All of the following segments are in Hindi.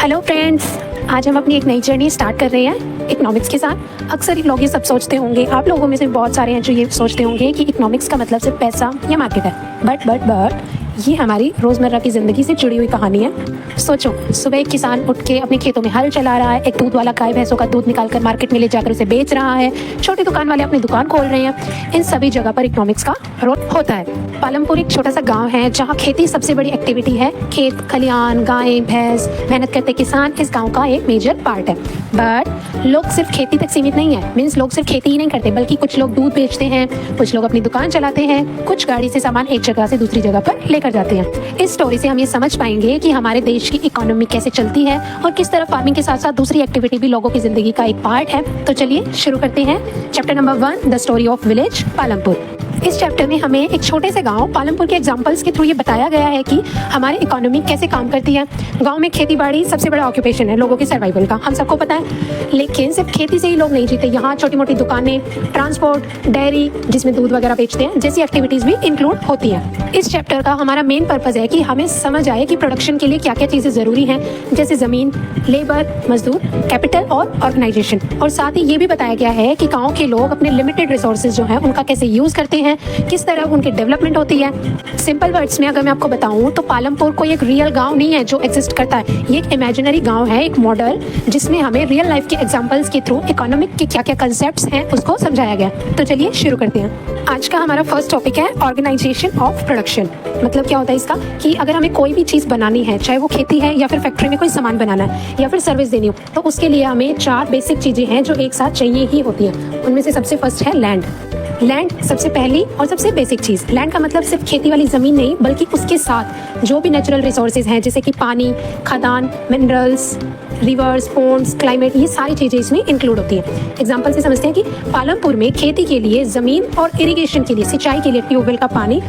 हेलो फ्रेंड्स, आज हम अपनी एक नई जर्नी स्टार्ट कर रहे हैं इकोनॉमिक्स के साथ। अक्सर लोग ये सब सोचते होंगे, आप लोगों में से बहुत सारे हैं जो ये सोचते होंगे कि इकोनॉमिक्स का मतलब सिर्फ पैसा या मार्केट है। बट ये हमारी रोज़मर्रा की ज़िंदगी से जुड़ी हुई कहानी है। सोचो, सुबह एक किसान उठ के अपने खेतों में हल चला रहा है, एक दूध वाला गाय भैंसों का दूध निकाल कर मार्केट में ले जाकर उसे बेच रहा है, छोटे दुकान वाले अपनी दुकान खोल रहे हैं। इन सभी जगह पर इकोनॉमिक्स का रोल होता है। पालमपुर एक छोटा सा गांव है जहां खेती सबसे बड़ी एक्टिविटी है। खेत खलियान, गाय भैंस, मेहनत करते किसान इस गांव का एक मेजर पार्ट है। बट लोग सिर्फ खेती तक सीमित नहीं है। मीन्स लोग सिर्फ खेती ही नहीं करते, बल्कि कुछ लोग दूध बेचते हैं, कुछ लोग अपनी दुकान चलाते हैं, कुछ गाड़ी से सामान एक जगह से दूसरी जगह पर लेकर जाते हैं। इस स्टोरी से हम ये समझ पाएंगे कि हमारे देश की इकोनॉमी कैसे चलती है और किस तरह फार्मिंग के साथ साथ दूसरी एक्टिविटी भी लोगों की जिंदगी का एक पार्ट है। तो चलिए शुरू करते हैं। Chapter number 1, the story of village Palampur. इस चैप्टर में हमें एक छोटे से गांव पालमपुर के एग्जांपल्स के थ्रू ये बताया गया है कि हमारी इकोनॉमी कैसे काम करती है। गांव में खेती बाड़ी सबसे बड़ा ऑक्यूपेशन है लोगों के सर्वाइवल का, हम सबको पता है। लेकिन सिर्फ खेती से ही लोग नहीं जीते। यहाँ छोटी मोटी दुकानें, ट्रांसपोर्ट, डेयरी जिसमें दूध वगैरह बेचते हैं, जैसी एक्टिविटीज भी इंक्लूड होती हैं। इस चैप्टर का हमारा मेन पर्पज है कि हमें समझ आए कि प्रोडक्शन के लिए क्या क्या चीज़ें ज़रूरी हैं, जैसे ज़मीन, लेबर, मजदूर, कैपिटल और ऑर्गेनाइजेशन। और साथ ही ये भी बताया गया है कि गाँव के लोग अपने लिमिटेड रिसोर्सेज जो हैं उनका कैसे यूज़ करते हैं, किस तरह उनकी डेवलपमेंट होती है। सिंपल वर्ड्स में अगर मैं आपको बताऊं तो पालमपुर कोई एक रियल गांव नहीं है जो एग्जिस्ट करता है। ये एक इमेजिनरी गांव है, एक मॉडल जिसमें हमें रियल लाइफ के एग्जांपल्स के थ्रू इकोनॉमिक के क्या क्या कंसेप्ट्स हैं उसको समझाया गया। तो चलिए शुरू करते हैं। आज का हमारा फर्स्ट टॉपिक है ऑर्गेनाइजेशन ऑफ प्रोडक्शन। मतलब क्या होता है इसका कि अगर हमें कोई भी चीज़ बनानी है, चाहे वो खेती है या फिर फैक्ट्री में कोई सामान बनाना है या फिर सर्विस देनी हो, तो उसके लिए हमें 4 बेसिक चीज़ें हैं जो एक साथ चाहिए ही होती हैं। उनमें से सबसे फर्स्ट है लैंड। लैंड सबसे पहली और सबसे बेसिक चीज़। लैंड का मतलब सिर्फ खेती वाली ज़मीन नहीं, बल्कि उसके साथ जो भी नेचुरल रिसोर्सेज हैं, जैसे कि पानी, खदान, मिनरल्स, रिवर्स, पोन्ड्स, क्लाइमेट, ये सारी चीज़ें इसमें इंक्लूड होती हैं। एग्जाम्पल से समझते हैं कि पालमपुर में खेती के लिए ज़मीन और इरिगेशन के लिए, सिंचाई के लिए ट्यूबवेल का पानी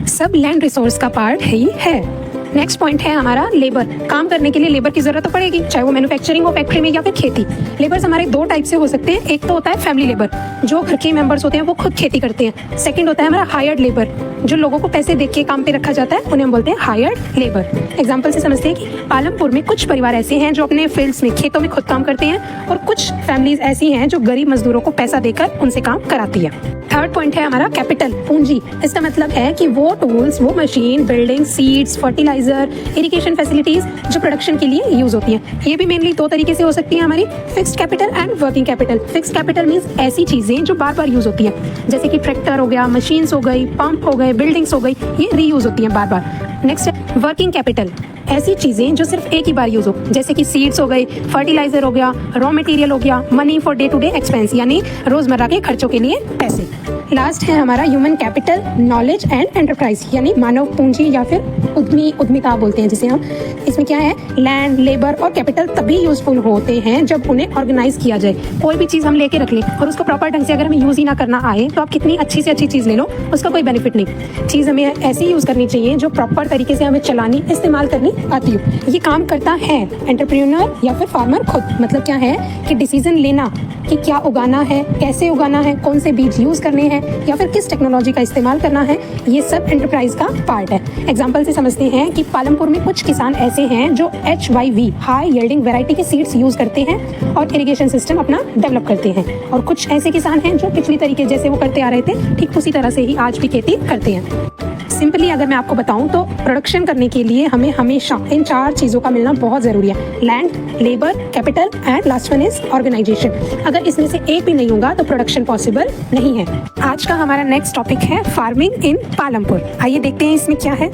सब लैंड रिसोर्स का पार्ट ही है। नेक्स्ट पॉइंट है हमारा लेबर। काम करने के लिए लेबर की जरूरत तो पड़ेगी, चाहे वो मैन्युफैक्चरिंग हो, फैक्ट्री में या फिर खेती। लेबर्स हमारे 2 टाइप से हो सकते हैं। एक तो होता है फैमिली लेबर, जो घर के मेंबर्स होते हैं वो खुद खेती करते हैं। सेकंड होता है हमारा हायर्ड लेबर, जो लोगों को पैसे दे के काम पे रखा जाता है, उन्हें हम बोलते हैं हायर्ड लेबर। एग्जाम्पल से समझते हैं कि पालमपुर में कुछ परिवार ऐसे हैं जो अपने फील्ड्स में, खेतों में खुद काम करते हैं, और कुछ फैमिलीज ऐसी हैं जो गरीब मजदूरों को पैसा देकर उनसे काम कराती है। थर्ड पॉइंट है हमारा कैपिटल, पूंजी। इसका मतलब है कि वो टूल्स, वो machine, building, seeds, fertiliser, irrigation facilities जो प्रोडक्शन के लिए यूज होती हैं। ये भी मेनली 2 तरीके से हो सकती है हमारी, fixed capital and working capital. Fixed capital means ऐसी चीजें जो बार बार यूज होती हैं, जैसे कि ट्रैक्टर हो गया, मशीन्स हो गई, पंप हो गए, बिल्डिंग्स हो गई, ये रीयूज होती हैं बार बार। नेक्स्ट है वर्किंग कैपिटल, ऐसी चीजें जो सिर्फ एक ही बार यूज हो, जैसे कि सीड्स हो गई, फर्टिलाइजर हो गया, रॉ मटेरियल हो गया, money for day to day expense, यानी रोजमर्रा के खर्चों के लिए पैसे। लास्ट है हमारा human capital, knowledge and enterprise, यानी मानव पूंजी या फिर उद्यमिता बोलते हैं जिसे हम। इसमें क्या है, लैंड, लेबर और कैपिटल तभी यूजफुल होते हैं जब उन्हें ऑर्गेनाइज किया जाए। कोई भी चीज़ हम लेके रख लें और उसको प्रॉपर ढंग से अगर हमें यूज़ ही ना करना आए, तो आप कितनी अच्छी से अच्छी चीज़ ले लो, उसका कोई बेनिफिट नहीं। चीज़ हमें ऐसी यूज़ करनी चाहिए जो प्रॉपर तरीके से हमें चलानी, इस्तेमाल करनी आती हो। ये काम करता है एंटरप्रेन्योर या फिर फार्मर खुद। मतलब क्या है कि डिसीजन लेना कि क्या उगाना है, कैसे उगाना है, कौन से बीज यूज़ करने हैं या फिर किस टेक्नोलॉजी का इस्तेमाल करना है, ये सब एंटरप्राइज का पार्ट है। एग्जाम्पल से समझते हैं कि पालमपुर में कुछ किसान ऐसे हैं जो HYV, हाई यील्डिंग वैरायटी के सीड्स यूज करते हैं और इरिगेशन सिस्टम अपना डेवलप करते हैं। और कुछ ऐसे किसान हैं जो पिछली तरीके जैसे वो करते आ रहे थे, ठीक उसी तरह से ही आज भी खेती करते हैं। सिंपली अगर मैं आपको बताऊं तो प्रोडक्शन करने के लिए हमें हमेशा इन 4 चीज़ों का मिलना बहुत ज़रूरी है। Land, labour, capital and last one is organisation. अगर इसमें से एक भी नहीं होगा तो प्रोडक्शन पॉसिबल नहीं है। आज का हमारा नेक्स्ट टॉपिक है फार्मिंग इन पालमपुर। आइए देखते हैं इसमें क्या है।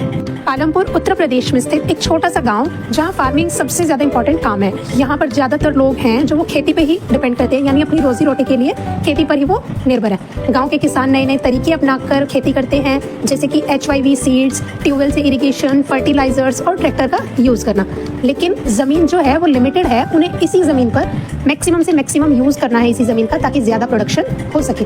पालमपुर उत्तर प्रदेश में स्थित एक छोटा सा गाँव जहाँ फार्मिंग सबसे ज़्यादा इंपॉर्टेंट काम है। यहाँ पर ज़्यादातर लोग हैं जो वो खेती पे ही डिपेंड करते हैं, यानी अपनी रोजी रोटी के लिए खेती पर ही वो निर्भर है। गाँव के किसान नए नए तरीके अपनाकर खेती करते हैं, जैसे कि HYV सीड्स, ट्यूबवेल से इरिगेशन, फर्टिलाइजर्स और ट्रैक्टर का यूज़ करना। लेकिन ज़मीन जो है वो लिमिटेड है, उन्हें इसी ज़मीन पर मैक्सिमम से मैक्सिमम यूज़ करना है इसी ज़मीन का, ताकि ज़्यादा प्रोडक्शन हो सके।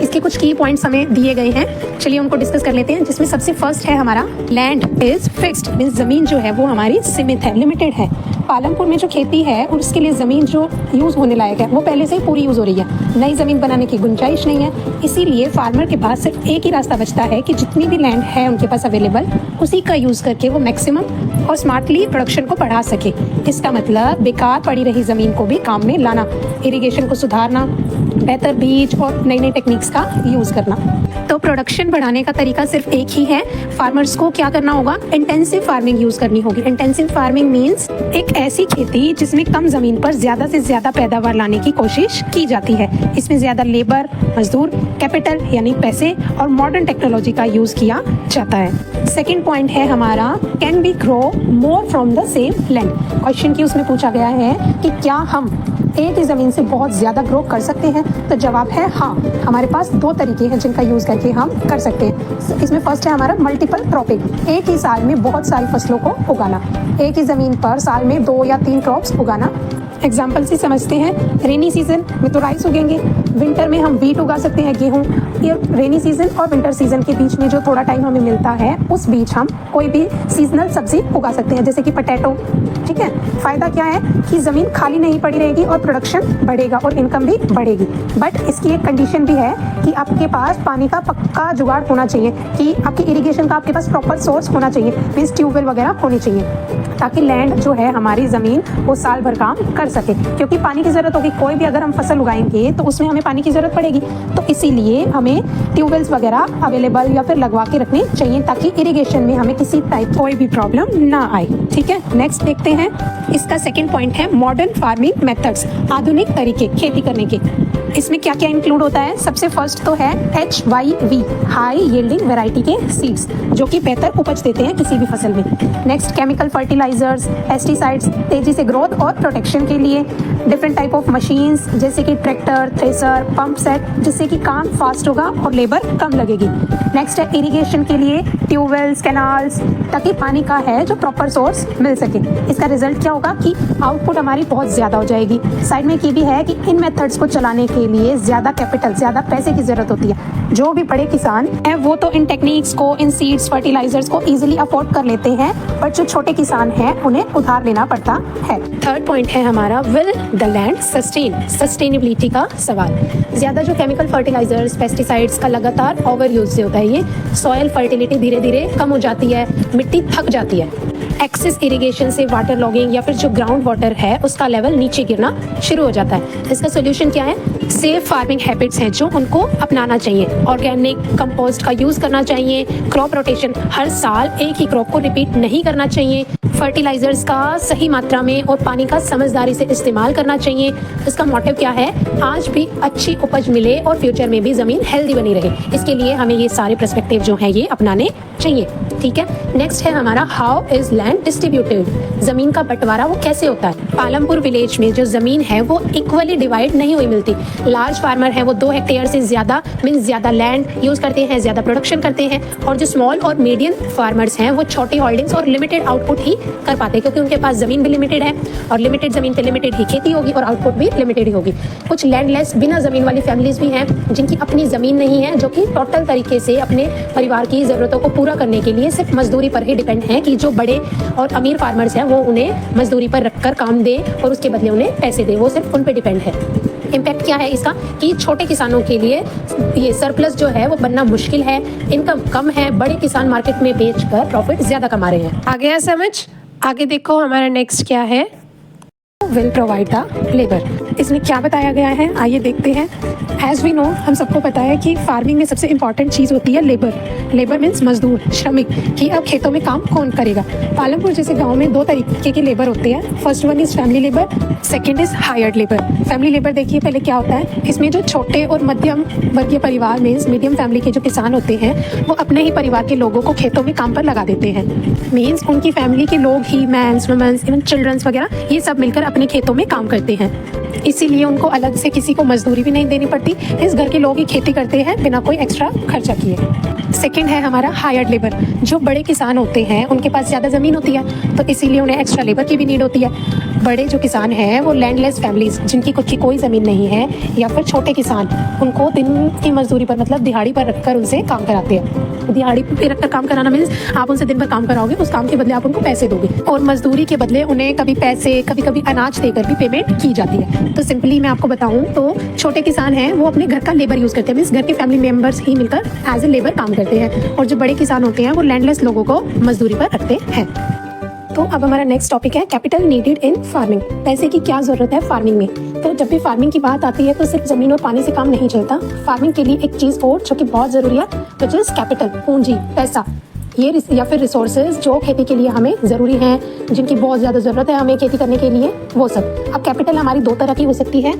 इसके कुछ की पॉइंट्स हमें दिए गए हैं, चलिए उनको डिस्कस कर लेते हैं। जिसमें सबसे फर्स्ट है हमारा लैंड इज फिक्स्ड, मींस ज़मीन जो है वो हमारी सीमित है, लिमिटेड है। पालमपुर में जो खेती है उसके लिए ज़मीन जो यूज़ होने लायक है वो पहले से ही पूरी यूज़ हो रही है, नई ज़मीन बनाने की गुंजाइश नहीं है। इसीलिए फार्मर के पास सिर्फ एक ही रास्ता बचता है कि जितनी भी लैंड है उनके पास अवेलेबल उसी का यूज़ करके वो मैक्सिमम और स्मार्टली प्रोडक्शन को बढ़ा सके। इसका मतलब बेकार पड़ी रही ज़मीन को भी काम में लाना, इरिगेशन को सुधारना, बेहतर बीज और नई नई टेक्निक्स का यूज़ करना। तो प्रोडक्शन बढ़ाने का तरीका सिर्फ एक ही है, फार्मर्स को क्या करना होगा, इंटेंसिव फार्मिंग यूज़ करनी होगी। इंटेंसिव फार्मिंग मीन्स एक ऐसी खेती जिसमें कम ज़मीन पर ज़्यादा से ज़्यादा पैदावार लाने की कोशिश की जाती है। इसमें ज़्यादा लेबर, मजदूर, कैपिटल यानी पैसे और मॉडर्न टेक्नोलॉजी का यूज़ किया जाता है। सेकेंड पॉइंट है हमारा, can be grow more from the same land. Question की उसमें पूछा गया है कि क्या हम एक ही ज़मीन से बहुत ज़्यादा ग्रो कर सकते हैं, तो जवाब है हाँ। हमारे पास दो तरीके हैं जिनका यूज़ करके हम कर सकते हैं। इसमें फर्स्ट है हमारा मल्टीपल क्रॉपिंग, एक ही साल में बहुत सारी फसलों को उगाना, एक ही ज़मीन पर साल में 2 या 3 क्रॉप्स उगाना। एग्जाम्पल से समझते हैं, रेनी सीजन में तो राइस उगेंगे, विंटर में हम वीट उगा सकते हैं, गेहूँ। ये रेनी सीजन और विंटर सीजन के बीच में जो थोड़ा टाइम हमें मिलता है उस बीच हम कोई भी सीजनल सब्जी उगा सकते हैं, जैसे कि पटेटो। ठीक है, फ़ायदा क्या है कि ज़मीन खाली नहीं पड़ी रहेगी और प्रोडक्शन बढ़ेगा और इनकम भी बढ़ेगी। बट इसकी एक कंडीशन भी है कि आपके पास पानी का पक्का जुगाड़ होना चाहिए, कि आपकी इरिगेशन का आपके पास प्रॉपर सोर्स होना चाहिए, मीन्स ट्यूबवेल वगैरह होनी चाहिए, ताकि लैंड जो है हमारी ज़मीन वो साल भर काम कर सके। क्योंकि पानी की ज़रूरत होगी, कोई भी अगर हम फसल उगाएंगे तो उसमें हमें पानी की ज़रूरत पड़ेगी। तो इसीलिए हमें ट्यूबवेल्स वगैरह अवेलेबल या फिर लगवा के रखने चाहिए, ताकि इरिगेशन में हमें किसी टाइप कोई भी प्रॉब्लम ना आए। ठीक है, नेक्स्ट देखते हैं। इसका सेकंड पॉइंट है मॉडर्न फार्मिंग मेथड्स, आधुनिक तरीके खेती करने के। इसमें क्या क्या इंक्लूड होता है? सबसे फर्स्ट तो है HYV, हाई यील्डिंग वैरायटी के सीड्स, जो कि बेहतर उपज देते हैं किसी भी फसल में। नेक्स्ट केमिकल फर्टिलाइजर्स, पेस्टिसाइड्स, तेजी से ग्रोथ और प्रोटेक्शन के लिए डिफरेंट टाइप ऑफ मशीन्स, जैसे कि ट्रैक्टर, थ्रेसर, पंप सेट, जिससे कि काम फास्ट होगा और लेबर कम लगेगी। नेक्स्ट है इरिगेशन के लिए ट्यूबवेल्स, कैनाल्स, ताकि पानी का है जो प्रॉपर सोर्स मिल सके। इसका रिजल्ट क्या होगा कि आउटपुट हमारी बहुत ज़्यादा हो जाएगी। साइड में ये भी है कि इन मेथड्स को चलाने के लिए ज़्यादा कैपिटल, ज़्यादा पैसे की ज़रूरत होती है। जो भी बड़े किसान हैं वो तो इन टेक्निक्स को, इन सीड्स, फर्टिलाइजर्स को इजीली अफोर्ड कर लेते हैं, बट जो छोटे किसान हैं उन्हें उधार लेना पड़ता है। थर्ड पॉइंट है हमारा, will the land sustain, sustainability का सवाल। ज़्यादा जो केमिकल फर्टिलाइजर्स, पेस्टिसाइड्स का लगातार ओवर यूज से होता है, ये सॉयल फर्टिलिटी धीरे धीरे कम हो जाती है, मिट्टी थक जाती है। एक्सेस इरिगेशन से वाटर लॉगिंग या फिर जो ग्राउंड वाटर है उसका लेवल नीचे गिरना शुरू हो जाता है। इसका सोल्यूशन क्या है? सेफ फार्मिंग हैबिट्स हैं जो उनको अपनाना चाहिए। ऑर्गेनिक कंपोस्ट का यूज़ करना चाहिए। क्रॉप रोटेशन, हर साल एक ही क्रॉप को रिपीट नहीं करना चाहिए। फर्टिलाइजर्स का सही मात्रा में और पानी का समझदारी से इस्तेमाल करना चाहिए। इसका मोटिव क्या है? आज भी अच्छी उपज मिले और फ्यूचर में भी ज़मीन हेल्दी बनी रहे। इसके लिए हमें ये सारे पर्सपेक्टिव जो हैं ये अपनाने चाहिए। ठीक है, नेक्स्ट है हमारा, हाउ इज लैंड डिस्ट्रीब्यूटेड, ज़मीन का बंटवारा वो कैसे होता है? पालमपुर विलेज में जो ज़मीन है वो इक्वली डिवाइड नहीं हुई मिलती। लार्ज फार्मर है वो 2 हेक्टेयर से ज़्यादा मीन्स ज़्यादा लैंड यूज़ करते हैं, ज़्यादा प्रोडक्शन करते हैं, और जो स्मॉल और मीडियम फार्मर्स हैं वो छोटी होल्डिंग्स और लिमिटेड आउटपुट ही कर पाते हैं, क्योंकि उनके पास ज़मीन भी लिमिटेड है और लिमिटेड ज़मीन पे लिमिटेड ही खेती होगी और आउटपुट भी लिमिटेड ही होगी। कुछ लैंडलेस बिना ज़मीन वाली फैमिलीज भी हैं जिनकी अपनी ज़मीन नहीं है, जो कि टोटल तरीके से अपने परिवार की ज़रूरतों को पूरा करने के लिए सिर्फ मजदूरी पर ही डिपेंड है, कि जो बड़े और अमीर फार्मर्स हैं वो उन्हें मजदूरी पर रखकर काम दे और उसके बदले उन्हें पैसे दे, वो सिर्फ उन पे डिपेंड है। इम्पैक्ट क्या है इसका कि छोटे किसानों के लिए ये सरप्लस जो है वो बनना मुश्किल है, इनकम कम है, बड़े किसान मार्केट में बेचकर प्रॉफिट ज़्यादा कमा रहे हैं। आ गया समझ? आगे देखो हमारा नेक्स्ट क्या है, विल प्रोवाइड द लेबर। इसमें क्या बताया गया है आइए देखते हैं। एज वी नो, हम सबको पता है कि फार्मिंग में सबसे इंपॉर्टेंट चीज़ होती है लेबर। लेबर मीन्स मजदूर, श्रमिक, कि अब खेतों में काम कौन करेगा। पालमपुर जैसे गांव में 2 तरीके के लेबर होते हैं। First one is family labour, second is hired labour. Family labour देखिए पहले क्या होता है, इसमें जो छोटे और मध्यम वर्गीय परिवार मीन्स मीडियम फैमिली के जो किसान होते हैं वो अपने ही परिवार के लोगों को खेतों में काम पर लगा देते हैं। मीन्स उनकी फैमिली के लोग ही, मैंस, वुमेन्स, इवन चिल्ड्रंस वगैरह, ये सब मिलकर अपने खेतों में काम करते हैं। इसीलिए उनको अलग से किसी को मजदूरी भी नहीं देनी पड़ती। इस घर के लोग ही खेती करते हैं बिना कोई एक्स्ट्रा खर्चा किए। सेकंड है हमारा हायर्ड लेबर। जो बड़े किसान होते हैं उनके पास ज़्यादा ज़मीन होती है, तो इसीलिए उन्हें एक्स्ट्रा लेबर की भी नीड होती है। बड़े जो किसान हैं वो लैंडलेस फैमिलीज जिनकी खुद की कोई ज़मीन नहीं है, या फिर छोटे किसान, उनको दिन की मजदूरी पर मतलब दिहाड़ी पर रखकर उनसे काम कराते हैं। दिहाड़ी पे रखकर काम कराना मीन्स आप उनसे दिन भर काम कराओगे, उस काम के बदले आप उनको पैसे दोगे, और मजदूरी के बदले उन्हें कभी पैसे कभी कभी अनाज देकर भी पेमेंट की जाती है। तो सिंपली मैं आपको बताऊं तो छोटे किसान हैं वो अपने घर का लेबर यूज़ करते हैं, मीन्स घर के फैमिली मेम्बर्स ही मिलकर एज ए लेबर काम करते हैं, और जो बड़े किसान होते हैं वो लैंडलेस लोगों को मजदूरी पर रखते हैं। तो अब हमारा नेक्स्ट टॉपिक है कैपिटल नीडेड इन फार्मिंग। पैसे की क्या ज़रूरत है फार्मिंग में। तो जब भी फार्मिंग की बात आती है तो सिर्फ ज़मीन और पानी से काम नहीं चलता। फार्मिंग के लिए एक चीज़ और जो कि बहुत ज़रूरी है, विच इज़ कैपिटल, पूंजी, पैसा, ये या फिर रिसोर्सेज जो खेती के लिए हमें ज़रूरी हैं, जिनकी बहुत ज़्यादा ज़रूरत है हमें खेती करने के लिए, वो सब। अब कैपिटल हमारी दो तरह की हो सकती है।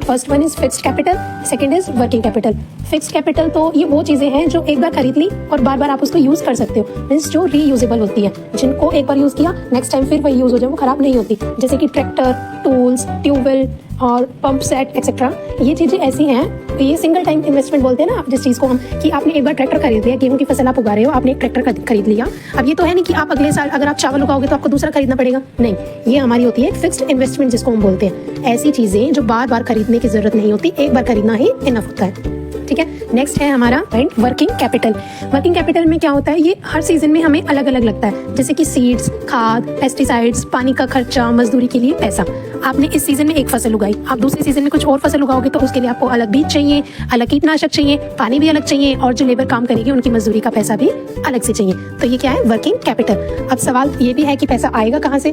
First one is fixed capital, second is working capital. Fixed capital तो ये वो चीज़ें हैं जो एक बार खरीद ली और बार बार आप उसको यूज़ कर सकते हो, मीन्स जो रीयूजेबल होती है, जिनको एक बार यूज़ किया नेक्स्ट टाइम फिर वही यूज़ हो जाए, वो ख़राब नहीं होती। जैसे कि ट्रैक्टर, टूल्स, ट्यूबवेल और पंप सेट एक्सेट्रा। ये चीज़ें ऐसी हैं, ये सिंगल टाइम इन्वेस्टमेंट बोलते हैं ना जिस चीज़ को हम, कि आपने एक बार ट्रैक्टर खरीद लिया, गेहूं की फसल आप उगा रहे हो, आपने एक ट्रैक्टर खरीद लिया। अब ये तो है नहीं कि आप अगले साल अगर आप चावल उगाओगे तो आपको दूसरा खरीदना पड़ेगा, नहीं, ये हमारी होती है फिक्स्ड इन्वेस्टमेंट जिसको हम बोलते हैं। ऐसी चीज़ें जो बार बार खरीदने की जरूरत नहीं होती, एक बार खरीदना ही इनफ होता है। ठीक है, नेक्स्ट है हमारा point working capital. Working capital में क्या होता है, ये हर सीजन में हमें अलग अलग लगता है, जैसे कि सीड्स, खाद, पेस्टिसाइड्स, पानी का खर्चा, मजदूरी के लिए पैसा। आपने इस सीजन में एक फसल उगाई, आप दूसरे सीजन में कुछ और फसल उगाओगे तो उसके लिए आपको अलग बीज चाहिए, अलग कीटनाशक चाहिए, पानी भी अलग चाहिए, और जो लेबर काम करेगी उनकी मजदूरी का पैसा भी अलग से चाहिए। तो ये क्या है, वर्किंग कैपिटल। अब सवाल ये भी है कि पैसा आएगा कहाँ से,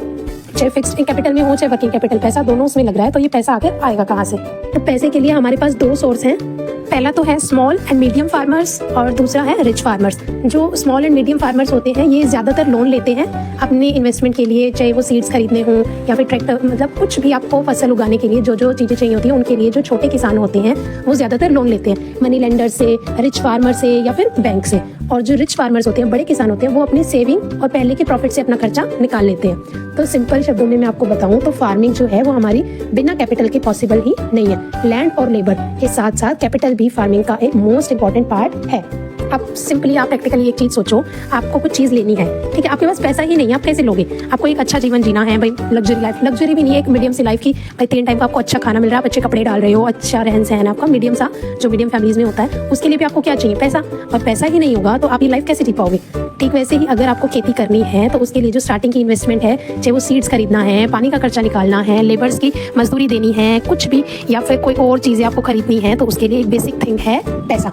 चाहे फिक्स्ड कैपिटल में हो चाहे वर्किंग कैपिटल, पैसा दोनों उसमें लग रहा है, तो ये पैसा आखिर आएगा कहाँ से। तो पैसे के लिए हमारे पास दो सोर्स हैं। पहला तो है स्मॉल एंड मीडियम फार्मर्स और दूसरा है रिच फार्मर्स। जो स्मॉल एंड मीडियम फार्मर्स होते हैं ये ज़्यादातर लोन लेते हैं अपने इन्वेस्टमेंट के लिए, चाहे वो सीड्स खरीदने हों या फिर ट्रैक्टर, मतलब कुछ भी आपको फसल उगाने के लिए जो जो चीज़ें चाहिए होती हैं उनके लिए। जो छोटे किसान होते हैं वो ज़्यादातर लोन लेते हैं मनी लेंडर से, रिच फार्मर से या फिर बैंक से। और जो रिच फार्मर्स होते हैं, बड़े किसान होते हैं, वो अपनी सेविंग और पहले के प्रॉफिट से अपना खर्चा निकाल लेते हैं। तो सिंपल शब्दों में मैं आपको बताऊं तो फार्मिंग जो है वो हमारी बिना कैपिटल के पॉसिबल ही नहीं है। लैंड और लेबर के साथ साथ कैपिटल भी फार्मिंग का एक मोस्ट इंपॉर्टेंट पार्ट है। अब सिंपली आप प्रैक्टिकली एक चीज़ सोचो, आपको कुछ चीज़ लेनी है, ठीक है, आपके पास पैसा ही नहीं है, आप कैसे लोगे। आपको एक अच्छा जीवन जीना है भाई, लग्जरी लाइफ, लग्जरी भी नहीं है, एक मीडियम सी लाइफ की भाई, 3 टाइम का आपको अच्छा खाना मिल रहा है, आप अच्छे कपड़े डाल रहे हो, अच्छा रहन सहन आपका मीडियम सा, जो मीडियम फैमिलीज में होता है, उसके लिए भी आपको क्या चाहिए, पैसा। और पैसा ही नहीं होगा तो आप ये लाइफ कैसे जी पाओगे। ठीक वैसे ही अगर आपको खेती करनी है तो उसके लिए जो स्टार्टिंग की इन्वेस्टमेंट है, चाहे वो सीड्स खरीदना है, पानी का खर्चा निकालना है, लेबर्स की मजदूरी देनी है, कुछ भी, या फिर कोई और चीज़ें आपको खरीदनी है, तो उसके लिए एक बेसिक थिंग है पैसा।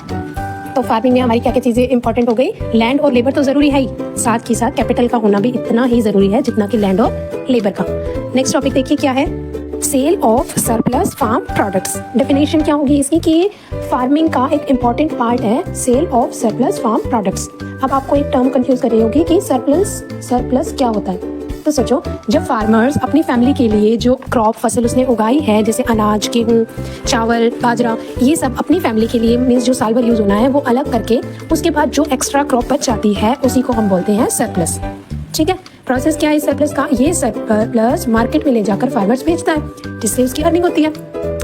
तो फार्मिंग में हमारी क्या क्या चीज़ें इंपॉर्टेंट हो गई, लैंड और लेबर तो ज़रूरी है ही, साथ ही साथ कैपिटल का होना भी इतना ही ज़रूरी है जितना कि लैंड और लेबर का। नेक्स्ट टॉपिक देखिए क्या है, sale of surplus farm products. Definition क्या होगी इसकी कि फार्मिंग का एक इम्पॉर्टेंट पार्ट है sale of surplus farm products. अब आपको एक टर्म कंफ्यूज कर रही होगी कि सरप्लस क्या होता है। तो सोचो, जब फार्मर्स अपनी फैमिली के लिए जो क्रॉप फसल उसने उगाई है, जैसे अनाज, गेहूँ, चावल, बाजरा, ये सब अपनी फैमिली के लिए मीन्स जो साल भर यूज़ होना है वो अलग करके उसके बाद जो एक्स्ट्रा क्रॉप बच जाती है उसी को हम बोलते हैं सरप्लस। ठीक है, प्रोसेस क्या है इस सरप्लस का, ये सरप्लस मार्केट में ले जाकर फार्मर्स बेचता है जिससे उसकी अर्निंग होती है।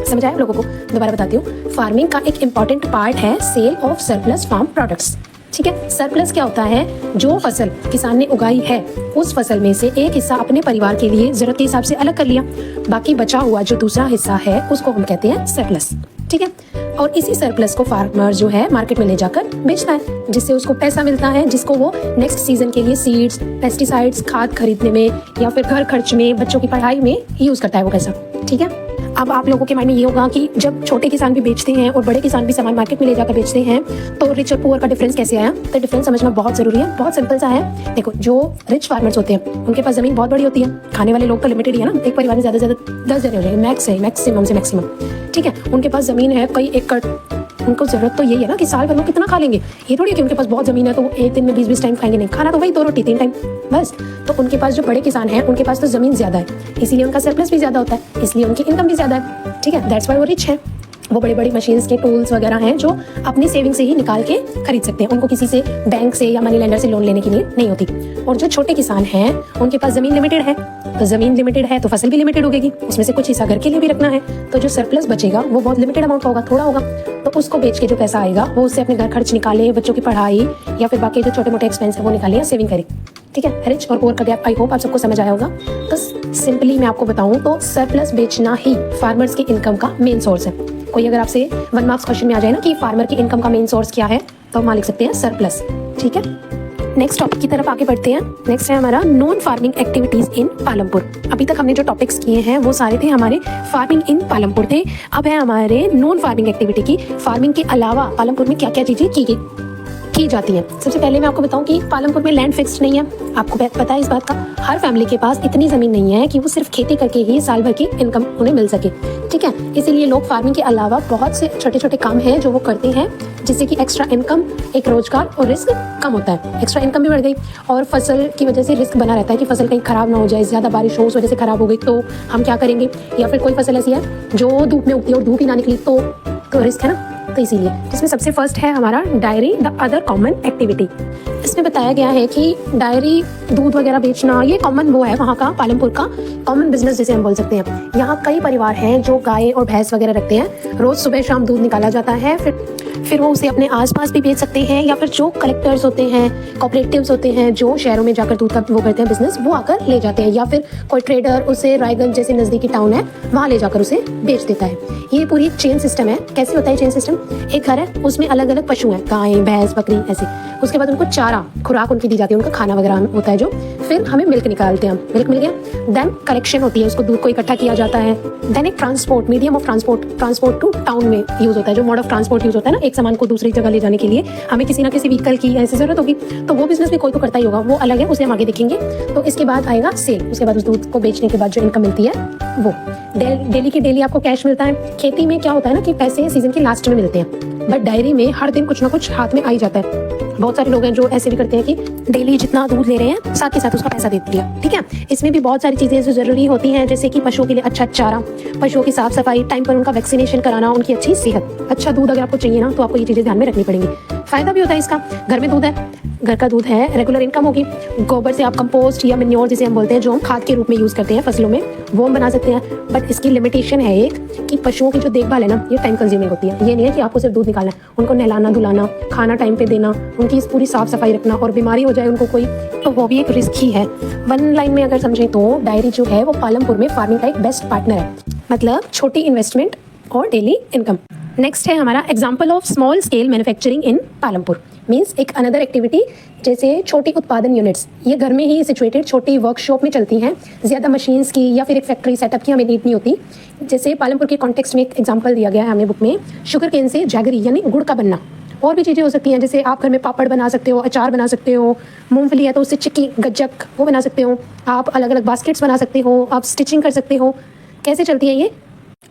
समझ आया आप लोगों को? दोबारा बताती हूँ, फार्मिंग का एक इम्पॉर्टेंट पार्ट है sale of surplus farm products. ठीक है, सरप्लस क्या होता है, जो फसल किसान ने उगाई है उस फसल में से एक हिस्सा अपने परिवार के लिए जरूरत के हिसाब से अलग कर लिया, बाकी बचा हुआ जो दूसरा हिस्सा है उसको हम कहते हैं सरप्लस। ठीक है, और इसी सरप्लस को फार्मर जो है मार्केट में ले जाकर बेचता है जिससे उसको पैसा मिलता है, जिसको वो नेक्स्ट सीजन के लिए सीड्स, पेस्टिसाइड्स, खाद खरीदने में या फिर घर खर्च में, बच्चों की पढ़ाई में यूज करता है वो पैसा। ठीक है, अब आप लोगों के माइंड में ये होगा कि जब छोटे किसान भी बेचते हैं और बड़े किसान भी सामान मार्केट में ले जाकर बेचते हैं तो रिच और पुअर का डिफरेंस कैसे आया। तो डिफरेंस समझना बहुत जरूरी है, बहुत सिंपल सा है। देखो, जो रिच फार्मर्स होते हैं उनके पास जमीन बहुत बड़ी होती है, खाने वाले लोग तो लिमिटेड ही है ना, एक परिवार में ज़्यादा से ज़्यादा 10 जने हो जाएंगे, मैक्सिमम से मैक्सिमम। ठीक है, उनके पास ज़मीन है कई एकड़, उनको जरूरत तो यही है ना कि साल भर में कितना खा लेंगे। ये थोड़ी है कि उनके पास बहुत जमीन है तो वो एक दिन में 20-20 टाइम खाएंगे, नहीं, खाना तो वही 2 रोटी 3 टाइम बस। तो उनके पास जो बड़े किसान हैं उनके पास तो जमीन ज़्यादा है, इसीलिए उनका सरप्लस भी ज़्यादा होता है, इसलिए उनकी इनकम भी ज़्यादा है। ठीक है, दैट्स वाई वो रिच है। वो बड़ी बड़ी मशीन्स के टूल्स वगैरह हैं जो अपनी सेविंग से ही निकाल के खरीद सकते हैं। उनको किसी से बैंक से या मनी लेंडर से लोन लेने की नीड नहीं होती। और जो छोटे किसान हैं उनके पास ज़मीन लिमिटेड है, तो ज़मीन लिमिटेड है तो फसल भी लिमिटेड होगी, उसमें से कुछ हिस्सा घर के लिए भी रखना है। तो जो सरप्लस बचेगा वो बहुत लिमिटेड अमाउंट का होगा, थोड़ा होगा, तो उसको बेच के जो पैसा आएगा वो उससे अपने घर खर्च निकाले, बच्चों की पढ़ाई या फिर बाकी जो छोटे मोटे एक्सपेंस है वो निकाले या सेविंग करे। ठीक है, रिच और पुअर का गैप आई होप आप सबको समझ आया होगा। तो सिंपली मैं आपको बताऊं तो सरप्लस बेचना ही फार्मर्स की इनकम का मेन सोर्स है। कोई अगर आपसे 1 मार्क्स क्वेश्चन में आ जाए ना कि फार्मर की इनकम का मेन सोर्स क्या है, तो हम लिख सकते हैं सरप्लस। ठीक है, नेक्स्ट टॉपिक की तरफ आगे बढ़ते हैं। नेक्स्ट है हमारा non farming activities in Palampur. अभी तक हमने जो टॉपिक्स किए हैं वो सारे थे हमारे फार्मिंग इन पालमपुर थे। अब है हमारे नॉन फार्मिंग एक्टिविटी की, फार्मिंग के अलावा पालमपुर में क्या क्या चीजें की जाती है। सबसे पहले मैं आपको बताऊं कि पालमपुर में लैंड फिक्स्ड नहीं है। आपको पता है इस बात का, हर फैमिली के पास इतनी ज़मीन नहीं है कि वो सिर्फ खेती करके ही साल भर की इनकम उन्हें मिल सके। ठीक है, इसीलिए लोग फार्मिंग के अलावा बहुत से छोटे छोटे काम हैं जो वो करते हैं, जिससे कि एक्स्ट्रा इनकम, एक रोजगार और रिस्क कम होता है। एक्स्ट्रा इनकम भी बढ़ गई और फसल की वजह से रिस्क बना रहता है कि फसल कहीं खराब ना हो जाए, ज़्यादा बारिश हो उस वजह से खराब हो गई तो हम क्या करेंगे, या फिर कोई फसल ऐसी है जो धूप में उगती है और धूप ही ना निकली तो रिस्क है ना। तो इसीलिए जिसमें सबसे फर्स्ट है हमारा diary the other common activity. इसमें बताया गया है कि डायरी, दूध वगैरह बेचना, ये कॉमन वो है वहाँ का, पालमपुर का कॉमन बिजनेस जिसे हम बोल सकते हैं। यहाँ कई परिवार हैं जो गाय और भैंस वगैरह रखते हैं। रोज सुबह शाम दूध निकाला जाता है, फिर वो उसे अपने आसपास भी बेच सकते हैं, या फिर जो कलेक्टर्स होते हैं, कोऑपरेटिव्स होते हैं जो शहरों में जाकर दूध का वो करते हैं बिजनेस, वो आकर ले जाते हैं, या फिर कोई ट्रेडर उसे रायगंज जैसे नजदीकी टाउन है वहाँ ले जाकर उसे बेच देता है। ये पूरी चेन सिस्टम है। कैसे होता है चेन सिस्टम? एक घर है, उसमें अलग अलग पशु हैं, गाय भैंस बकरी ऐसे। उसके बाद उनको चारा, खुराक उनकी दी जाती है, उनका खाना वगैरह होता है जो, फिर हमें मिल्क निकालते हैं, मिल्क मिल गया, देन कलेक्शन होती है, उसको दूध को इकट्ठा किया जाता है, देन एक transport, medium of transport to town में यूज होता है, जो मोड ऑफ ट्रांसपोर्ट यूज होता है ना, एक सामान को दूसरी जगह ले जाने के लिए हमें किसी ना किसी व्हीकल की ऐसी जरूरत होगी, तो वो बिजनेस भी कोई तो करता ही होगा, वो अलग है, उसे हम आगे देखेंगे। तो इसके बाद आएगा सेल। उसके बाद उस दूध को बेचने के बाद जो इनकम मिलती है वो डेली की डेली आपको कैश मिलता है। खेती में क्या होता है ना कि पैसे सीजन के लास्ट में मिलते हैं, बट डायरी में हर दिन कुछ ना कुछ हाथ में आ ही जाता है। बहुत सारे लोग हैं जो ऐसे भी करते हैं कि डेली जितना दूध ले रहे हैं साथ के साथ उसका पैसा दे दिया। ठीक है, इसमें भी बहुत सारी चीजें जो जरूरी होती हैं, जैसे कि पशुओं के लिए अच्छा चारा, पशुओं की साफ सफाई, टाइम पर उनका वैक्सीनेशन कराना, उनकी अच्छी सेहत, अच्छा दूध अगर आपको चाहिए ना तो आपको ये चीजें ध्यान में रखनी पड़ेंगी। फायदा भी होता है इसका, घर में दूध है, घर का दूध है, रेगुलर इनकम होगी। गोबर से आप कंपोस्ट या मैन्योर जिसे हम बोलते हैं, जो हम खाद के रूप में यूज करते हैं फसलों में, वो हम बना सकते हैं। बट इसकी लिमिटेशन है एक कि पशुओं की जो देखभाल है ना, ये टाइम कंज्यूमिंग होती है। ये नहीं है कि आपको सिर्फ दूध निकालना है, उनको नहलाना धुलाना, खाना टाइम पे देना, उनकी पूरी साफ सफाई रखना, और बीमारी हो जाए उनको कोई तो वो भी एक रिस्क ही है। वन लाइन में अगर समझें तो डायरी जो है वो पालमपुर में फार्मिंग का एक बेस्ट पार्टनर है, मतलब छोटी इन्वेस्टमेंट और डेली इनकम। नेक्स्ट है हमारा example of small scale manufacturing in Palampur. Means एक अनदर एक्टिविटी, जैसे छोटी उत्पादन यूनिट्स, ये घर में ही सिचुएटेड छोटी वर्कशॉप में चलती हैं, ज़्यादा मशीन्स की या फिर एक फैक्ट्री सेटअप की हमें नीड नहीं होती। जैसे पालमपुर के कॉन्टेक्स्ट में एक एग्जांपल दिया गया है हमें बुक में, शुगर केन से जैगरी यानी गुड़ का बनना। और भी चीज़ें हो सकती हैं, जैसे आप घर में पापड़ बना सकते हो, अचार बना सकते हो, मूंगफली है तो उससे चिक्की गज्जक वो बना सकते हो, आप अलग अलग बास्केट्स बना सकते हो, आप स्टिचिंग कर सकते हो। कैसे चलती है ये?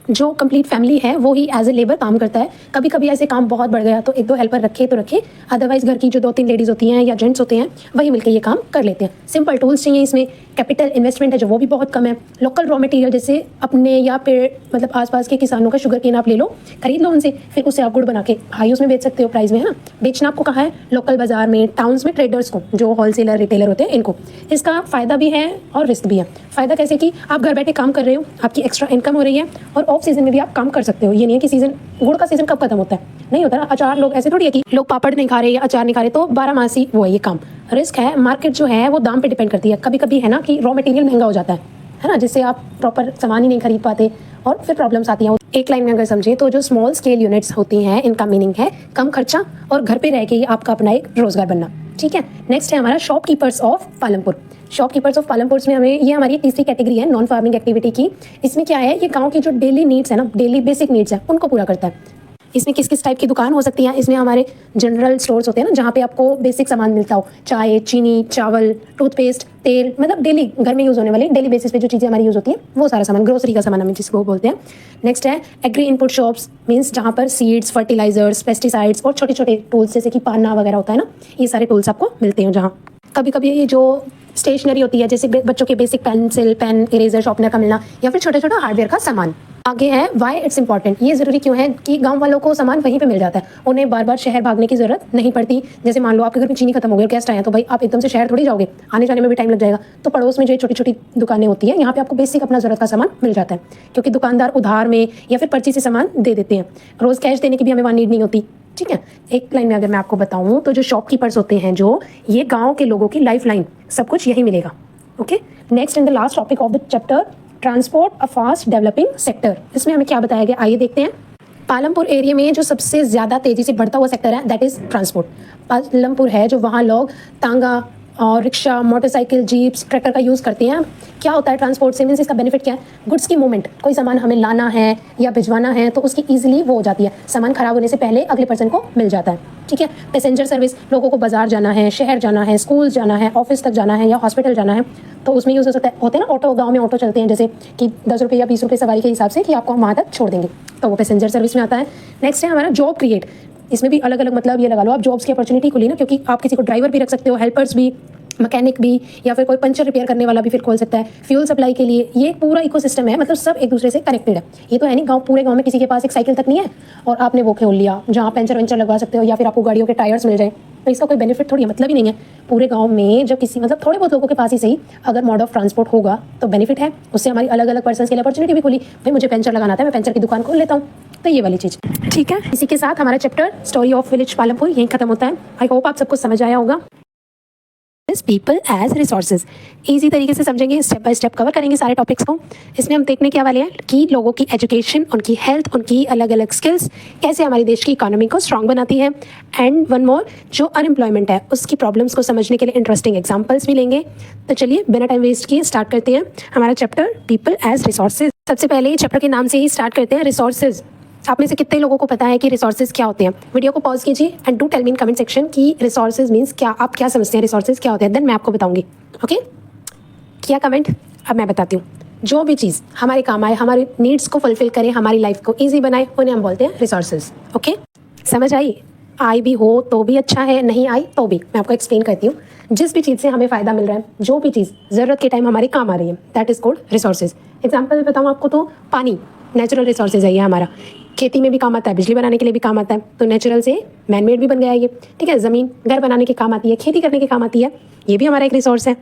जो कंप्लीट फैमिली है वो ही एज ए लेबर काम करता है। कभी कभी ऐसे काम बहुत बढ़ गया तो एक दो हेल्पर रखे तो रखे, अदरवाइज घर की जो 2-3 लेडीज होती हैं या जेंट्स होते हैं वही मिलकर ये काम कर लेते हैं। सिंपल टूल्स चाहिए इसमें, कैपिटल इन्वेस्टमेंट है जो वो भी बहुत कम है। लोकल रॉ मटेरियल जैसे अपने या पेड़ मतलब आसपास के किसानों का शुगर केन आप ले लो, खरीद लो उनसे, फिर उससे आप गुड़ बना के हाई उसमें बेच सकते हो प्राइस में, है ना। बेचना आपको कहाँ है? लोकल बाजार में, टाउन्स में, ट्रेडर्स को, जो होलसेलर रिटेलर होते हैं इनको। इसका फ़ायदा भी है और रिस्क भी है। फ़ायदा कैसे कि आप घर बैठे काम कर रहे हो, आपकी एक्स्ट्रा इनकम हो रही है, और ऑफ सीजन में भी आप काम कर सकते हो। ये नहीं है कि सीजन, गुड़ का सीजन कब खत्म होता है, नहीं होता ना। अचार लोग ऐसे थोड़ी है कि लोग पापड़ नहीं खा रहे या अचार नहीं खा रहे तो 12 मासी वो है ये काम। रिस्क है, मार्केट जो है वो दाम पे डिपेंड करती है। कभी कभी है ना कि रॉ मटेरियल महंगा हो जाता है ना, जिससे आप प्रॉपर सामान ही नहीं खरीद पाते और फिर प्रॉब्लम्स आती हैं। एक लाइन में अगर समझे तो जो स्मॉल स्केल यूनिट्स होती हैं इनका मीनिंग है कम खर्चा और घर पे रह के ही आपका अपना एक रोजगार बनना। ठीक है, नेक्स्ट है हमारा shopkeepers of Palampur. Shopkeepers of Palampur में हमें ये हमारी तीसरी कैटेगरी है नॉन फार्मिंग एक्टिविटी की। इसमें क्या है, ये गांव की जो डेली नीड्स है ना, डेली बेसिक नीड्स है, उनको पूरा करता है। इसमें किस किस टाइप की दुकान हो सकती है? इसमें हमारे जनरल स्टोर्स होते हैं ना, जहाँ पे आपको बेसिक सामान मिलता हो, चाय, चीनी, चावल, टूथपेस्ट, तेल, मतलब डेली घर में यूज़ होने वाले डेली बेसिस पे जो चीज़ें हमारी यूज़ होती हैं वो सारा सामान, ग्रोसरी का सामान हम जिसको बोलते हैं। नेक्स्ट है एग्री इनपुट शॉप्स, मीन्स जहाँ पर सीड्स, फर्टिलाइजर्स, पेस्टिसाइड्स और छोटे छोटे टूल्स जैसे कि पाना वगैरह होता है ना, ये सारे टूल्स आपको मिलते हैं। जहाँ कभी कभी ये जो स्टेशनरी होती है, जैसे बच्चों के basic pencil, pen, eraser, sharpener का मिलना, या फिर छोटा छोटा हार्डवेयर का सामान, आगे है वाई इट्स इंपॉर्टेंट। ये ज़रूरी क्यों है कि गांव वालों को सामान वहीं पे मिल जाता है, उन्हें बार बार शहर भागने की ज़रूरत नहीं पड़ती। जैसे मान लो आपके घर में चीनी खत्म हो गई, गेस्ट आए हैं, तो भाई आप एकदम से शहर थोड़ी जाओगे, आने जाने में भी टाइम लग जाएगा। तो पड़ोस में जो छोटी छोटी दुकानें होती हैं, यहाँ पे आपको बेसिक अपना ज़रूरत का सामान मिल जाता है, क्योंकि दुकानदार उधार में या फिर पर्ची से सामान दे देते हैं। रोज़ कैश देने की भी हमें वहाँ नीड नहीं होती। ठीक है, एक लाइन में अगर मैं आपको बताऊँ तो जो शॉपकीपर्स होते हैं, जो ये गाँव के लोगों की लाइफ लाइन, सब कुछ यही मिलेगा। Okay, next and the last topic of the chapter, transport a fast developing sector. इसमें हमें क्या बताया गया, आइए देखते हैं। पालमपुर एरिया में जो सबसे ज़्यादा तेज़ी से बढ़ता हुआ सेक्टर है, दैट इज़ ट्रांसपोर्ट। पालमपुर है जो वहाँ लोग तांगा और रिक्शा, मोटरसाइकिल, जीप्स, ट्रैक्टर का यूज़ करते हैं। क्या होता है ट्रांसपोर्ट से, मीन्स इसका बेनिफिट क्या है, गुड्स की मूवमेंट। कोई सामान हमें लाना है या भिजवाना है तो उसकी ईजिली वो हो जाती है, सामान खराब होने से पहले अगले पर्सन को मिल जाता है। ठीक है, पैसेंजर सर्विस, लोगों को बाजार जाना है, शहर जाना है, स्कूल जाना है, ऑफिस तक जाना है या हॉस्पिटल जाना है, तो उसमें यूज़ हो सकता है। होते हैं ना ऑटो, गाँव में ऑटो चलते हैं, जैसे कि 10 रुपये या 20 रुपये सवारी के हिसाब से कि आपको वहाँ तक छोड़ देंगे, तो वो पैसेंजर सर्विस में आता है। नेक्स्ट है हमारा जॉब क्रिएट। इसमें भी अलग अलग मतलब ये लगा लो आप, जॉब्स की अपॉर्चुनिटी खुली ना, क्योंकि आप किसी को ड्राइवर भी रख सकते हो, हेल्पर्स भी, मैकेनिक भी, या फिर कोई पंचर रिपेयर करने वाला भी फिर खोल सकता है, फ्यूल सप्लाई के लिए। ये पूरा इकोसिस्टम है, मतलब सब एक दूसरे से कनेक्टेड है। ये तो है नहीं पूरे गांव में किसी के पास एक साइकिल तक नहीं है और आपने वो खोल लिया जहाँ पंचर वंचर लगवा सकते हो या फिर आपको गाड़ियों के टायर्स मिल जाए, तो इसका कोई बेनिफिट थोड़ी है, मतलब ही नहीं है। पूरे गांव में जब किसी मतलब थोड़े बहुत लोगों के पास ही सही अगर मोड ऑफ ट्रांसपोर्ट होगा तो बेनिफिट है, उससे हमारी अलग अलग पर्सन के लिए अपॉर्चुनिटी भी खुली। भाई मुझे पंचर लगाना आता है, मैं पंचर की दुकान खोल लेता हूँ, तो ये वाली चीज़। ठीक है, इसी के साथ हमारा chapter story of village Palampur यहीं खत्म होता है। आई होप आप सबको समझ आया होगा। पीपल एज रिसोर्सेज इजी तरीके से समझेंगे, स्टेप बाय स्टेप कवर करेंगे सारे टॉपिक्स को। इसमें हम देखने क्या वाले हैं कि लोगों की एजुकेशन, उनकी हेल्थ, उनकी अलग अलग स्किल्स कैसे हमारे देश की इकोनॉमी को स्ट्रांग बनाती है। एंड वन मोर, जो अनएम्प्लॉयमेंट है उसकी प्रॉब्लम्स को समझने के लिए इंटरेस्टिंग एग्जाम्पल्स भी लेंगे। तो चलिए बिना टाइम वेस्ट किए स्टार्ट करते हैं हमारा चैप्टर पीपल एज रिसोर्सेज। सबसे पहले चैप्टर के नाम से ही स्टार्ट करते हैं, रिसोर्सेज। आप में से कितने लोगों को पता है कि रिसोर्सेज क्या होते हैं? वीडियो को पॉज कीजिए and do tell me in comment section कि रिसोर्सेज मींस क्या, आप क्या समझते हैं रिसोर्सेज क्या होते हैं, देन मैं आपको बताऊंगी। ओके, किया कमेंट? अब मैं बताती हूँ। जो भी चीज़ हमारे काम आए, हमारी नीड्स को फुलफिल करे, हमारी लाइफ को ईजी बनाए, उन्हें हम बोलते हैं रिसोर्सेज। ओके, समझ आई भी हो तो भी अच्छा है, नहीं आई तो भी मैं आपको एक्सप्लेन करती हूँ। जिस भी चीज़ से हमें फ़ायदा मिल रहा है, जो भी चीज़ ज़रूरत के टाइम हमारे काम आ रही है, that is called resources. Example बताऊँ आपको तो पानी नेचुरल रिसोर्सेज है, ये हमारा खेती में भी काम आता है, बिजली बनाने के लिए भी काम आता है, तो नेचुरल से मैनमेड भी बन गया है ये। ठीक है, ज़मीन घर बनाने के काम आती है, खेती करने के काम आती है, ये भी हमारा एक रिसोर्स है।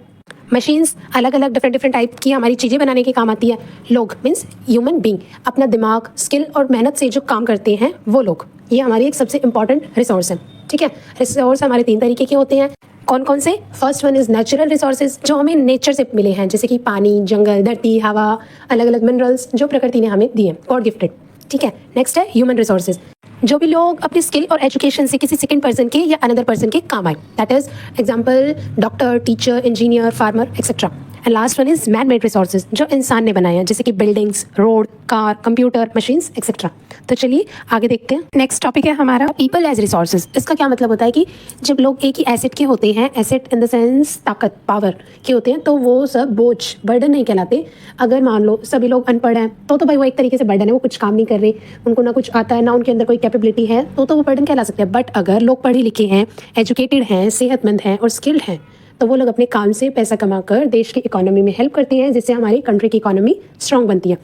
मशीन्स अलग अलग डिफरेंट टाइप की हमारी चीज़ें बनाने के काम आती है। लोग मीन्स ह्यूमन बींग, अपना दिमाग, स्किल और मेहनत से जो काम करते हैं वो लोग, ये हमारी एक सबसे इंपॉर्टेंट रिसोर्स है। ठीक है, रिसोर्स हमारे 3 तरीके के होते हैं। कौन कौन से? First one is natural resources, जो हमें नेचर से मिले हैं, जैसे कि पानी, जंगल, धरती, हवा, अलग अलग मिनरल्स जो प्रकृति ने हमें दिए, गॉड गिफ्टेड। ठीक है, नेक्स्ट है ह्यूमन रिसोर्सेज, जो भी लोग अपने स्किल और एजुकेशन से किसी सेकंड पर्सन के या अनदर पर्सन के काम आए, that is example doctor, teacher, engineer, farmer etcetera. And last one is man made resources, जो इंसान ने बनाए हैं, जैसे कि buildings, road, car, computer, machines etcetera. तो चलिए आगे देखते हैं। नेक्स्ट टॉपिक है हमारा पीपल एज रिसोर्सेज। इसका क्या मतलब होता है कि जब लोग एक ही एसेट के होते हैं, एसेट इन द सेंस ताकत, पावर के होते हैं, तो वो सब बोझ, बर्डन नहीं कहलाते। अगर मान लो सभी लोग अनपढ़ हैं तो भाई वो एक तरीके से बर्डन है, वो कुछ काम नहीं कर रहे, उनको ना कुछ आता है, ना उनके अंदर कोई कैपेबिलिटी है, तो वो बर्डन कहला सकते हैं। बट अगर लोग पढ़े लिखे हैं, एजुकेटेड हैं, सेहतमंद हैं और स्किल्ड हैं, तो वो लोग अपने काम से पैसा कमाकर देश की इकोनॉमी में हेल्प करते हैं, जिससे हमारी कंट्री की इकोनॉमी स्ट्रांग बनती है।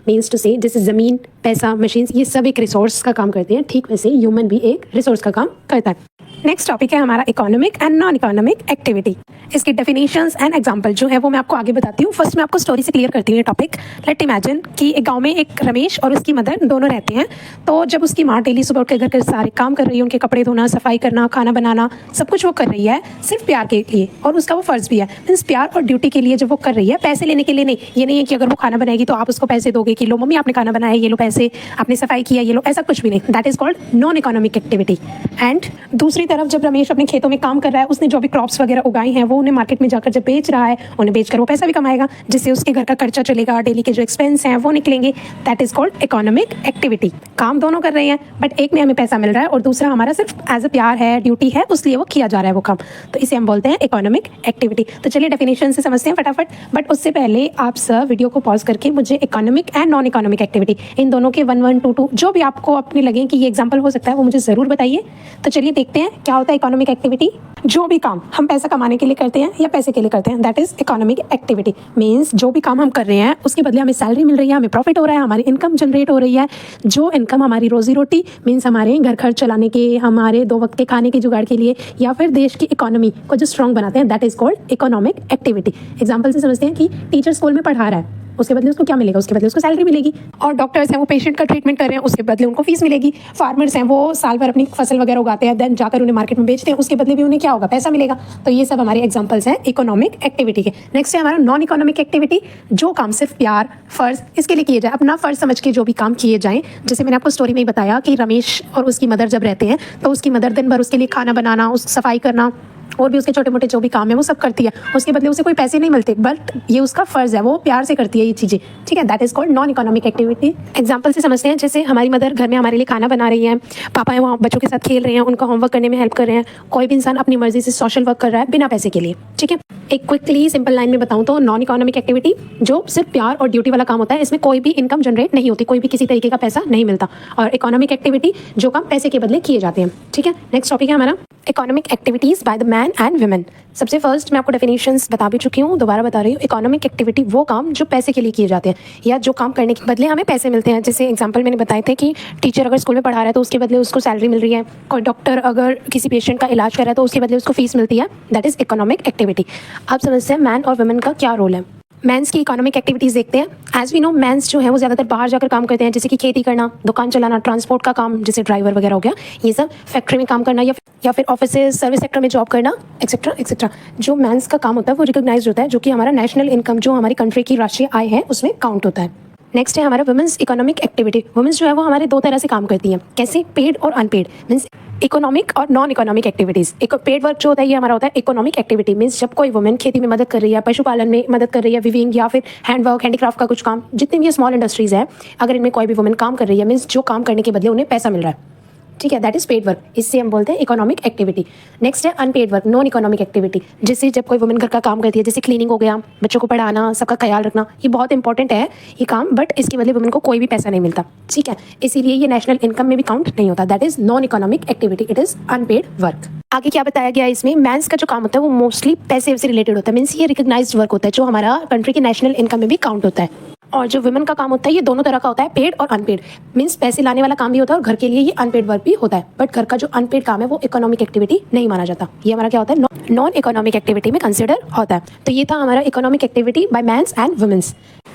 मीन्स टू से जैसे ज़मीन, पैसा, मशीन्स, ये सब एक रिसोर्स का काम करते हैं, ठीक वैसे ह्यूमन भी एक रिसोर्स का काम करता है। नेक्स्ट टॉपिक है हमारा economic and non economic activity. इसकी डेफिनेशंस एंड एग्जांपल जो है वो मैं आपको आगे बताती हूँ। फर्स्ट मैं आपको स्टोरी से क्लियर करती हूँ ये टॉपिक। लेट इमेजिन कि एक गांव में एक रमेश और उसकी मदर दोनों रहते हैं। तो जब उसकी माँ डेली सुबह उठ के घर के सारे काम कर रही है, उनके कपड़े धोना, सफाई करना, खाना बनाना, सब कुछ वो कर रही है सिर्फ प्यार के लिए, और उसका वो फर्ज भी है। मीन्स प्यार और ड्यूटी के लिए जब वो कर रही है, पैसे लेने के लिए नहीं। ये नहीं है कि अगर वो खाना बनाएगी तो आप उसको पैसे दोगे कि लो मम्मी आपने खाना बनाया, ये लो पैसे, आपने सफाई किया, ये लो, ऐसा कुछ भी नहीं। That is called non economic activity. And दूसरी तरफ जब रमेश अपने खेतों में काम कर रहा है, उसने जो भी क्रॉप्स वगैरह उगाई हैं वो उन्हें मार्केट में जाकर जब बेच रहा है, उन्हें बेचकर वो पैसा भी कमाएगा, जिससे उसके घर का खर्चा चलेगा, डेली के जो एक्सपेंस हैं वो निकलेंगे। That is called economic activity. काम दोनों कर रहे हैं, बट एक में हमें पैसा मिल रहा है और दूसरा हमारा सिर्फ एज अ प्यार है, ड्यूटी है, उसलिए वो किया जा रहा है वो काम, तो इसे हम बोलते हैं इकोनॉमिक एक्टिविटी। तो चलिए डेफिनेशन से समझते हैं फटाफट। बट उससे पहले आप सब वीडियो को पॉज करके मुझे economic and non economic activity in दोनों के 1 1 2 2 जो भी आपको अपने लगे कि ये एग्जाम्पल हो सकता है वो मुझे ज़रूर बताइए। तो चलिए देखते हैं क्या होता है इकोनॉमिक एक्टिविटी? जो भी काम हम पैसा कमाने के लिए करते हैं या पैसे के लिए करते हैं, that is economic activity. Means जो भी काम हम कर रहे हैं उसके बदले हमें सैलरी मिल रही है, हमें प्रॉफिट हो रहा है, हमारी इनकम जनरेट हो रही है। जो इनकम हमारी रोजी रोटी मीन्स हमारे घर खर्च चलाने के, हमारे 2 वक्त के खाने के जुगाड़ के लिए या फिर देश की इकोनॉमी को जो स्ट्रॉन्ग बनाते हैं, that is called economic activity. Example से समझते हैं कि टीचर स्कूल में पढ़ा रहा है, उसके बदले उसको क्या मिलेगा? उसके बदले उसको सैलरी मिलेगी। और डॉक्टर्स हैं वो पेशेंट का ट्रीटमेंट कर रहे हैं, उसके बदले उनको फीस मिलेगी। फार्मर्स हैं वो साल भर अपनी फसल वगैरह उगाते हैं, देन जाकर उन्हें मार्केट में बेचते हैं, उसके बदले भी उन्हें क्या होगा? पैसा मिलेगा। तो ये सब हमारे एग्जांपल्स हैं इकोनॉमिक एक्टिविटी के। नेक्स्ट है हमारा नॉन इकोनॉमिक एक्टिविटी, जो काम सिर्फ प्यार फर्ज इसके लिए किए जाए, अपना फर्ज समझ के जो भी काम किए जाएं। जैसे मैंने आपको स्टोरी में ही बताया कि रमेश और उसकी मदर जब रहते हैं तो उसकी मदर दिन भर उसके लिए खाना बनाना, उस सफाई करना और भी उसके छोटे मोटे जो भी काम है वो सब करती है। उसके बदले उसे कोई पैसे नहीं मिलते, बट ये उसका फर्ज है, वो प्यार से करती है ये चीज़ें, ठीक है। That is called non economic activity. Example से समझते हैं, जैसे हमारी मदर घर में हमारे लिए खाना बना रही है, पापा है वहाँ बच्चों के साथ खेल रहे हैं, उनका होमवर्क करने में हेल्प कर रहे हैं। कोई भी इंसान अपनी मर्जी से सोशल वर्क कर रहा है बिना पैसे के लिए, ठीक है। एक क्विकली सिंपल लाइन में बताऊं तो नॉन इकोनॉमिक एक्टिविटी जो सिर्फ प्यार और ड्यूटी वाला काम होता है, इसमें कोई भी इनकम जनरेट नहीं होती, कोई भी किसी तरीके का पैसा नहीं मिलता। और इकोनॉमिक एक्टिविटी जो काम पैसे के बदले किए जाते हैं, ठीक है। नेक्स्ट टॉपिक है हमारा economic activities by the man and women. सबसे फर्स्ट मैं आपको डेफिनेशंस बता भी चुकी हूँ, दोबारा बता रही हूँ। इकोनॉमिक एक्टिविटी वो काम जो पैसे के लिए किए जाते हैं या जो काम करने के बदले हमें पैसे मिलते हैं। जैसे एग्जांपल मैंने बताए थे कि टीचर अगर स्कूल में पढ़ा रहा है तो उसके बदले उसको सैलरी मिल रही है। कोई डॉक्टर अगर किसी पेशेंट का इलाज कर रहा है तो उसके बदले उसको फीस मिलती है, दैट इज इकोनॉमिक एक्टिविटी। अब समझते हैं मैन और वुमेन का क्या रोल है। मैंस की इकोनॉमिक एक्टिविटीज़ देखते हैं। एज वी नो मैंस जो है वो ज़्यादातर बाहर जाकर काम करते हैं, जैसे कि खेती करना, दुकान चलाना, ट्रांसपोर्ट का काम जैसे ड्राइवर वगैरह हो गया, ये सब फैक्ट्री में काम करना या फिर ऑफिसेज सर्विस सेक्टर में जॉब करना, एक्सेट्रा एक्सेट्रा। जो मैंस का काम होता है वो रिकॉग्नाइज्ड होता है, जो कि हमारा नेशनल इनकम जो हमारी कंट्री की राष्ट्रीय आय है उसमें काउंट होता है। नेक्स्ट है हमारा वुमेन्स इकोनॉमिक एक्टिविटी। वुमेन्स जो है वो हमारे 2 तरह से काम करती हैं। कैसे? पेड और अनपेड। मीन्स इकोनॉमिक और नॉन इकोनॉमिक एक्टिविटीज़। एक पेड वर्क जो होता है ये हमारा होता है इकोनॉमिक एक्टिविटी। मीन्स जब कोई वुमेन खेती में मदद कर रही है, पशुपालन में मदद कर रही है, विविंग या फिर हैंडवर्क हैंडीक्राफ्ट का कुछ काम, जितने भी स्मॉल इंडस्ट्रीज़ है, अगर इनमें कोई भी वुमेन काम कर रही है, मीन्स जो काम करने के बदले उन्हें पैसा मिल रहा है, ठीक है, दैट इज पेड वर्क। इससे हम बोलते हैं इकोनॉमिक एक्टिविटी। नेक्स्ट है unpaid work, non economic activity. जैसे जब कोई वुमेन घर का काम करती है, जैसे क्लीनिंग हो गया, बच्चों को पढ़ाना, सबका ख्याल रखना, ये बहुत इंपॉर्टेंट है ये काम, बट इसके बदले वुमेन को कोई भी पैसा नहीं मिलता, ठीक है। इसीलिए ये नेशनल इनकम में भी काउंट नहीं होता, that is non economic activity, it is unpaid work. आगे क्या बताया गया है इसमें, मैंस का जो काम होता है वो मोस्टली पैसे से रिलेटेड होता है। मीन्स ये रिकॉग्नाइज्ड वर्क होता है जो हमारा कंट्री की नेशनल इनकम में भी काउंट होता है। और जो वुमेन का काम होता है ये दोनों तरह का होता है, पेड और अनपेड। मीन्स पैसे लाने वाला काम भी होता है और घर के लिए ये अनपेड वर्क भी होता है, बट घर का जो अनपेड काम है वो इकोनॉमिक एक्टिविटी नहीं माना जाता। ये हमारा क्या होता है? नॉन इकोनॉमिक एक्टिविटी में कंसिडर होता है। तो ये था हमारा economic activity by mans and womens.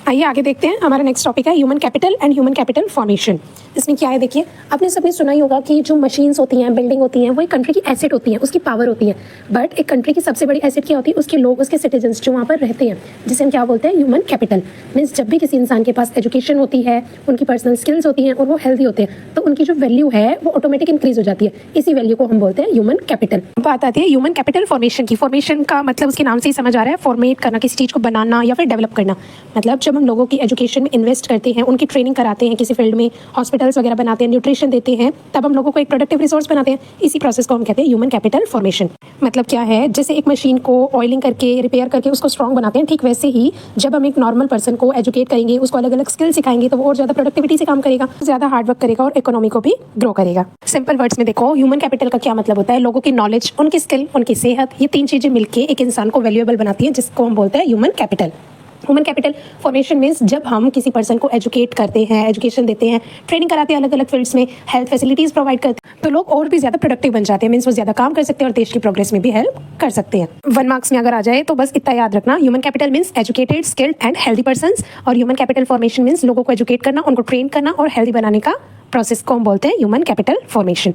आइए आगे देखते हैं, हमारा नेक्स्ट टॉपिक है human capital and human capital formation. इसमें क्या है देखिए, आपने सबने सुना ही होगा कि जो मशीन्स होती हैं, बिल्डिंग होती हैं, वो एक कंट्री की एसेट होती है, उसकी पावर होती है। बट एक कंट्री की सबसे बड़ी एसेट क्या होती है? उसके लोग, उसके सिटीजन्स जो वहाँ पर रहते हैं, जिसे हम क्या बोलते हैं? Human capital. मीन्स जब भी किसी इंसान के पास एजुकेशन होती है, उनकी पर्सनल स्किल्स होती हैं और वो हेल्दी होते हैं, तो उनकी जो वैल्यू है वो ऑटोमेटिक इंक्रीज हो जाती है। इसी वैल्यू को हम बोलते हैं ह्यूमन कैपिटल। बात आती है ह्यूमन कैपिटल फॉर्मेशन की। फॉर्मेशन का मतलब उसके नाम से ही समझ आ रहा है, फॉर्मेट करना, किसी चीज़ को बनाना या फिर डेवलप करना। मतलब जब हम लोगों की एजुकेशन में इन्वेस्ट करते हैं, उनकी ट्रेनिंग कराते हैं किसी फील्ड में, हॉस्पिटल्स वगैरह बनाते हैं, न्यूट्रिशन देते हैं, तब हम लोगों को एक प्रोडक्टिव रिसोर्स बनाते हैं। इसी प्रोसेस को हम कहते हैं ह्यूमन कैपिटल फॉर्मेशन। मतलब क्या है, जैसे एक मशीन को ऑयलिंग करके, रिपेयर करके उसको स्ट्रॉन्ग बनाते हैं, ठीक वैसे ही जब हम एक नॉर्मल पर्सन को एजुकेट करेंगे, उसको अलग अलग स्किल सिखाएंगे, तो वो और ज़्यादा प्रोडक्टिविटी से काम करेगा, ज़्यादा हार्ड वर्क करेगा और इकोनॉमी को भी ग्रो करेगा। सिंपल वर्ड्स में देखो, ह्यूमन कैपिटल का क्या मतलब होता है? लोगों की नॉलेज, उनकी स्किल, उनकी सेहत, ये 3 चीज़ें मिलकर एक इंसान को वैल्यूएबल बनाती हैं, जिसको हम बोलते हैं human capital. Human capital formation means जब हम किसी पर्सन को एजुकेट करते हैं, एजुकेशन देते हैं, ट्रेनिंग कराते हैं अलग अलग फील्ड्स में, हेल्थ फैसिलिटीज़ प्रोवाइड करते हैं, तो लोग और भी ज़्यादा प्रोडक्टिव बन जाते हैं। मीन्स वो ज़्यादा काम कर सकते हैं और देश की प्रोग्रेस में भी हेल्प कर सकते हैं। 1 मार्क्स में अगर आ जाए तो बस इतना याद रखना, human capital means educated, skilled and healthy persons, और ह्यूमन कैपिटल फॉर्मेशन मीन्स लोगों को एजुकेट करना, उनको ट्रेन करना और हेल्दी बनाने का प्रोसेस को हम बोलते हैं ह्यूमन कैपिटल फॉर्मेशन।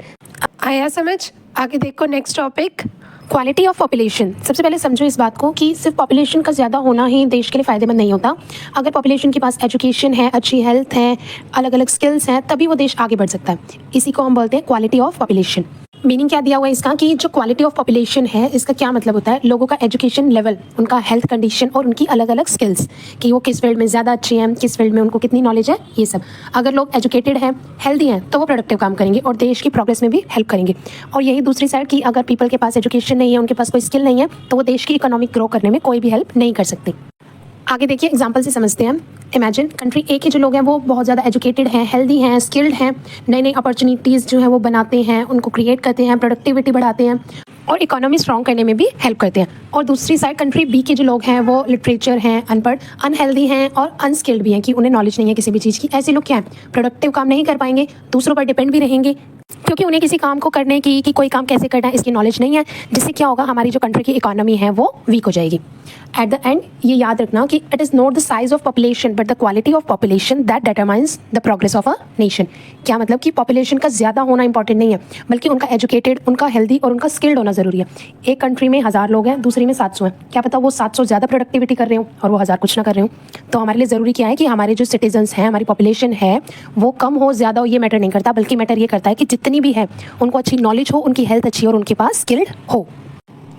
आया समझ? आगे देखो next topic, quality of population. सबसे पहले समझो इस बात को कि सिर्फ पॉपुलेशन का ज़्यादा होना ही देश के लिए फ़ायदेमंद नहीं होता। अगर पॉपुलेशन के पास एजुकेशन है, अच्छी हेल्थ है, अलग अलग स्किल्स हैं, तभी वो देश आगे बढ़ सकता है। इसी को हम बोलते हैं क्वालिटी ऑफ पॉपुलेशन। मीनिंग क्या दिया हुआ है इसका कि जो क्वालिटी ऑफ पॉपुलेशन है, इसका क्या मतलब होता है? लोगों का एजुकेशन लेवल, उनका हेल्थ कंडीशन और उनकी अलग अलग स्किल्स, कि वो किस फील्ड में ज़्यादा अच्छे हैं, किस फील्ड में उनको कितनी नॉलेज है, ये सब। अगर लोग एजुकेटेड हैं, हेल्दी हैं, तो वो प्रोडक्टिव काम करेंगे और देश की प्रोग्रेस में भी हेल्प करेंगे। और यही दूसरी साइड की, अगर पीपल के पास एजुकेशन नहीं है, उनके पास कोई स्किल नहीं है, तो वो देश की इकोनॉमिक ग्रो करने में कोई भी हेल्प नहीं कर सकते। आगे देखिए एग्जाम्पल से समझते हैं। इमेजिन कंट्री ए के जो लोग हैं वो बहुत ज़्यादा एजुकेटेड हैं, हेल्दी हैं, स्किल्ड हैं, नई नई अपॉर्चुनिटीज़ जो है वो बनाते हैं, उनको क्रिएट करते हैं, प्रोडक्टिविटी बढ़ाते हैं और इकोनॉमी स्ट्रॉन्ग करने में भी हेल्प करते हैं। और दूसरी साइड कंट्री बी के जो लोग हैं वो लिटरेचर हैं, अनपढ़, अनहेल्दी हैं और अनस्किल्ड भी हैं कि उन्हें नॉलेज नहीं है किसी भी चीज़ की। ऐसे लोग क्या हैं, प्रोडक्टिव काम नहीं कर पाएंगे, दूसरों पर डिपेंड भी रहेंगे क्योंकि उन्हें किसी काम को करने की कि कोई काम कैसे करना है इसकी नॉलेज नहीं है, जिससे क्या होगा, हमारी जो कंट्री की इकोनॉमी है वो वीक हो जाएगी। एट द एंड ये याद रखना कि it is not the size of population but the quality of population that determines the progress of a nation. क्या मतलब कि पॉपुलेशन का ज़्यादा होना इंपॉर्टेंट नहीं है, बल्कि उनका एजुकेटेड, उनका हेल्दी और उनका स्किल्ड होना ज़रूरी है। एक कंट्री में 1000 लोग हैं, दूसरी में 700 हैं, क्या पता वो 700 ज़्यादा प्रोडक्टिविटी कर रहे हो और वो 1000 कुछ ना कर रहे हो। तो हमारे लिए ज़रूरी क्या है कि हमारे जो सिटीजन्स हैं, हमारी पॉपुलेशन है वो कम हो ज़्यादा हो, ये मैटर नहीं करता, बल्कि मैटर ये करता है कि जितनी भी है उनको अच्छी नॉलेज हो, उनकी हेल्थ अच्छी हो और उनके पास स्किल्ड हो।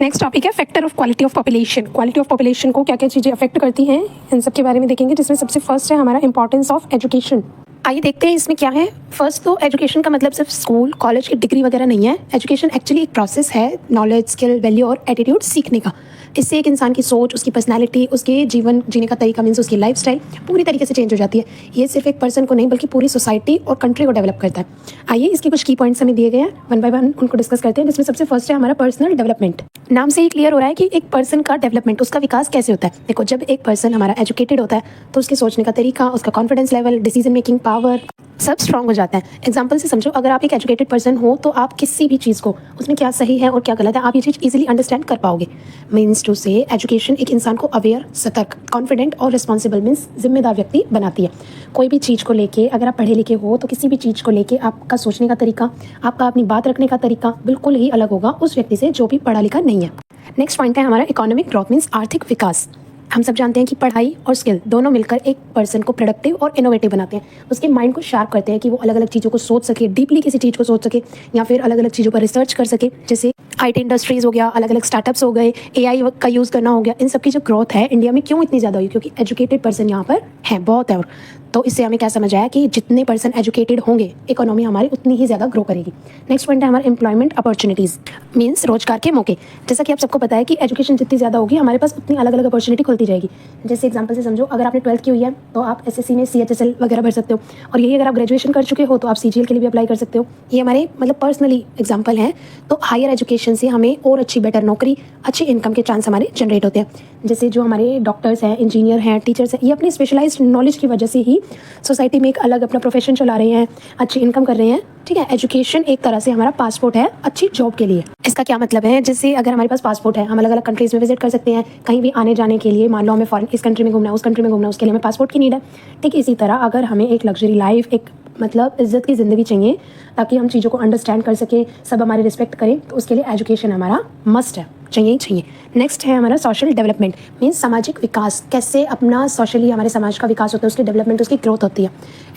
नेक्स्ट टॉपिक है factor of quality of population. Quality of population को क्या क्या चीज़ें अफेक्ट करती हैं, इन सब के बारे में देखेंगे, जिसमें सबसे फर्स्ट है हमारा इंपॉर्टेंस ऑफ एजुकेशन। आइए देखते हैं इसमें क्या है। फर्स्ट तो एजुकेशन का मतलब सिर्फ स्कूल कॉलेज की डिग्री वगैरह नहीं है। एजुकेशन एक्चुअली एक प्रोसेस है नॉलेज, स्किल, वैल्यू और एटीट्यूड सीखने का। इससे एक इंसान की सोच, उसकी पर्सनैलिटी, उसके जीवन जीने का तरीका, मीन्स उसकी लाइफस्टाइल पूरी तरीके से चेंज हो जाती है। ये सिर्फ एक पर्सन को नहीं बल्कि पूरी सोसाइटी और कंट्री को डेवलप करता है। आइए इसके कुछ की पॉइंट्स हमें दिए गए हैं, वन बाय वन उनको डिस्कस करते हैं, जिसमें सबसे फर्स्ट है हमारा पर्सनल डेवलपमेंट। नाम से ही क्लियर हो रहा है कि एक पर्सन का डेवलपमेंट, उसका विकास कैसे होता है। देखो, जब एक पर्सन हमारा एजुकेटेड होता है तो उसके सोचने का तरीका, उसका confidence level, decision making power सब स्ट्रॉन्ग हो जाता है। एग्जाम्पल से समझो, अगर आप एक एजुकेटेड पर्सन हो तो आप किसी भी चीज़ को, उसमें क्या सही है और क्या गलत है, आप ये चीज़ इजीली अंडरस्टैंड कर पाओगे। मीन्स टू से एजुकेशन एक इंसान को अवेयर, सतर्क, कॉन्फिडेंट और रिस्पॉन्सिबल मीन्स जिम्मेदार व्यक्ति बनाती है। कोई भी चीज़ को लेके, अगर आप पढ़े लिखे हो तो किसी भी चीज़ को लेके आपका सोचने का तरीका, आपका अपनी बात रखने का तरीका बिल्कुल ही अलग होगा उस व्यक्ति से जो भी पढ़ा लिखा नहीं है। नेक्स्ट पॉइंट है हमारा इकोनॉमिक ग्रोथ मीन्स आर्थिक विकास। हम सब जानते हैं कि पढ़ाई और स्किल दोनों मिलकर एक पर्सन को प्रोडक्टिव और इनोवेटिव बनाते हैं, उसके माइंड को शार्प करते हैं कि वो अलग अलग चीज़ों को सोच सके, डीपली किसी चीज़ को सोच सके या फिर अलग अलग चीज़ों पर रिसर्च कर सके। जैसे आईटी इंडस्ट्रीज़ हो गया, अलग अलग स्टार्टअप्स हो गए, एआई का यूज़ करना हो गया। इन सब की जो ग्रोथ है इंडिया में क्यों इतनी ज़्यादा हुई, क्योंकि एजुकेटेड पर्सन यहाँ पर हैं, बहुत है। और तो इससे हमें क्या समझ आया कि जितने पर्सन एजुकेटेड होंगे इकोनॉमी हमारी उतनी ही ज़्यादा ग्रो करेगी। नेक्स्ट पॉइंट है हमारा एम्प्लॉयमेंट अपॉर्चुनिटीज़ मीन्स रोजगार के मौके। जैसा कि आप सबको पता है कि एजुकेशन जितनी ज़्यादा होगी हमारे पास उतनी अलग अलग अपॉर्चुनिटी खुलती जाएगी। जैसे एग्जांपल से समझो, अगर आपने 12th की हुई है तो आप एसएससी में CHSL वगैरह भर सकते हो, और यही अगर आप ग्रेजुएशन कर चुके हो तो आप CGL के लिए भी अप्लाई कर सकते हो। ये हमारे मतलब पर्सनली एग्जाम्पल हैं। तो हायर एजुकेशन से हमें और अच्छी बेटर नौकरी, अच्छी इनकम के चांस हमारे जनरेट होते हैं। जैसे जो हमारे डॉक्टर्स हैं, इंजीनियर हैं, टीचर्स हैं, ये अपनी स्पेशलाइज्ड नॉलेज की वजह से ही सोसाइटी में एक अलग अपना प्रोफेशन चला रहे हैं, अच्छी इनकम कर रहे हैं। ठीक है, एजुकेशन एक तरह से हमारा पासपोर्ट है अच्छी जॉब के लिए। इसका क्या मतलब है, जैसे अगर हमारे पास पासपोर्ट है, हम अलग अलग कंट्रीज़ में विजिट कर सकते हैं, कहीं भी आने जाने के लिए। मान लो हमें फॉरेन, इस कंट्री में घूमना है, उस कंट्री में घूमना है, उसके लिए हमें पासपोर्ट की नीड है। ठीक इसी तरह अगर हमें एक लग्जरी लाइफ, एक मतलब इज्जत की ज़िंदगी चाहिए ताकि हम चीज़ों को अंडरस्टैंड कर सकें, सब हमारी रिस्पेक्ट करें, तो उसके लिए एजुकेशन हमारा मस्ट है, चाहिए ही चाहिए। नेक्स्ट है हमारा सोशल डेवलपमेंट मीन्स सामाजिक विकास। कैसे अपना सोशली हमारे समाज का विकास होता है, उसकी डेवलपमेंट, उसकी ग्रोथ होती है।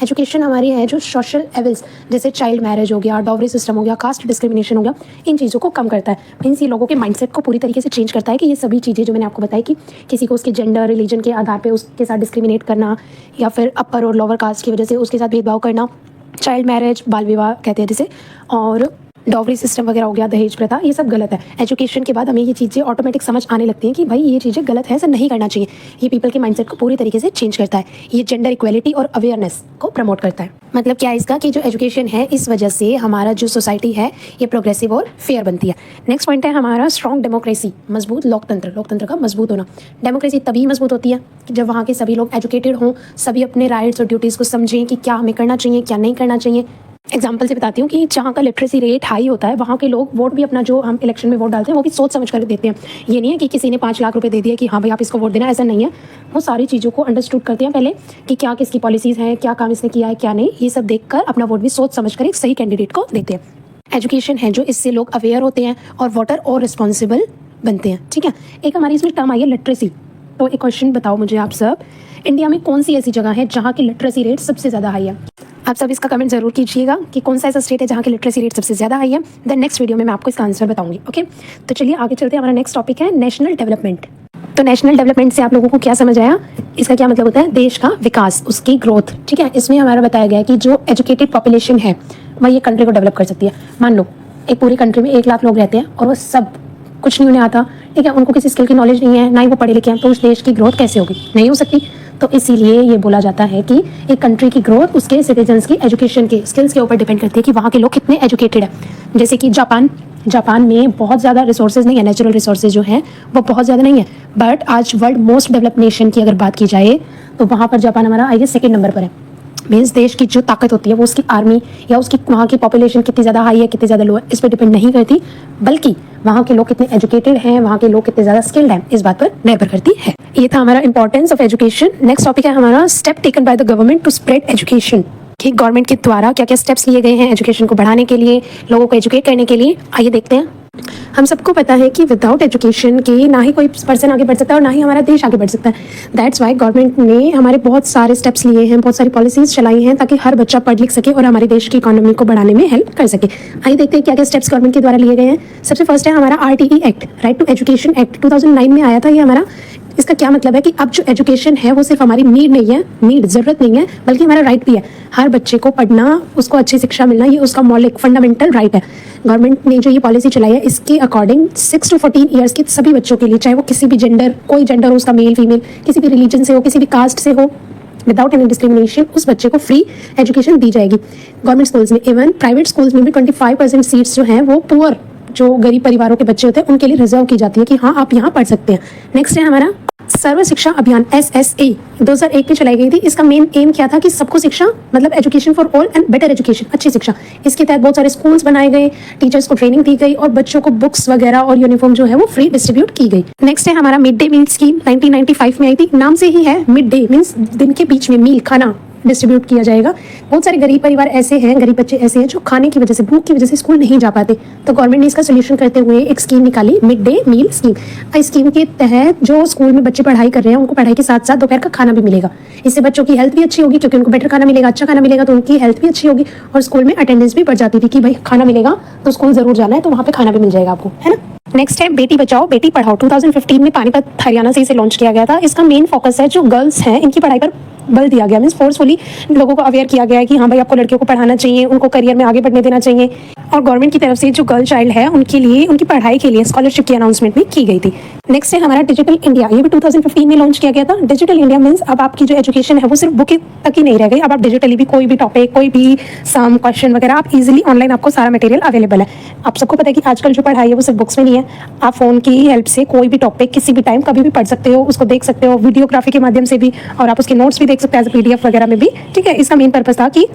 एजुकेशन हमारी है जो सोशल एविल्स, जैसे चाइल्ड मैरिज हो गया, डॉवरी सिस्टम हो गया, कास्ट डिस्क्रिमिनेशन हो गया, इन चीज़ों को कम करता है। मीन्स ये लोगों के माइंडसेट को पूरी तरीके से चेंज करता है कि ये सभी चीज़ें जो मैंने आपको बताई कि किसी को उसके जेंडर, रिलीजन के आधार पर उसके साथ डिस्क्रिमिनेट करना, या फिर अपर और लोअर कास्ट की वजह से उसके साथ भेदभाव करना, चाइल्ड मैरिज, बाल विवाह कहते हैं जिसे, और डॉवरी सिस्टम वगैरह हो गया, दहेज प्रथा, ये सब गलत है। एजुकेशन के बाद हमें ये चीज़ें ऑटोमेटिक समझ आने लगती हैं कि भाई ये चीज़ें गलत है, ऐसा नहीं करना चाहिए। ये पीपल के माइंडसेट को पूरी तरीके से चेंज करता है। ये जेंडर इक्वलिटी और अवेयरनेस को प्रमोट करता है। मतलब क्या है इसका, कि जो एजुकेशन है इस वजह से हमारा जो सोसाइटी है ये प्रोग्रेसिव और फेयर बनती है। नेक्स्ट पॉइंट है हमारा स्ट्रॉन्ग डेमोक्रेसी, मजबूत लोकतंत्र, लोकतंत्र का मजबूत होना। डेमोक्रेसी तभी मजबूत होती है कि जब वहाँ के सभी लोग एजुकेटेड हों, सभी अपने राइट्स और ड्यूटीज़ को समझें कि क्या हमें करना चाहिए, क्या नहीं करना चाहिए। एग्जाम्पल से बताती हूँ कि जहाँ का लिटरेसी रेट हाई होता है वहाँ के लोग वोट भी अपना, जो हम इलेक्शन में वोट डालते हैं वो भी सोच समझ कर देते हैं। ये नहीं है कि किसी ने 5 लाख रुपए दे दिया कि हाँ भाई आप इसको वोट देना, ऐसा नहीं है। वो सारी चीज़ों को अंडरस्टूड करते हैं पहले कि क्या किसकी पॉलिसीज़ हैं, क्या काम इसने किया है, क्या नहीं। ये सब देखकर अपना वोट भी सोच समझ कर एक सही कैंडिडेट को देते हैं। एजुकेशन है जो इससे लोग अवेयर होते हैं और वोटर और रिस्पॉन्सिबल बनते हैं। ठीक है, एक हमारी इसमें टर्म आई है लिटरेसी। तो एक क्वेश्चन बताओ मुझे आप सब, इंडिया में कौन सी ऐसी जगह है जहाँ की लिटरेसी रेट सबसे ज़्यादा हाई है। आप सब इसका कमेंट जरूर कीजिएगा कि कौन सा ऐसा स्टेट है जहाँ की लिटरेसी रेट सबसे ज़्यादा हाई है। देन नेक्स्ट वीडियो में मैं आपको इसका आंसर बताऊंगी। ओके, तो चलिए आगे चलते हैं। हमारा नेक्स्ट टॉपिक है नेशनल डेवलपमेंट। तो नेशनल डेवलपमेंट से आप लोगों को क्या समझ आया, इसका क्या मतलब होता है, देश का विकास, उसकी ग्रोथ। ठीक है, इसमें हमारा बताया गया है कि जो एजुकेटेड पॉपुलेशन है वह ये कंट्री को डेवलप कर सकती है। मान लो एक पूरी कंट्री में 1 लाख लोग रहते हैं और वो सब कुछ नहीं उन्हें आता, ठीक है, उनको किसी स्किल की नॉलेज नहीं है, ना ही वो पढ़े लिखे हैं, तो उस देश की ग्रोथ कैसे होगी? नहीं हो सकती। तो इसीलिए ये बोला जाता है कि एक कंट्री की ग्रोथ उसके सिटीजन्स की एजुकेशन के स्किल्स के ऊपर डिपेंड करती है कि वहाँ के लोग कितने एजुकेटेड है। जैसे कि जापान में बहुत ज़्यादा रिसोर्सेज नहीं है, नेचुरल रिसोर्सेज जो हैं वो बहुत ज़्यादा नहीं है, बट आज वर्ल्ड मोस्ट डेवलप्ड नेशन की अगर बात की जाए तो वहाँ पर जापान हमारा आई गेस सेकेंड नंबर पर है। मीन्स देश की जो ताकत होती है वो उसकी आर्मी या उसकी वहाँ की पॉपुलेशन कितनी ज़्यादा हाई है कितनी ज़्यादा लो है इस पर डिपेंड नहीं करती, बल्कि वहाँ के लोग कितने एजुकेटेड हैं, वहाँ के लोग कितने ज़्यादा स्किल्ड हैं, इस बात पर निर्भर करती है। ये था हमारा importance of education. Next topic है हमारा step taken by the government to spread education, कि गवर्नमेंट के द्वारा क्या क्या स्टेप्स लिए गए हैं एजुकेशन को बढ़ाने के लिए, लोगों को एजुकेट करने के लिए। आइए देखते हैं। हम सबको पता है कि विदाउट एजुकेशन के ना ही कोई पर्सन आगे बढ़ सकता है और ना ही हमारा देश आगे बढ़ सकता है। दैट्स वाई गवर्नमेंट ने हमारे बहुत सारे स्टेप्स लिए हैं, बहुत सारी पॉलिसीज चलाई हैं ताकि हर बच्चा पढ़ लिख सके और हमारे देश की इकोनॉमी को बढ़ाने में हेल्प कर सके। आइए देखते हैं क्या क्या स्टेप्स गवर्नमेंट के द्वारा लिए गए हैं। सबसे फर्स्ट है हमारा RTE act, right to education act, 2009 में आया था ये हमारा। इसका क्या मतलब है कि अब जो एजुकेशन है वो सिर्फ हमारी नीड नहीं है, ज़रूरत नहीं है, बल्कि हमारा राइट भी है। हर बच्चे को पढ़ना, उसको अच्छी शिक्षा मिलना, ये उसका मौलिक फंडामेंटल राइट है। गवर्नमेंट ने जो ये पॉलिसी चलाई है इसके अकॉर्डिंग 6 to 14 ईयर्स के सभी बच्चों के लिए, चाहे वो किसी भी जेंडर, कोई जेंडर हो उसका, मेल फीमेल, किसी भी रिलीजन से हो, किसी भी कास्ट से हो, विदाउट एनी डिस्क्रिमिनेशन उस बच्चे को फ्री एजुकेशन दी जाएगी गवर्नमेंट स्कूल्स में। इवन प्राइवेट स्कूल्स में भी 25% सीट्स जो हैं वो पुअर, जो गरीब परिवारों के बच्चे होते हैं उनके लिए रिजर्व की जाती है कि हाँ आप यहाँ पढ़ सकते हैं। नेक्स्ट है हमारा सर्व शिक्षा अभियान, SSA, 2001 में चलाई गई थी। इसका मेन एम क्या था कि सबको शिक्षा, मतलब education for all and better education, अच्छी शिक्षा। इसके तहत बहुत सारे स्कूल्स बनाए गए, टीचर्स को ट्रेनिंग दी गई और बच्चों को बुक्स वगैरह और यूनिफॉर्म जो है वो फ्री डिस्ट्रीब्यूट की गई। नेक्स्ट है हमारा मिड डे मील स्कीम, 1995 में आई थी। नाम से ही है मिड डे, मीन्स दिन के बीच में मील, खाना डिस्ट्रीब्यूट किया जाएगा। बहुत सारे गरीब परिवार ऐसे हैं, गरीब बच्चे ऐसे हैं जो खाने की वजह से, भूख की वजह से स्कूल नहीं जा पाते, तो गवर्नमेंट ने इसका सोल्यूशन करते हुए एक स्कीम निकाली, मिड डे मील स्कीम। इस स्कीम के तहत जो स्कूल में बच्चे पढ़ाई कर रहे हैं उनको पढ़ाई के साथ साथ दोपहर का खाना भी मिलेगा। इससे बच्चों की हेल्थ भी अच्छी होगी, क्योंकि उनको बेटर खाना मिलेगा, अच्छा खाना मिलेगा तो उनकी हेल्थ भी अच्छी होगी और स्कूल में अटेंडेंस भी बढ़ जाती थी कि भाई खाना मिलेगा तो स्कूल जरूर जाना है, तो वहाँ पे खाना भी मिल जाएगा आपको, है ना। नेक्स्ट है बेटी बचाओ बेटी पढ़ाओ, 2015 में पानीपत हरियाणा से इसे लॉन्च किया गया था। इसका मेन फोकस है जो गर्ल्स हैं इनकी पढ़ाई पर बल दिया गया, मीन्स फोर्सफुली लोगों को अवेयर किया गया है कि हाँ भाई आपको लड़कियों को पढ़ाना चाहिए, उनको करियर में आगे बढ़ने देना चाहिए। और गवर्नमेंट की तरफ से जो गर्ल चाइल्ड है उनके लिए, उनकी पढ़ाई के लिए स्कॉलरशिप की अनाउंसमेंट भी की गई थी। नेक्स्ट है हमारा डिजिटल इंडिया, ये भी 2015 में लॉन्च किया गया था। डिजिटल इंडिया मीन्स अब आपकी जो एजुकेशन है वो सिर्फ बुक तक ही नहीं रह गई, अब आप डिजिटली भी कोई भी टॉपिक, कोई भी सम क्वेश्चन वगैरह आप इजीली ऑनलाइन, आपको सारा मटेरियल अवेलेबल है। आप सबको पता है कि आजकल जो पढ़ाई है वो सिर्फ बुक्स में नहीं है, आप फोन की हेल्प से कोई भी टॉपिक किसी भी टाइम कभी भी पढ़ सकते हो, उसको देख सकते हो वीडियोग्राफी के माध्यम से भी, और आप उसके नोट्स भी देख सकते हो एज PDF वगैरह में भी, ठीक है। इसका मेन पर्पस था कि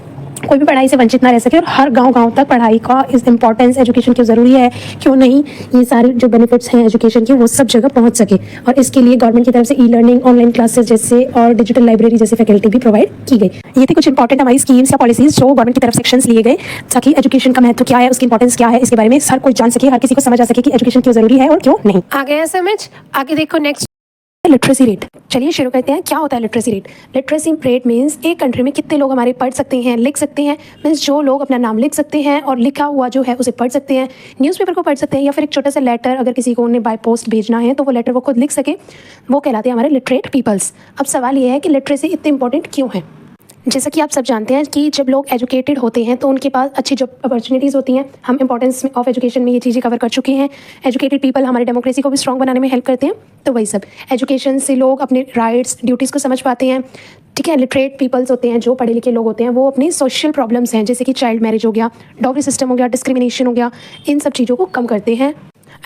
कोई भी पढ़ाई से वंचित ना रह सके और हर गांव तक पढ़ाई का इस इंपॉर्टेंस, एजुकेशन क्यों ज़रूरी है, क्यों नहीं, ये सारे जो बेनिफिट्स हैं एजुकेशन के वो सब जगह पहुंच सके। और इसके लिए गवर्नमेंट की तरफ से ई-लर्निंग, ऑनलाइन क्लासेस जैसे और डिजिटल लाइब्रेरी जैसे फैकल्टी भी प्रोवाइड की गई। ये थी कुछ इंपॉर्टेंट हमारी स्कीम्स या पॉलिसीज जो गवर्नमेंट की तरफ सेक्शंस लिए गए ताकि एजुकेशन का महत्व क्या है, उसकी इंपॉर्टेंस क्या है, इसके बारे में हर कोई जान सके, हर किसी को समझ आ सके कि एजुकेशन क्यों जरूरी है और क्यों नहीं। आ गया समझ? आगे देखो नेक्स्ट लिटरेसी रेट। चलिए शुरू करते हैं। क्या होता है literacy rate? Literacy rate means एक कंट्री में कितने लोग हमारे पढ़ सकते हैं, लिख सकते हैं, मीन्स जो लोग अपना नाम लिख सकते हैं और लिखा हुआ जो है उसे पढ़ सकते हैं, न्यूज़पेपर को पढ़ सकते हैं, या फिर एक छोटा सा लेटर अगर किसी को उन्हें बाय पोस्ट भेजना है तो वो लेटर वो खुद लिख सके, वो कहलाते हैं हमारे लिटरेट पीपल्स। अब सवाल ये है कि लिटरेसी इतनी इंपॉर्टेंट क्यों है? जैसा कि आप सब जानते हैं कि जब लोग एजुकेटेड होते हैं तो उनके पास अच्छी जॉब अपॉर्चुनिटीज़ होती हैं। हम इंपॉर्टेंस ऑफ एजुकेशन में ये चीज़ें कवर कर चुके हैं। एजुकेटेड पीपल हमारी डेमोक्रेसी को भी स्ट्रॉन्ग बनाने में हेल्प करते हैं, तो वही सब एजुकेशन से लोग अपने राइट्स, ड्यूटीज़ को समझ पाते हैं, ठीक है। लिटरेट पीपल्स होते हैं, जो पढ़े लिखे लोग होते हैं, वो अपने सोशल प्रॉब्लम्स हैं जैसे कि चाइल्ड मैरिज हो गया, डॉगरी सिस्टम हो गया, डिस्क्रिमिनेशन हो गया, इन सब चीज़ों को कम करते हैं।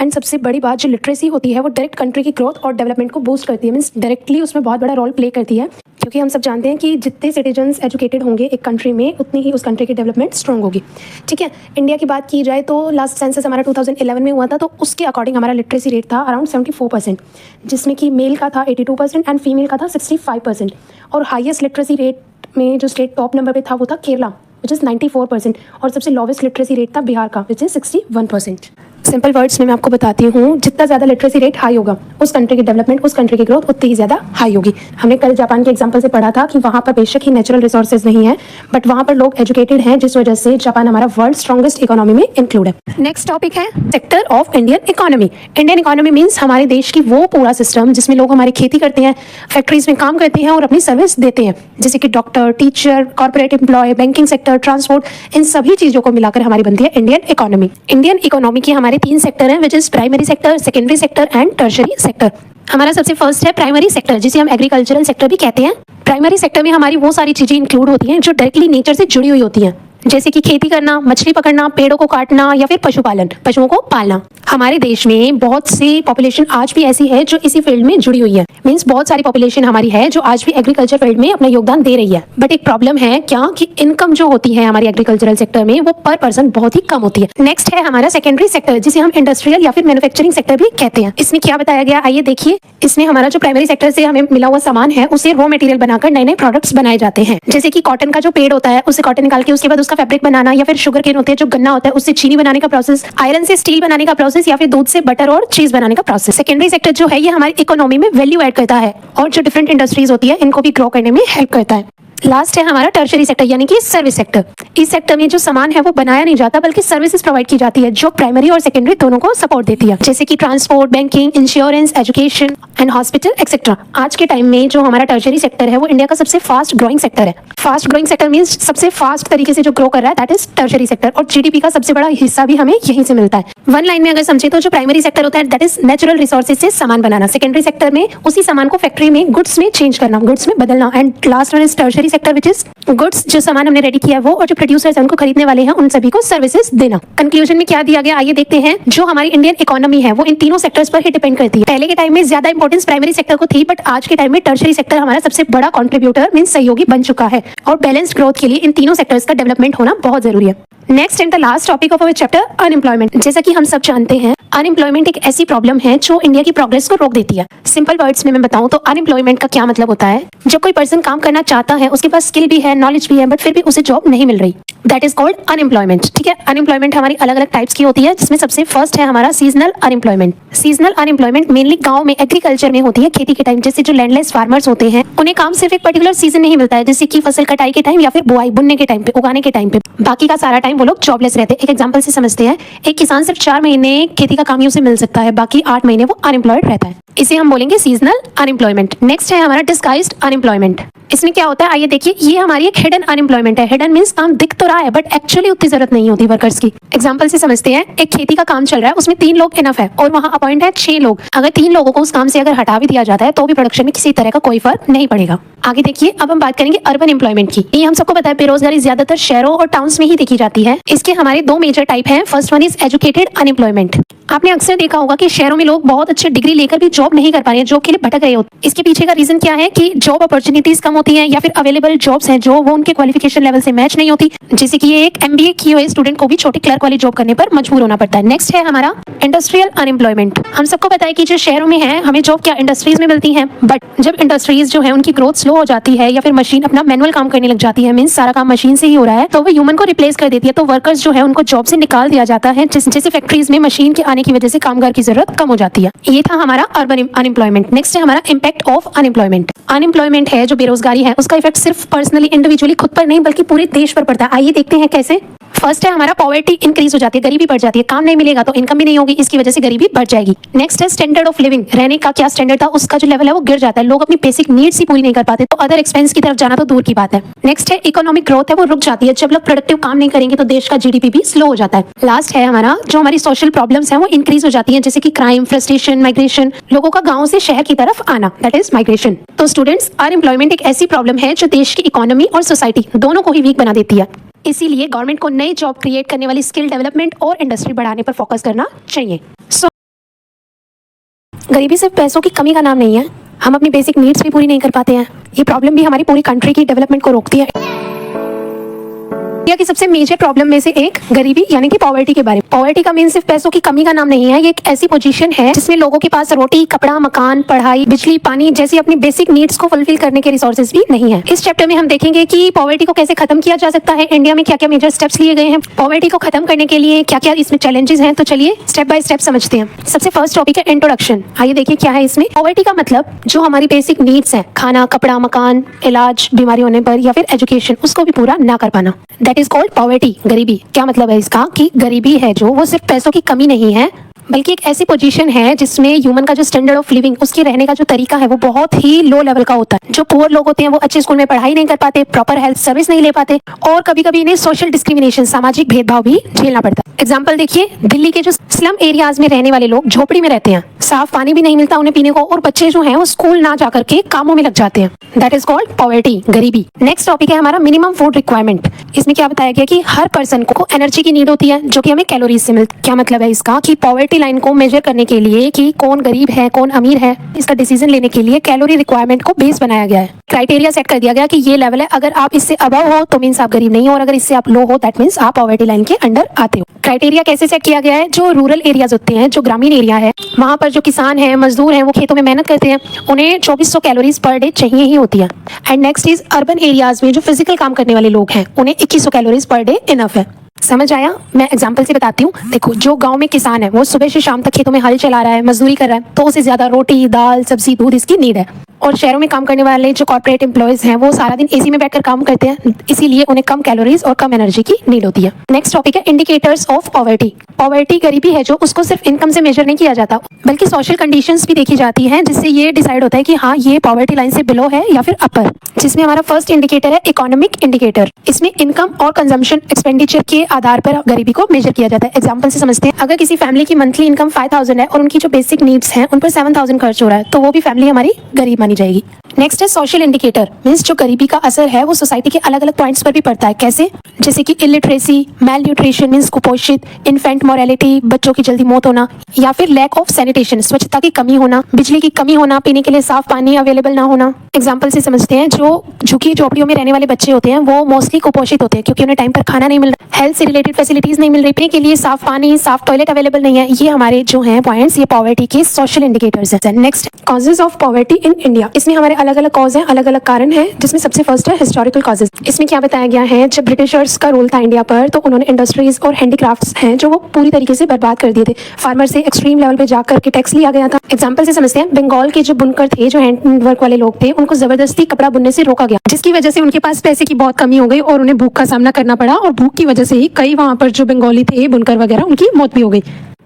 एंड सबसे बड़ी बात जो लिटरेसी होती है वो डायरेक्ट कंट्री की ग्रोथ और डेवलपमेंट को बूस्ट करती है, मीन्स डायरेक्टली उसमें बहुत बड़ा रोल प्ले करती है, क्योंकि हम सब जानते हैं कि जितने सिटीजन्स एजुकेटेड होंगे एक कंट्री में उतनी ही उस कंट्री की डेवलपमेंट स्ट्रॉन्ग होगी, ठीक है। इंडिया की बात की जाए तो लास्ट सेंसस हमारा 2011 में हुआ था, तो उसके अकॉर्डिंग हमारा लिटरेसी रेट था अराउंड 74%, जिसमें कि मेल का था 82% एंड फीमेल का था 65%। और हाईएस्ट लिटरेसी रेट में जो स्टेट टॉप नंबर पे था वो था केरला विच इज़ 94%, और सबसे लोवेस्ट लिटरेसी रेट था बिहार का विच इज़ 61%। सिंपल वर्ड्स में मैं आपको बताती हूँ, जितना ज़्यादा लिटरेसी रेट हाई होगा उस कंट्री की डेवलपमेंट, उस कंट्री की ग्रोथ उतनी ही ज़्यादा हाई होगी। हमने कल जापान के एग्जांपल से पढ़ा था कि वहाँ पर बेशक ही नेचुरल रिसोर्सेज नहीं है, बट वहाँ पर लोग एजुकेटेड हैं, जिस वजह से जापान हमारा वर्ल्ड स्ट्रॉन्गेस्ट इकोनॉमी में इंक्लूड है। नेक्स्ट टॉपिक है sector of Indian economy. Indian economy means हमारे देश की वो पूरा सिस्टम जिसमें लोग हमारी खेती करते हैं, फैक्ट्रीज में काम करते हैं और अपनी सर्विस देते हैं, जैसे कि doctor, teacher, corporate employ, banking sector, transport, इन सभी चीज़ों को मिलाकर हमारी बनती है इंडियन इकोनॉमी। इंडियन इकोनॉमी की हमारे हमारे 3 सेक्टर हैं, which is primary sector, secondary sector and tertiary sector. हमारा सबसे फर्स्ट है प्राइमरी सेक्टर, जिसे हम एग्रीकल्चरल सेक्टर भी कहते हैं। प्राइमरी सेक्टर में हमारी वो सारी चीजें इंक्लूड होती हैं जो डायरेक्टली नेचर से जुड़ी हुई होती हैं, जैसे कि खेती करना, मछली पकड़ना, पेड़ों को काटना या फिर पशुपालन, पशुओं को पालना। हमारे देश में बहुत सी पॉपुलेशन आज भी ऐसी है जो इसी फील्ड में जुड़ी हुई है। मींस बहुत सारी पॉपुलेशन हमारी है जो आज भी एग्रीकल्चर फील्ड में अपना योगदान दे रही है। बट एक प्रॉब्लम है क्या कि इनकम जो होती है हमारी एग्रीकल्चरल सेक्टर में वो पर पर्सन बहुत ही कम होती है। नेक्स्ट है हमारा सेकेंडरी सेक्टर, जिसे हम इंडस्ट्रियल या फिर मैन्युफैक्चरिंग सेक्टर भी कहते हैं। इसमें क्या बताया गया, आइए देखिए। इसमें हमारा जो प्राइमरी सेक्टर से हमें मिला हुआ सामान है उसे रॉ मटेरियल बनाकर नए नए प्रोडक्ट्स बनाए जाते हैं, जैसे कि कॉटन का जो पेड़ होता है उससे कॉटन निकाल के उसके बाद उसका फैब्रिक बनाना, या फिर शुगर केन होते हैं जो गन्ना होता है उससे चीनी बनाने का प्रोसेस, आयरन से स्टील बनाने का प्रोसेस, या फिर दूध से बटर और चीज बनाने का प्रोसेस। सेकेंडरी सेक्टर जो है ये हमारी इकोनॉमी में वैल्यू ऐड करता है और जो डिफरेंट इंडस्ट्रीज होती है इनको भी ग्रो करने में हेल्प करता है। लास्ट है हमारा टर्शरी सेक्टर यानी कि सर्विस सेक्टर। इस सेक्टर में जो सामान है वो बनाया नहीं जाता बल्कि सर्विसेज प्रोवाइड की जाती है जो प्राइमरी और सेकेंडरी दोनों को सपोर्ट देती है, जैसे कि transport, banking, insurance, education and hospital etcetera. आज के टाइम में जो हमारा टर्शरी सेक्टर है वो इंडिया का सबसे फास्ट ग्रोइंग सेक्टर है। फास्ट ग्रोइंग सेक्टर मींस सबसे फास्ट तरीके से जो ग्रो कर रहा है दैट इज टर्शरी सेक्टर, और जीडीपी का सबसे बड़ा हिस्सा भी हमें यहीं से मिलता है। वन लाइन में अगर समझे तो जो प्राइमरी सेक्टर होता है दैट इज नेचुरल रिसोर्सेज से सामान बनाना, सेकेंडरी सेक्टर में उसी सामान को फैक्ट्री में गुड्स में चेंज करना, गुड्स में बदलना, and last one is tertiary sector which is goods, जो सामान हमने रेडी किया है वो, और जो प्रोड्यूसर्स हैं उनको खरीदने वाले हैं उन सभी को सर्विसेज देना। कंक्लूजन में क्या दिया गया आइए देखते हैं। जो हमारी इंडियन इकोनॉमी है वो इन तीनों सेक्टर्स पर ही डिपेंड करती है। पहले के टाइम में ज्यादा इंपॉर्टेंस प्राइमरी सेक्टर को थी, बट आज के टाइम में टर्शरी सेक्टर हमारा सबसे बड़ा कंट्रीब्यूटर मींस सहयोगी बन चुका है, और बैलेंस्ड ग्रोथ के लिए इन तीनों सेक्टर्स का डेवलपमेंट होना बहुत जरूरी है। Next and the last topic of our chapter, unemployment. जैसा कि हम सब जानते हैं अनएम्प्लॉयमेंट एक ऐसी प्रॉब्लम है जो इंडिया की प्रोग्रेस को रोक देती है। सिंपल वर्ड्स में मैं बताऊं तो अनएम्प्लॉयमेंट का क्या मतलब होता है, जब कोई पर्सन काम करना चाहता है, उसके पास स्किल भी है, नॉलेज भी है, बट फिर भी उसे जॉब नहीं मिल रही, दैट इज कॉल्ड अनएम्प्लॉयमेंट। ठीक है, अनएम्प्लॉयमेंट हमारी अलग अलग टाइप्स की होती है, जिसमें सबसे फर्स्ट है हमारा seasonal unemployment. Seasonal unemployment mainly गांव में एग्रीकल्चर में होती है, खेती के टाइम। जैसे जो लैंडलेस फार्मर्स होते हैं उन्हें काम सिर्फ एक पर्टिकुलर सीजन नहीं मिलता है, जैसे कि फसल कटाई के टाइम या फिर बुआई बुनने के टाइम पे, उगाने के टाइम पे, बाकी का सारा टाइम वो लोग जॉबलेस रहते हैं। एक एग्जांपल से समझते हैं, एक किसान सिर्फ 4 महीने खेती का काम ही उसे मिल सकता है, बाकी 8 महीने वो अनएम्प्लॉयड रहता है। इसे हम बोलेंगे सीजनल अनएम्प्लॉयमेंट। नेक्स्ट है हमारा डिस्गाइज्ड अनएम्प्लॉयमेंट। इसमें क्या होता है आइए देखिए, ये हमारी एक हिडन अनएम्प्लॉयमेंट है। हिडन मींस काम दिख तो रहा है बट एक्चुअली उतनी जरूरत नहीं होती वर्कर्स की। एग्जांपल से समझते हैं, एक खेती का काम चल रहा है, उसमें 3 लोग इनफ है और वहां अपॉइंट है 6 लोग। अगर 3 लोगों को उस काम से अगर हटा भी दिया जाता है तो भी प्रोडक्शन में किसी तरह का कोई फर्क नहीं पड़ेगा। आगे देखिए, अब हम बात करेंगे अर्बन एम्प्लॉयमेंट की। ये हम सबको पता है बेरोजगारी ज्यादातर शहरों और टाउन्स में ही देखी जाती है। इसके हमारे 2 मेजर टाइप हैं। First one is educated unemployment. आपने अक्सर देखा होगा कि शहरों में लोग बहुत अच्छे डिग्री लेकर भी जॉब नहीं कर पा रहे हैं, जॉब के लिए भटक रहे होते हैं। इसके पीछे का रीजन क्या है कि जॉब अपॉर्चुनिटीज कम होती हैं या फिर अवेलेबल जॉब्स हैं जो वो उनके क्वालिफिकेशन लेवल से मैच नहीं होती, जैसे कि ये एक एमबीए किए हुए स्टूडेंट को भी छोटी क्लर्क वाली जॉब करने पर मजबूर होना पड़ता है। नेक्स्ट है हमारा इंडस्ट्रियल अनएम्प्लॉयमेंट। हम सबको पता है कि जो शहरों में है हमें जॉब क्या इंडस्ट्रीज में मिलती है, बट जब इंडस्ट्रीज जो है उनकी ग्रोथ स्लो हो जाती है या फिर मशीन अपना मैनुअल काम करने लग जाती है, मींस सारा काम मशीन से ही हो रहा है, तो वो ह्यूमन को रिप्लेस कर देती है, तो वर्कर्स जो है उनको जॉब से निकाल दिया जाता है, जैसे फैक्ट्रीज में मशीन के आने की वजह से कामगार की जरूरत कम हो जाती है। ये था हमारा अर्बन अनएम्प्लॉयमेंट। नेक्स्ट है हमारा इम्पैक्ट ऑफ अनएम्प्लॉयमेंट। अनएम्प्लॉयमेंट है जो बेरोजगारी है उसका इफेक्ट सिर्फ पर्सनली इंडिविजुअली खुद पर नहीं बल्कि पूरे देश पर पड़ता है। आइए देखते हैं कैसे। फर्स्ट है हमारा पॉवर्टी इंक्रीज हो जाती है, गरीबी बढ़ जाती है। काम नहीं मिलेगा तो इनकम भी नहीं होगी, इसकी वजह से गरीबी बढ़ जाएगी। नेक्स्ट है स्टैंडर्ड ऑफ लिविंग। रहने का क्या स्टैंडर्ड था उसका जो लेवल है वो गिर जाता है, लोग अपनी बेसिक नीड्स ही पूरी नहीं कर पाते, तो अदर एक्सपेंस की तरफ जाना तो दूर की बात है। नेक्स्ट है इकोनॉमिक ग्रोथ है वो रुक जाती है, जब लोग प्रोडक्टिव काम नहीं करेंगे तो देश का जीडीपी भी स्लो हो जाता है। लास्ट है हमारा जो हमारी सोशल प्रॉब्लम्स है वो इंक्रीज हो जाती है, जैसे कि क्राइम, फ्रस्ट्रेशन, माइग्रेशन, लोगों का गाँव से शहर की तरफ आना, दैट इज माइग्रेशन। तो स्टूडेंट्स, अनएम्प्लॉयमेंट एक ऐसी प्रॉब्लम है जो देश की इकोनॉमी और सोसाइटी दोनों को ही वीक बना देती है। इसीलिए गवर्नमेंट को नई जॉब क्रिएट करने वाली स्किल डेवलपमेंट और इंडस्ट्री बढ़ाने पर फोकस करना चाहिए। गरीबी सिर्फ पैसों की कमी का नाम नहीं है, हम अपनी बेसिक नीड्स भी पूरी नहीं कर पाते हैं। ये प्रॉब्लम भी हमारी पूरी कंट्री की डेवलपमेंट को रोकती है। इंडिया की सबसे मेजर प्रॉब्लम में से एक गरीबी यानी कि पॉवर्टी के बारे में। पॉवर्टी का मीन सिर्फ पैसों की कमी का नाम नहीं है, ये एक ऐसी पोजीशन है जिसमें लोगों के पास रोटी, कपड़ा, मकान, पढ़ाई, बिजली, पानी जैसी अपनी बेसिक नीड्स को फुलफिल करने के रिसोर्सेज भी नहीं है। इस चैप्टर में हम देखेंगे कि पॉवर्टी को कैसे खत्म किया जा सकता है, इंडिया में क्या क्या मेजर स्टेप्स लिए गए हैं, पॉवर्टी को खत्म करने के लिए क्या क्या इसमें चैलेंजेस हैं। तो चलिए स्टेप बाय स्टेप समझते हैं। सबसे फर्स्ट टॉपिक है इंट्रोडक्शन। आइए देखिए क्या है इसमें। पॉवर्टी का मतलब जो हमारी बेसिक नीड्स है, खाना, कपड़ा, मकान, इलाज, बीमारी होने पर या फिर एजुकेशन, उसको भी पूरा ना कर पाना, दैट इज कॉल्ड पॉवर्टी। गरीबी क्या मतलब है इसका कि गरीबी है जो वो सिर्फ पैसों की कमी नहीं है बल्कि एक ऐसी पोजीशन है जिसमें ह्यूमन का जो स्टैंडर्ड ऑफ लिविंग, उसके रहने का जो तरीका है वो बहुत ही लो लेवल का होता है। जो पुअर लोग होते हैं वो अच्छे स्कूल में पढ़ाई नहीं कर पाते, प्रॉपर हेल्थ सर्विस नहीं ले पाते और कभी कभी इन्हें सोशल डिस्क्रिमिनेशन, सामाजिक भेदभाव भी झेलना पड़ता है। एग्जाम्पल देखिए, दिल्ली के जो स्लम एरियाज में रहने वाले लोग झोपड़ी में रहते हैं, साफ पानी भी नहीं मिलता उन्हें पीने को और बच्चे जो हैं वो स्कूल ना जाकर के कामों में लग जाते हैं। दैट इज कॉल्ड पॉवर्टी, गरीबी। नेक्स्ट टॉपिक है हमारा मिनिमम फूड रिक्वायरमेंट। इसमें क्या बताया गया कि हर पर्सन को एनर्जी की नीड होती है जो कि हमें कैलोरीज से मिलती है। क्या मतलब है इसका कि पॉवर्टी लाइन को मेजर करने के लिए कि कौन गरीब है कौन अमीर है, इसका डिसीजन लेने के लिए कैलोरी रिक्वायरमेंट को बेस बनाया गया है। क्राइटेरिया सेट कर दिया गया कि ये लेवल है, अगर आप इससे अबव हो तो मीन्स आप गरीब नहीं हो और अगर इससे आप लो हो दैट मीन्स आप पॉवर्टी लाइन के अंडर आते हो। क्राइटेरिया कैसे सेट किया गया है? जो रूरल एरियाज होते हैं, जो ग्रामीण एरिया है, वहां पर जो किसान है, मजदूर हैं, वो खेतों में मेहनत करते हैं, उन्हें 2400 कैलोरीज पर डे चाहिए ही होती है। And next is urban areas में जो फिजिकल काम करने वाले लोग हैं उन्हें 2100 कैलोरीज पर डे इनफ है। समझ आया? मैं एग्जांपल से बताती हूँ। देखो, जो गांव में किसान है वो सुबह से शाम तक खेतों में हल चला रहा है, मजदूरी कर रहा है, तो उसे ज्यादा रोटी, दाल, सब्जी, दूध इसकी नीड है। और शहरों में काम करने वाले जो कॉर्पोरेट एम्प्लॉयज हैं वो सारा दिन एसी में बैठकर काम करते हैं, इसीलिए उन्हें कम कैलोरीज और कम एनर्जी की नीड होती है। नेक्स्ट टॉपिक है इंडिकेटर्स ऑफ पॉवर्टी। पॉवर्टी गरीबी है जो उसको सिर्फ इनकम से मेजर नहीं किया जाता बल्कि सोशल कंडीशंस भी देखी जाती हैं, जिससे ये डिसाइड होता है कि हाँ ये पॉवर्टी लाइन से बिलो है या फिर अपर। जिसमें हमारा फर्स्ट इंडिकेटर है इकोनॉमिक इंडिकेटर। इसमें इनकम और कंजम्पशन एक्सपेंडिचर के आधार पर गरीबी को मेजर किया जाता है। एग्जाम्पल से समझते हैं, अगर किसी फैमिली की मंथली इनकम 5000 है और उनकी जो बेसिक नीड्स हैं उन पर 7000 खर्च हो रहा है तो वो भी फैमिली हमारी गरीब मानी जाएगी। नेक्स्ट है सोशल इंडिकेटर, मीन्स जो गरीबी का असर है वो सोसाइटी के अलग अलग पॉइंट्स पर भी पड़ता है। कैसे? जैसे कि इलिटरेसी, मेल न्यूट्रिशन मीन्स कुपोषित, इन्फेंट मोरालिटी, बच्चों की जल्दी मौत होना, या फिर लैक ऑफ सैनिटेशन, स्वच्छता की कमी होना, बिजली की कमी होना, पीने के लिए साफ पानी अवेलेबल ना होना। एग्जाम्पल से समझते हैं, जो झुकी झोपड़ियों में रहने वाले बच्चे होते हैं वो मोस्टली कुपोषित होते हैं क्योंकि उन्हें टाइम पर खाना नहीं मिल रहा, हेल्थ से रिलेटेड फैसिलिटीज नहीं मिल रही, पीने के लिए साफ पानी, साफ टॉयलेट अवेलेबल नहीं है। ये हमारे जो हैं पॉइंट्स, ये पॉवर्टी के सोशल इंडिकेटर्स हैं। Next, causes of poverty in India. इसमें हमारे अलग अलग कॉज हैं, अलग अलग कारण हैं, जिसमें सबसे फर्स्ट है हिस्टोरिकल कॉजेज। इसमें क्या बताया गया है, जब ब्रिटिशर्स का रूल था इंडिया पर तो उन्होंने इंडस्ट्रीज और हैंडीक्राफ्ट्स हैं जो वो पूरी तरीके से बर्बाद कर दिए थे। फार्मर से एक्सट्रीम लेवल पे जाकर के टैक्स लिया गया था। एग्जाम्पल से समझते हैं, बंगाल के जो बुनकर थे, जो हैंड वर्क वाले लोग थे, उनको जबरदस्ती कपड़ा बुनने से रोका गया, जिसकी वजह से उनके पास पैसे की बहुत कमी हो गई और उन्हें भूख का सामना करना पड़ा और भूख की वजह से ही कई वहां पर जो बंगाली थे बुनकर वगैरह उनकी मौत भी हो गई।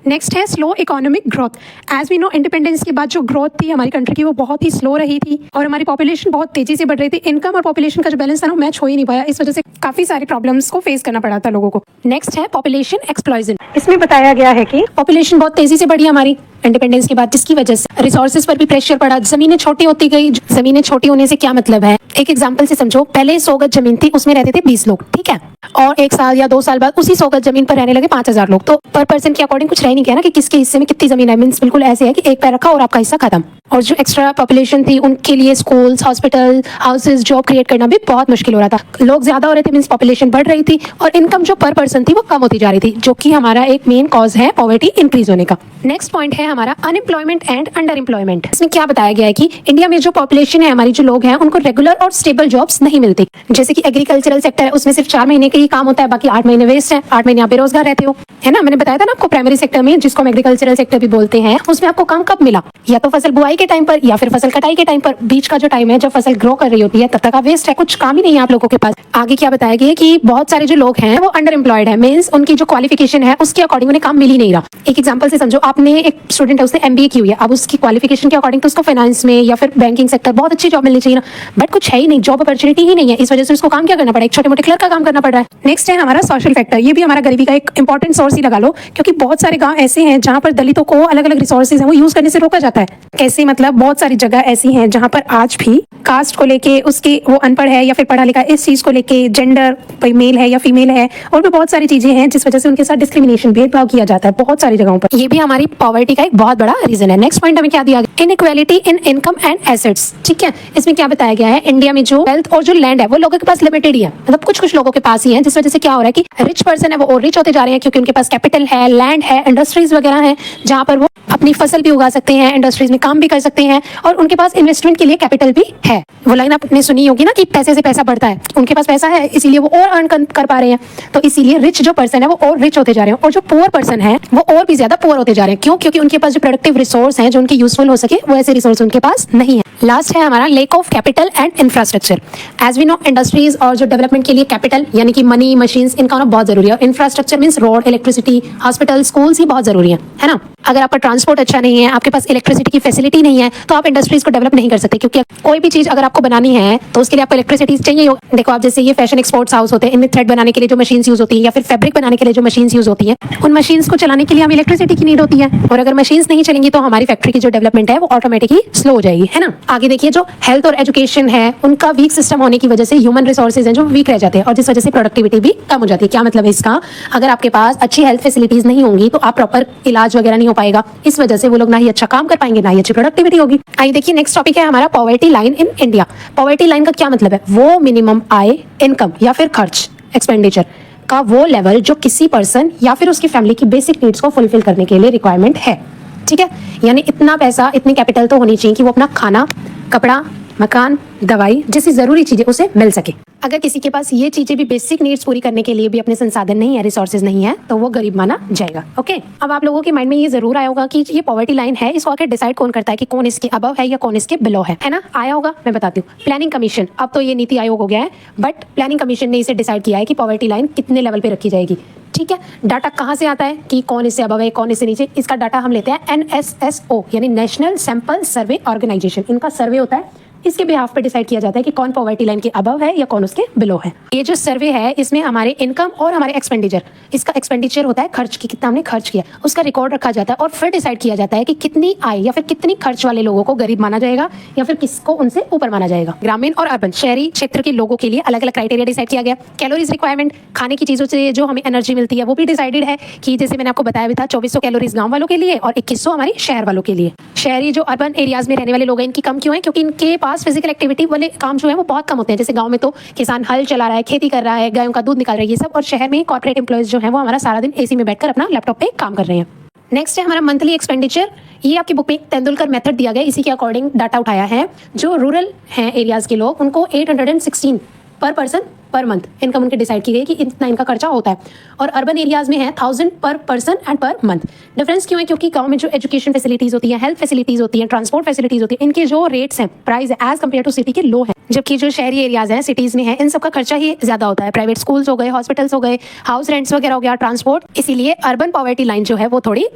नेक्स्ट है slow economic growth. As we know, independence के बाद जो ग्रोथ थी हमारी कंट्री की वो बहुत ही स्लो रही थी और हमारी पॉपुलेशन बहुत तेजी से बढ़ रही थी। इनकम और पॉपुलेशन का जो बैलेंस था ना मैच हो ही नहीं पाया, इस वजह से काफी सारे प्रॉब्लम्स को फेस करना पड़ा था लोगों को। नेक्स्ट है पॉपुलेशन एक्सप्लॉयजन। इसमें बताया गया है कि पॉपुलेशन बहुत तेजी से बढ़ी हमारी इंडिपेंडेंस के बाद, जिसकी वजह से रिसोर्सेज पर भी प्रेशर पड़ा, जमीनें छोटी होती गई। जमीनें छोटी होने से क्या मतलब है, एक एग्जांपल से समझो, पहले 100 गज जमीन थी, उसमें रहते थे 20 लोग, ठीक है, और 1 साल या 2 साल बाद उसी 100 गज जमीन पर रहने लगे 5000 लोग। तो पर पर्सन के अकॉर्डिंग कुछ रह नहीं गया ना कि किसके हिस्से में कितनी जमीन है। मीन्स बिल्कुल ऐसे है कि एक पैर रखा और आपका हिस्सा खत्म। और जो एक्स्ट्रा पॉपुलेशन थी उनके लिए schools, hospital, houses, job create करना भी बहुत मुश्किल हो रहा था। लोग ज्यादा हो रहे थे, मीन्स पॉपुलेशन बढ़ रही थी और इनकम जो पर पर्सन थी वो कम होती जा रही थी, जो कि हमारा एक मेन कॉज है पॉवर्टी इंक्रीज होने का। नेक्स्ट पॉइंट है हमारा अनएम्प्लॉयमेंट एंड अंडर एम्प्लॉयमेंट। इसमें क्या बताया गया है कि इंडिया में जो पॉपुलेशन है, हमारी जो लोग हैं, उनको रेगुलर और स्टेबल जॉब्स नहीं मिलती। जैसे कि एग्रीकल्चरल सेक्टर है, उसमें सिर्फ 4 महीने का ही काम होता है, बाकी 8 महीने वेस्ट है, 8 महीने आप बेरोजगार रहते हो, है ना। मैंने बताया था ना आपको, प्राइमरी सेक्टर में, जिसको हम एग्रीकल्चरल सेक्टर भी बोलते हैं, उसमें आपको काम कब मिला, या तो फसल बुआई के टाइम पर या फिर फसल कटाई के टाइम पर। बीच का जो टाइम है जब फसल ग्रो कर रही होती है तब तक आप वेस्ट है, कुछ काम ही नहीं है आप लोगों के पास। आगे क्या बताया गया कि बहुत सारे जो लोग हैं वो अंडर एम्प्लॉयड है, मीन्स उनकी जो क्वालिफिकेशन है उसके अकॉर्डिंग उन्हें काम मिल ही नहीं रहा। एक एग्जांपल से समझो, आपने एक स्टूडेंट है, उसने एमबीए की हुई है, अब उसकी क्वालिफिकेशन के अकॉर्डिंग तो उसको फाइनेंस में या फिर बैंकिंग सेक्टर बहुत अच्छी जॉब मिलनी चाहिए ना, बट कुछ है ही नहीं, जॉब अपॉर्चुनिटी ही नहीं है। इस वजह से उसको काम क्या करना पड़ा, एक छोटे मोटे क्लर्क का काम करना पड़ रहा है। नेक्स्ट है हमारा सोशल फैक्टर। ये भी हमारा गरीबी का एक इंपॉर्टेंट सोर्स ही लगा लो, क्योंकि बहुत सारे गांव ऐसे हैं जहां पर दलितों को अलग अलग रिसोर्सेज हैं वो यूज करने से रोका जाता है। कैसे मतलब, बहुत सारी जगह ऐसी हैं जहां पर आज भी कास्ट को लेके उसके वो अनपढ़ है या फिर पढ़ा लिखा, इस चीज को लेके जेंडर कोई मेल है या फीमेल है, और भी बहुत सारी चीजें हैं जिस वजह से उनके साथ डिस्क्रिमिनेशन, भेदभाव किया जाता है बहुत सारी जगहों पर। ये भी हमारी पॉवर्टी का एक बहुत बड़ा रीजन है। नेक्स्ट पॉइंट हमें क्या दिया गया, inequality in income and assets. ठीक है, इसमें क्या बताया गया है, इंडिया में जो वेल्थ और जो लैंड है वो लोगों के पास लिमिटेड ही है, मतलब कुछ कुछ लोगों के पास ही है, जिस वजह से क्या हो रहा है कि रिच पर्सन है वो और रिच होते जा रहे हैं क्योंकि उनके पास कैपिटल है, लैंड है, इंडस्ट्रीज वगैरह है जहां पर वो अपनी फसल भी उगा सकते हैं, इंडस्ट्रीज में काम भी कर सकते हैं और उनके पास इन्वेस्टमेंट के लिए कैपिटल भी है। वो लाइन आपने सुनी होगी ना कि पैसे से पैसा बढ़ता है, उनके पास पैसा है इसीलिए वो और अर्न कर पा रहे हैं, तो इसीलिए रिच जो पर्सन है वो और रिच होते जा रहे हैं और जो पुअर पर्सन है वो और भी ज्यादा पुअर होते जा रहे हैं। क्यों? क्योंकि उनके पास जो प्रोडक्टिव रिसोर्स हैं जो उनके यूजफुल हो सके वो ऐसे रिसोर्स उनके पास नहीं है। लास्ट है हमारा lack of capital and infrastructure. As we know industries और जो डेवलपमेंट के लिए कैपिटल यानी कि मनी मशीन्स इनका होना बहुत जरूरी है। Infrastructure means road, electricity, hospital, schools ही बहुत जरूरी है ना। अगर आपका ट्रांसपोर्ट अच्छा नहीं है, आपके पास इलेक्ट्रिसिटी की फैसिलिटी नहीं है, तो आप इंडस्ट्रीज को डेवलप नहीं कर सकते, क्योंकि कोई भी चीज अगर आपको बनानी है तो उसके लिए आपको इलेक्ट्रिसिटी चाहिए हो। देखो आप जैसे ये फैशन एक्सपोर्ट्स हाउस होते हैं, इनमें थ्रेड बनाने के लिए जो मशीन्स यूज होती है या फिर फैब्रिक बनाने के लिए जो मशीन्स यूज होती है, उन मशीन्स को चलाने के लिए हमें इलेक्ट्रिसिटी की नीड होती है। और अगर मशीन्स नहीं चलेंगी तो हमारी फैक्ट्री की जो डेवलपमेंट है वो ऑटोमेटिकली स्लो हो जाएगी, है ना। आगे देखिए जो हेल्थ और एजुकेशन है उनका वीक सिस्टम होने की वजह से ह्यूमन रिसोर्सेज हैं जो वीक रह जाते हैं और जिस वजह से प्रोडक्टिविटी भी कम हो जाती है। क्या मतलब है इसका? अगर आपके पास अच्छी हेल्थ फैसिलिटीज नहीं होंगी तो आप प्रॉपर इलाज वगैरह नहीं हो पाएगा, इस वजह से वो लोग ना ही अच्छा काम कर पाएंगे ना ही अच्छी प्रोडक्टिविटी होगी। आइए देखिए नेक्स्ट टॉपिक है हमारा poverty line in India. Poverty line का क्या मतलब है? वो मिनिमम आय, इनकम या फिर खर्च, एक्सपेंडिचर का वो लेवल जो किसी पर्सन या फिर उसकी फैमिली की बेसिक नीड्स को फुलफिल करने के लिए रिक्वायरमेंट है। ठीक है, यानी इतना पैसा, इतनी कैपिटल तो होनी चाहिए कि वो अपना खाना, कपड़ा, मकान, दवाई जैसी जरूरी चीजें उसे मिल सके। अगर किसी के पास ये चीजें भी, बेसिक नीड्स पूरी करने के लिए भी अपने संसाधन नहीं है, रिसोर्सेज नहीं है, तो वो गरीब माना जाएगा। ओके, अब आप लोगों के माइंड में ये जरूर आया होगा कि ये पॉवर्टी लाइन है, इसको आकर डिसाइड कौन करता है कि कौन इसके अबव है या कौन इसके बिलो है ना? आया होगा, मैं बताती हूँ। प्लानिंग कमीशन, अब तो ये नीति आयोग हो गया है, बट प्लानिंग कमीशन ने इसे डिसाइड किया है कि पॉवर्टी लाइन कितने लेवल पे रखी जाएगी। ठीक है, डाटा कहाँ से आता है कि कौन इससे अबव है, कौन इससे नीचे? इसका डाटा हम लेते हैं NSSO यानी नेशनल सैंपल सर्वे ऑर्गेनाइजेशन, इनका सर्वे होता है, इसके बिहाफ पे डिसाइड किया जाता है कि कौन पॉवर्टी लाइन के अबव है या कौन उसके बिलो है। ये जो सर्वे है इसमें हमारे इनकम और हमारे एक्सपेंडिचर, इसका एक्सपेंडिचर होता है खर्च की, कितना हमने खर्च किया, उसका रिकॉर्ड रखा जाता है और फिर डिसाइड किया जाता है कि कितनी आय या फिर कितनी खर्च वाले लोगों को गरीब माना जाएगा या फिर किसको उनसे ऊपर माना जाएगा। ग्रामीण और अर्बन, शहरी क्षेत्र के लोगों के लिए अलग अलग क्राइटेरिया डिसाइड किया गया। कैलोरीज रिक्वायरमेंट, खाने की चीजों से जो हमें एनर्जी मिलती है वो भी डिसाइडेड है कि जैसे मैंने आपको बताया भी था 2400 कैलोरीज गाँव वालों के लिए और 2100 हमारे शहर वालों के लिए। शहरी जो अर्बन एरियाज में रहने वाले लोग हैं इनकी कम क्यों है? क्योंकि इनके पास फिजिकल एक्टिविटी वाले काम जो है वो बहुत कम होते हैं। जैसे गांव में तो किसान हल चला रहा है, खेती कर रहा है, गायों का दूध निकाल रहा है, ये सब, और शहर में कॉर्पोरेट एम्प्लॉयज जो है वो हमारा सारा दिन एसी में बैठकर अपना लैपटॉप पे काम कर रहे हैं। नेक्स्ट है हमारा मंथली एक्सपेंडिचर। ये आपकी बुक में एक तेंदुलकर मेथड दिया गया, इसी के अकॉर्डिंग डाटा उठाया है। जो रूरल हैं एरियाज के लोग, उनको 816 पर पर्सन पर मंथ इनकम उनके डिसाइड की गई कि इतना इनका खर्चा होता है, और अर्बन एरियाज में है 1000 पर person and per month. Difference क्यों है? क्योंकि गांव में जो एजुकेशन फैसिलिटीज होती है, हेल्थ फैसिलिटीज होती है, ट्रांसपोर्ट फैसिलिटीज होती है, इनके जो रेट्स हैं, price as compare to city के लो है, जबकि जो शहरी एरियाज हैं, सिटीज में है, इन सबका खर्चा ही ज्यादा होता है। प्राइवेट स्कूल्स हो गए, हॉस्पिटल्स हो गए, हाउस रेंट्स वगैरह हो गया, ट्रांसपोर्ट, इसीलिए अर्बन पॉवर्टी लाइन जो है वो थोड़ी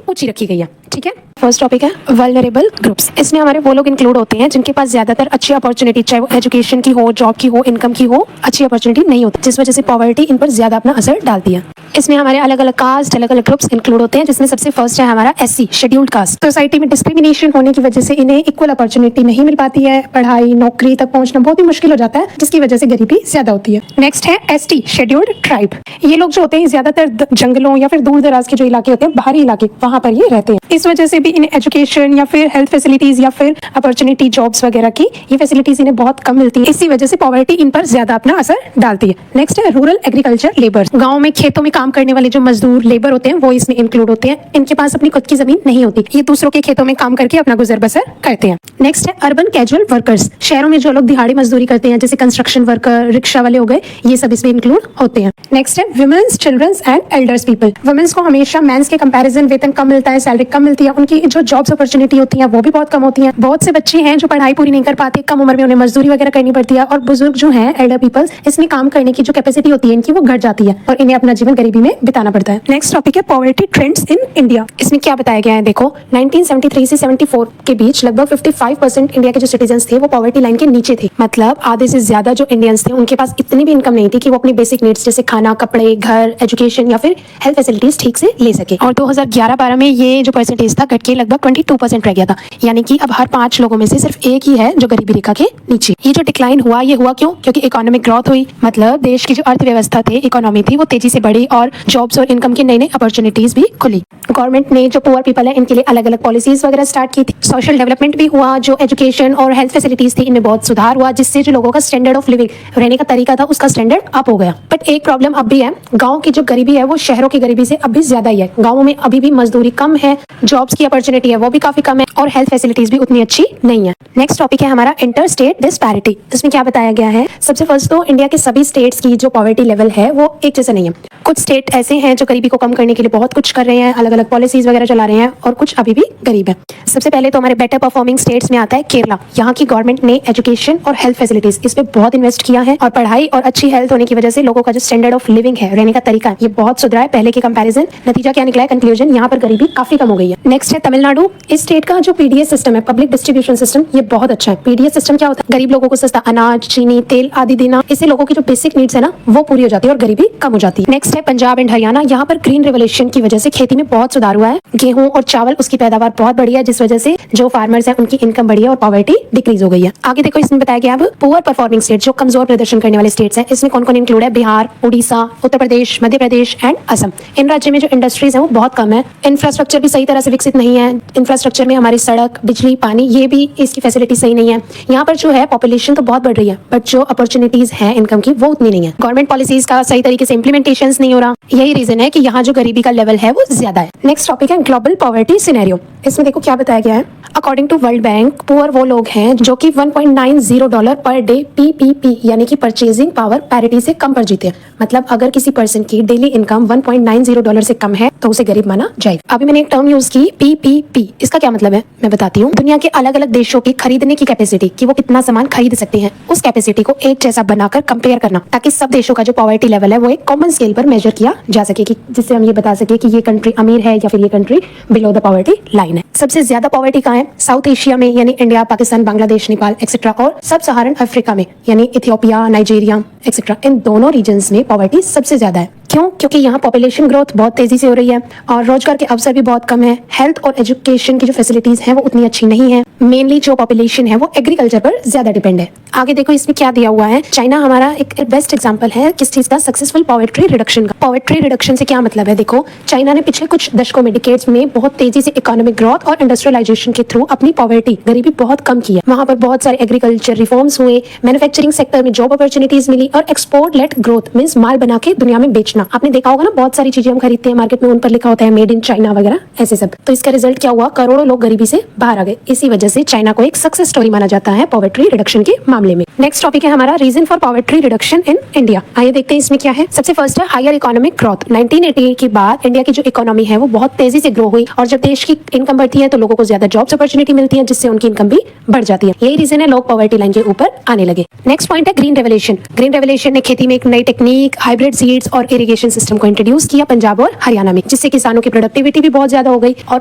ऊंची रखी गई है। ठीक है, फर्स्ट टॉपिक है वल्नरेबल ग्रुप्स। इसमें हमारे वो लोग इंक्लूड होते हैं जिनके पास ज्यादातर अच्छी अपॉर्चुनिटी, चाहे वो एजुकेशन की हो, जॉब की हो, इनकम की हो, अच्छी अपॉर्चुनिटी नहीं होती, जिस वजह से पॉवर्टी इन पर ज्यादा अपना असर डालती है। इसमें हमारे अलग अलग कास्ट, अलग अलग ग्रुप्स इंक्लूड होते हैं, जिसमें सबसे फर्स्ट है हमारा SC शेड्यूल्ड कास्ट। सोसाइटी में डिस्क्रिमिनेशन होने की वजह से इन्हें इक्वल अपॉर्चुनिटी नहीं मिल पाती है, पढ़ाई नौकरी तक पहुंचना बहुत ही मुश्किल हो जाता है, जिसकी वजह से गरीबी ज्यादा होती है। नेक्स्ट है ST शेड्यूल्ड ट्राइब। ये लोग जो होते हैं ज्यादातर जंगलों या फिर दूर दराज के जो इलाके होते हैं, बाहरी इलाके, वहां पर ये रहते हैं। इस वजह से भी इन्हें एजुकेशन या फिर हेल्थ फैसिलिटीज या फिर अपॉर्चुनिटी जॉब्स वगैरह की ये फैसिलिटीज इन्हें बहुत कम मिलती है, इसी वजह से पॉवर्टी इन पर ज्यादा अपना असर डालती है। नेक्स्ट है रूरल एग्रीकल्चर लेबर। गाँव में खेतों में काम करने वाले जो मजदूर लेबर होते हैं वो इसमें इंक्लूड होते हैं। इनके पास अपनी खुद की जमीन नहीं होती, ये दूसरों के खेतों में काम करके अपना गुजर बसर करते हैं। नेक्स्ट है अर्बन कैजुअल वर्कर्स। शहरों में जो लोग दिहाड़ी मजदूरी करते हैं, जैसे कंस्ट्रक्शन वर्कर, रिक्शा वाले हो गए, ये सब इसमें इंक्लूड होते हैं। नेक्स्ट है womens, childrens and elders people. Womens को हमेशा मेंस के कंपैरिजन वेतन कम मिलता है, सैलरी कम मिलती है, उनकी जो जॉब्स अपॉर्चुनिटी होती है वो भी बहुत कम होती है। बहुत से बच्चे हैं जो पढ़ाई पूरी नहीं कर पाते, कम उम्र में उन्हें मजदूरी वगैरह करनी पड़ती है, और बुजुर्ग जो हैं, एल्डर पीपल्स, इसमें काम करने की जो कैपेसिटी होती है इनकी वो घट जाती है और इन्हें अपना जीवन गरीबी में बिताना पड़ता है। नेक्स्ट टॉपिक है पॉवर्टी ट्रेंड्स इन इंडिया। इसमें क्या बताया गया है? देखो 1973 से 74 के बीच लगभग 55% इंडिया के जो सिटीजन्स थे वो पॉवर्टी लाइन के नीचे थे। मतलब आधे से ज्यादा जो इंडियंस थे उनके पास इतनी भी इनकम नहीं थी कि वो अपनी बेसिक नीड्स जैसे खाना, कपड़े, घर, एजुकेशन या फिर हेल्थ फैसिलिटीज ठीक से ले सके। और 2011-12 में ये जो परसेंटेज था घट के लगभग 22% रह गया था, यानी कि अब हर 5 लोगों में से सिर्फ एक ही है जो गरीबी रेखा के नीचे। ये जो डिक्लाइन हुआ, ये हुआ क्यों? क्योंकि इकोनॉमिक ग्रोथ हुई, मतलब देश की जो अर्थव्यवस्था थी, इकोनॉमी थी, वो तेजी से बढ़ी और जॉब्स और इनकम की नई नई अपॉर्चुनिटीज भी खुली। गवर्नमेंट ने जो पुअर पीपल है इनके लिए अलग अलग पॉलिसीज वगैरह स्टार्ट की थी। सोशल डेवलपमेंट भी हुआ, जो एजुकेशन और हेल्थ फैसिलिटीज थी इनमें बहुत सुधार हुआ, जिससे जो लोगों का स्टैंडर्ड ऑफ लिविंग, रहने का तरीका था, उसका स्टैंडर्ड अप हो गया। बट एक प्रॉब्लम अब भी है, गाँव की जो गरीबी है वो शहरों की गरीबी से अब भी ज्यादा ही है। गाँव में अभी भी मजदूरी कम है, जॉब्स की अपॉर्चुनिटी है वो भी काफी कम है, और हेल्थ फैसिलिटीज भी उतनी अच्छी नहीं है। नेक्स्ट टॉपिक है हमारा इंटर स्टेट डिस्पैरिटी। इसमें क्या बताया गया है? सबसे फर्स्ट तो इंडिया के सभी स्टेट्स की जो पॉवर्टी लेवल है वो एक जैसा नहीं है। कुछ स्टेट ऐसे हैं जो गरीबी को कम करने के लिए बहुत कुछ कर रहे हैं, अलग अलग पॉलिसीज वगैरह चला रहे हैं, और कुछ अभी भी गरीब है। सबसे पहले तो हमारे बेटर परफॉर्मिंग स्टेट्स में आता है केरला। यहाँ की गवर्नमेंट ने एजुकेशन और हेल्थ फैसिलिटीज इस पे बहुत इन्वेस्ट किया है, और पढ़ाई और अच्छी हेल्थ होने की वजह से लोगों का जो स्टैंडर्ड ऑफ लिविंग है, रहने का तरीका है, ये बहुत सुधरा है पहले के कंपैरिजन। नतीजा क्या निकला है, कंक्लूजन, यहाँ पर गरीबी काफी कम हो गई है। नेक्स्ट है तमिलनाडु। इस स्टेट का जो पीडीएस सिस्टम है, पब्लिक डिस्ट्रीब्यूशन सिस्टम, ये बहुत अच्छा है। पीडीएस सिस्टम क्या होता है, गरीब लोगों को सस्ता अनाज, चीनी, तेल आदि देना, इससे लोगों की जो बेसिक नीड्स है ना वो पूरी हो जाती है और गरीबी कम हो जाती है। नेक्स्ट है पंजाब एंड हरियाणा। यहाँ पर ग्रीन रेवोल्यूशन की वजह से खेती में बहुत सुधार हुआ है। गेहूं और चावल उसकी पैदावार बहुत बढ़ी है, जिस वजह से जो फार्मर्स हैं उनकी इनकम बढ़ी है और पॉवर्टी डिक्रीज हो गई है। आगे देखो, इसमें बताया गया अब पुअर परफॉर्मिंग स्टेट, जो कमजोर प्रदर्शन करने वाले स्टेट्स हैं, इसमें कौन कौन इंक्लूड है, बिहार, उड़ीसा, उत्तर प्रदेश, मध्य प्रदेश एंड असम। इन राज्यों में जो इंडस्ट्रीज है वो बहुत कम है, इंफ्रास्ट्रक्चर भी सही तरह से विकसित नहीं है। इंफ्रास्ट्रक्चर में हमारी सड़क, बिजली, पानी, ये भी इसकी फैसिलिटी सही नहीं है। यहाँ पर जो है पॉपुलेशन तो बहुत बढ़ रही है, बट जो अपॉर्चुनिटीज है इनकम की वो उतनी नहीं है। गवर्नमेंट पॉलिसीज का सही तरीके से इंप्लीमेंटेशन नहीं हो रहा, यही रीजन है कि यहाँ जो गरीबी का लेवल है वो ज्यादा है। नेक्स्ट टॉपिक है ग्लोबल पॉवर्टी सिनेरियो। इसमें देखो क्या बताया गया है, according to World Bank, poor वो लोग हैं जो कि $1.90 पर डे पीपीपी यानी कि परचेजिंग पावर पैरिटी से कम पर जीते हैं। मतलब अगर किसी पर्सन की डेली इनकम $1.90 से कम है तो उसे गरीब माना जाएगा। अभी मैंने एक टर्म यूज की पीपीपी, इसका क्या मतलब है मैं बताती हूँ। दुनिया के अलग अलग देशों की खरीदने की कैपेसिटी, कि वो कितना सामान खरीद सकते हैं, उस कैपेसिटी को एक जैसा बनाकर कंपेयर करना, ताकि सब देशों का जो पॉवर्टी लेवल है वो एक कॉमन स्केल पर मेजर किया जा सके, कि जिससे हम ये बता सके कि ये कंट्री अमीर है या फिर ये country below the poverty line है। सबसे ज्यादा पॉवर्टी कहाँ है, साउथ एशिया में, यानी इंडिया, पाकिस्तान, बांग्लादेश, नेपाल एक्सेट्रा, और सब सहारन अफ्रीका में, यानी इथियोपिया, नाइजीरिया एक्सेट्रा। इन दोनों रीजन्स में पॉवर्टी सबसे ज्यादा है। क्यों? क्योंकि यहाँ पॉपुलेशन ग्रोथ बहुत तेजी से हो रही है और रोजगार के अवसर भी बहुत कम है। हेल्थ और एजुकेशन की जो फैसिलिटीज हैं वो उतनी अच्छी नहीं है। मेनली जो पॉपुलेशन है वो एग्रीकल्चर पर ज्यादा डिपेंड है। आगे देखो इसमें क्या दिया हुआ है, चाइना हमारा एक बेस्ट एग्जांपल है किस चीज का, सक्सेसफुल पॉवर्टी रिडक्शन का। पॉवर्टी रिडक्शन से क्या मतलब है, देखो चाइना ने पिछले कुछ दशकों में, डिकेड्स में बहुत तेजी से इकोनॉमिक ग्रोथ और इंडस्ट्रियलाइजेशन के थ्रू अपनी पॉवर्टी, गरीबी बहुत कम की है। वहां पर बहुत सारे एग्रीकल्चर रिफॉर्म्स हुए, मैन्युफैक्चरिंग सेक्टर में जॉब अपॉर्चुनिटीज मिली, और एक्सपोर्ट लेट ग्रोथ मींस माल बना के दुनिया में बेचना। आपने देखा होगा ना, बहुत सारी चीजें हम खरीदते हैं मार्केट में, उन पर लिखा होता है मेड इन चाइना वगैरह, ऐसे सब। तो इसका रिजल्ट क्या हुआ, करोड़ों लोग गरीबी से बाहर आ गए। इसी वजह से चाइना को एक सक्सेस स्टोरी माना जाता है पॉवर्टी रिडक्शन के मामले में। नेक्स्ट टॉपिक है हमारा reason for poverty reduction in India. आइए देखते हैं इसमें क्या है। सबसे फर्स्ट है हायर इकोनॉमिक ग्रोथ। 1980 के बाद इंडिया की जो इकोनॉमी है वो बहुत तेजी से ग्रो हुई, और जब देश की इनकम बढ़ती है तो लोगों को ज्यादा जॉब्स अपॉर्चुनिटी मिलती है, जिससे उनकी इनकम भी बढ़ जाती है। यही रीजन है लोग पॉवर्टी लाइन के ऊपर आने लगे। नेक्स्ट पॉइंट है ग्रीन रेवोल्यूशन। ग्रीन रेवोल्यूशन ने खेती में एक नई टेक्निक, हाइब्रिड सीड्स और इरिगेशन सिस्टम को इंट्रोड्यूस किया पंजाब और हरियाणा में, जिससे किसानों की प्रोडक्टिविटी भी बहुत ज्यादा हो गई, और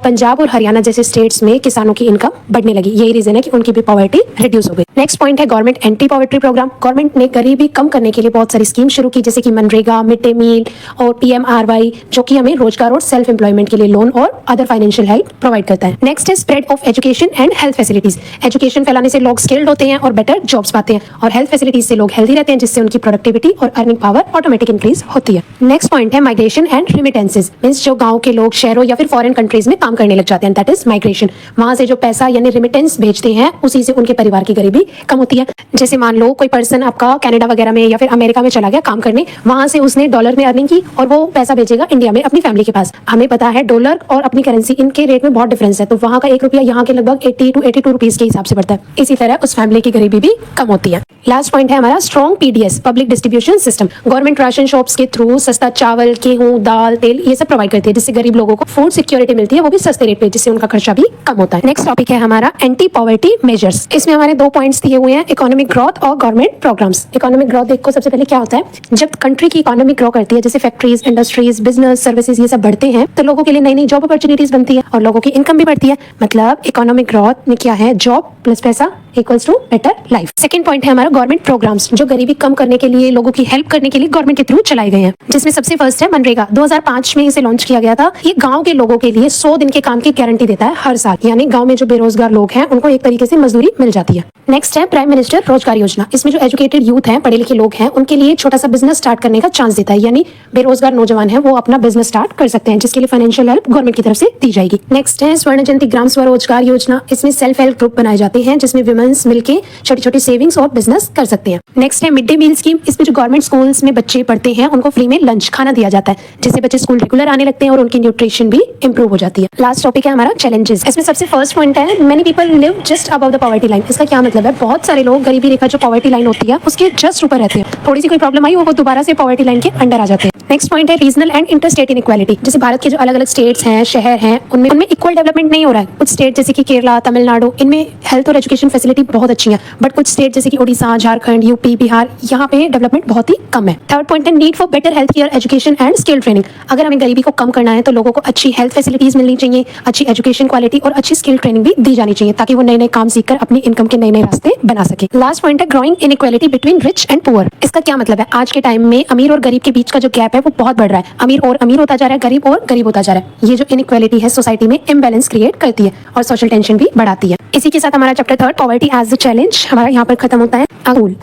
पंजाब और हरियाणा जैसे स्टेट्स में किसानों की इनकम बढ़ने लगी। यही रीजन है कि उनकी भी पॉवर्टी रिड्यूस हो गई। नेक्स्ट पॉइंट है government anti poverty programme. Government ने गरीबी कम करने के लिए बहुत सारी स्कीम शुरू की, जैसे कि मनरेगा, मिड डे मील और PMRY, जो कि हमें रोजगार और सेल्फ एम्प्लॉयमेंट के लिए लोन और अदर फाइनेंशियल हेल्प प्रोवाइड करता है। नेक्स्ट है spread of education and health facilities. Education फैलाने से लोग स्किल्ड होते हैं और बेटर जॉब्स पाते हैं, और हेल्थ फैसिलिटीज से लोग हेल्दी रहते हैं, जिससे उनकी प्रोडक्टिविटी और अर्निंग पावर ऑटोमेटिक इंक्रीज होती है। नेक्स्ट पॉइंट है माइग्रेशन एंड रिमिटेंसेज, मींस जो गांव के लोग शहरों या फिर फॉरेन कंट्रीज में काम करने लग जाते हैं, दैट इज माइग्रेशन। वहां से जो पैसा यानी रिमिटेंस भेजते हैं, उसी से उनके परिवार की गरीबी कम होती है। जैसे मान लो कोई पर्सन आपका कनाडा वगैरह में या फिर अमेरिका में चला गया काम करने, वहां से उसने डॉलर में अर्निंग की और वो पैसा भेजेगा इंडिया में अपनी फैमिली के पास। हमें पता है डॉलर और अपनी करेंसी, इनके रेट में बहुत डिफरेंस है, तो वहां का 1 रुपया यहाँ के लगभग 80 to 82 रुपीज के हिसाब से पड़ता है। इसी तरह उस फैमिली की गरीबी भी कम होती है। लास्ट पॉइंट है हमारा strong PDS, public distribution system. Government ration shops के थ्रू सस्ता चावल, गेहूं, दाल, तेल ये सब प्रोवाइड करती है, जिससे गरीब लोगों को फूड सिक्योरिटी मिलती है, वो भी सस्ते रेट पे, जिससे उनका खर्चा भी कम होता है। नेक्स्ट टॉपिक है हमारा एंटी पॉवर्टी मेजर्स। इसमें हमारे 2 पॉइंट्स दिए हुए हैं, इकोनॉमिक ग्रोथ और गवर्नमेंट प्रोग्राम्स। इकोनॉमिक ग्रोथ देखो, सबसे पहले क्या होता है, जब कंट्री की इकोनॉमी ग्रो करती है, जैसे फैक्ट्रीज, इंडस्ट्रीज, बिजनेस, सर्विसेज ये सब बढ़ते हैं, तो लोगों के लिए नई नई जॉब अपॉर्चुनिटीज बनती है और लोगों की इनकम भी बढ़ती है। मतलब इकोनॉमिक ग्रोथ में क्या है, जॉब प्लस पैसा equals to better life. Second point है हमारा गवर्नमेंट प्रोग्राम्स, जो गरीबी कम करने के लिए, लोगों की हेल्प करने के लिए गवर्नमेंट के थ्रू चलाए गए हैं, जिसमें सबसे फर्स्ट है मनरेगा। 2005 में इसे लॉन्च किया गया था। ये गांव के लोगों के लिए 100 दिन के काम की गारंटी देता है हर साल, यानी गांव में जो बेरोजगार लोग हैं उनको एक तरीके से मजदूरी मिल जाती है। नेक्स्ट है प्राइम मिनिस्टर रोजगार योजना। इसमें जो एजुकेटेड यूथ हैं, पढ़े लिखे लोग हैं, उनके लिए छोटा सा बिजनेस स्टार्ट करने का चांस देता है, यानी बेरोजगार नौजवान है वो अपना बिजनेस स्टार्ट कर सकते हैं, जिसके लिए फाइनेंशियल हेल्प गवर्नमेंट की तरफ से दी जाएगी। नेक्स्ट है स्वर्ण जयंती ग्राम स्वरोजगार योजना। इसमें सेल्फ हेल्प ग्रुप बनाए जाते हैं, जिसमें विमेंस मिलकर छोटी छोटी सेविंग्स और बिजनेस कर सकते हैं। नेक्स्ट है मिड डे मील स्कीम। इसमें जो गवर्नमेंट स्कूल्स में बच्चे पढ़ते हैं उनको फ्री में लंच खाना दिया जाता है, जिससे बच्चे स्कूल रेगुलर आने लगते हैं और उनकी न्यूट्रिशन भी इंप्रूव हो जाती है। लास्ट टॉपिक है हमारा चैलेंजेस। इसमें सबसे फर्स्ट पॉइंट है many people live just above the poverty line. इसका क्या मतलब है? बहुत सारे लोग गरीबी रेखा जो पॉवर्टी लाइन होती है उसके जस्ट ऊपर रहते हैं। थोड़ी सी कोई प्रॉब्लम आई वो दोबारा से पॉवर्टी लाइन के अंडर आ जाते हैं। नेक्स्ट पॉइंट है regional and inter state inequality. जैसे भारत के जो अलग अलग स्टेट्स हैं, शहर हैं, उनमें इक्वल डेवलपमेंट नहीं हो रहा है। कुछ स्टेट जैसे कि केरला, तमिलनाडु, इनमें हेल्थ और एजुकेशन फैसिलिटी बहुत अच्छी है, बट कुछ स्टेट जैसे कि ओडिशा, झारखंड, यूपी, बिहार, यहाँ पे डेवलपमेंट बहुत ही कम है। थर्ड पॉइंट है need for better health care, education and skill training. अगर हमें गरीबी को कम करना है तो लोगों को अच्छी हेल्थ फैसिलिटीज मिलनी चाहिए, अच्छी एजुकेशन क्वालिटी और अच्छी स्किल ट्रेनिंग भी दी जानी चाहिए, ताकि वो नए नए काम सीखकर अपनी इनकम के नए नए रास्ते बना सके। लास्ट पॉइंट है growing inequality between rich and poor. इसका क्या मतलब है? आज के टाइम में अमीर और गरीब के बीच का जो गैप है वो बहुत बढ़ रहा है। अमीर और अमीर होता जा रहा है, गरीब और गरीब होता जा रहा है। ये जो इनइक्वालिटी है सोसाइटी में इम्बैलेंस क्रिएट करती है और सोशल टेंशन भी बढ़ाती है। इसी के साथ हमारा chapter 3 poverty as the challenge हमारा यहाँ पर खत्म होता है।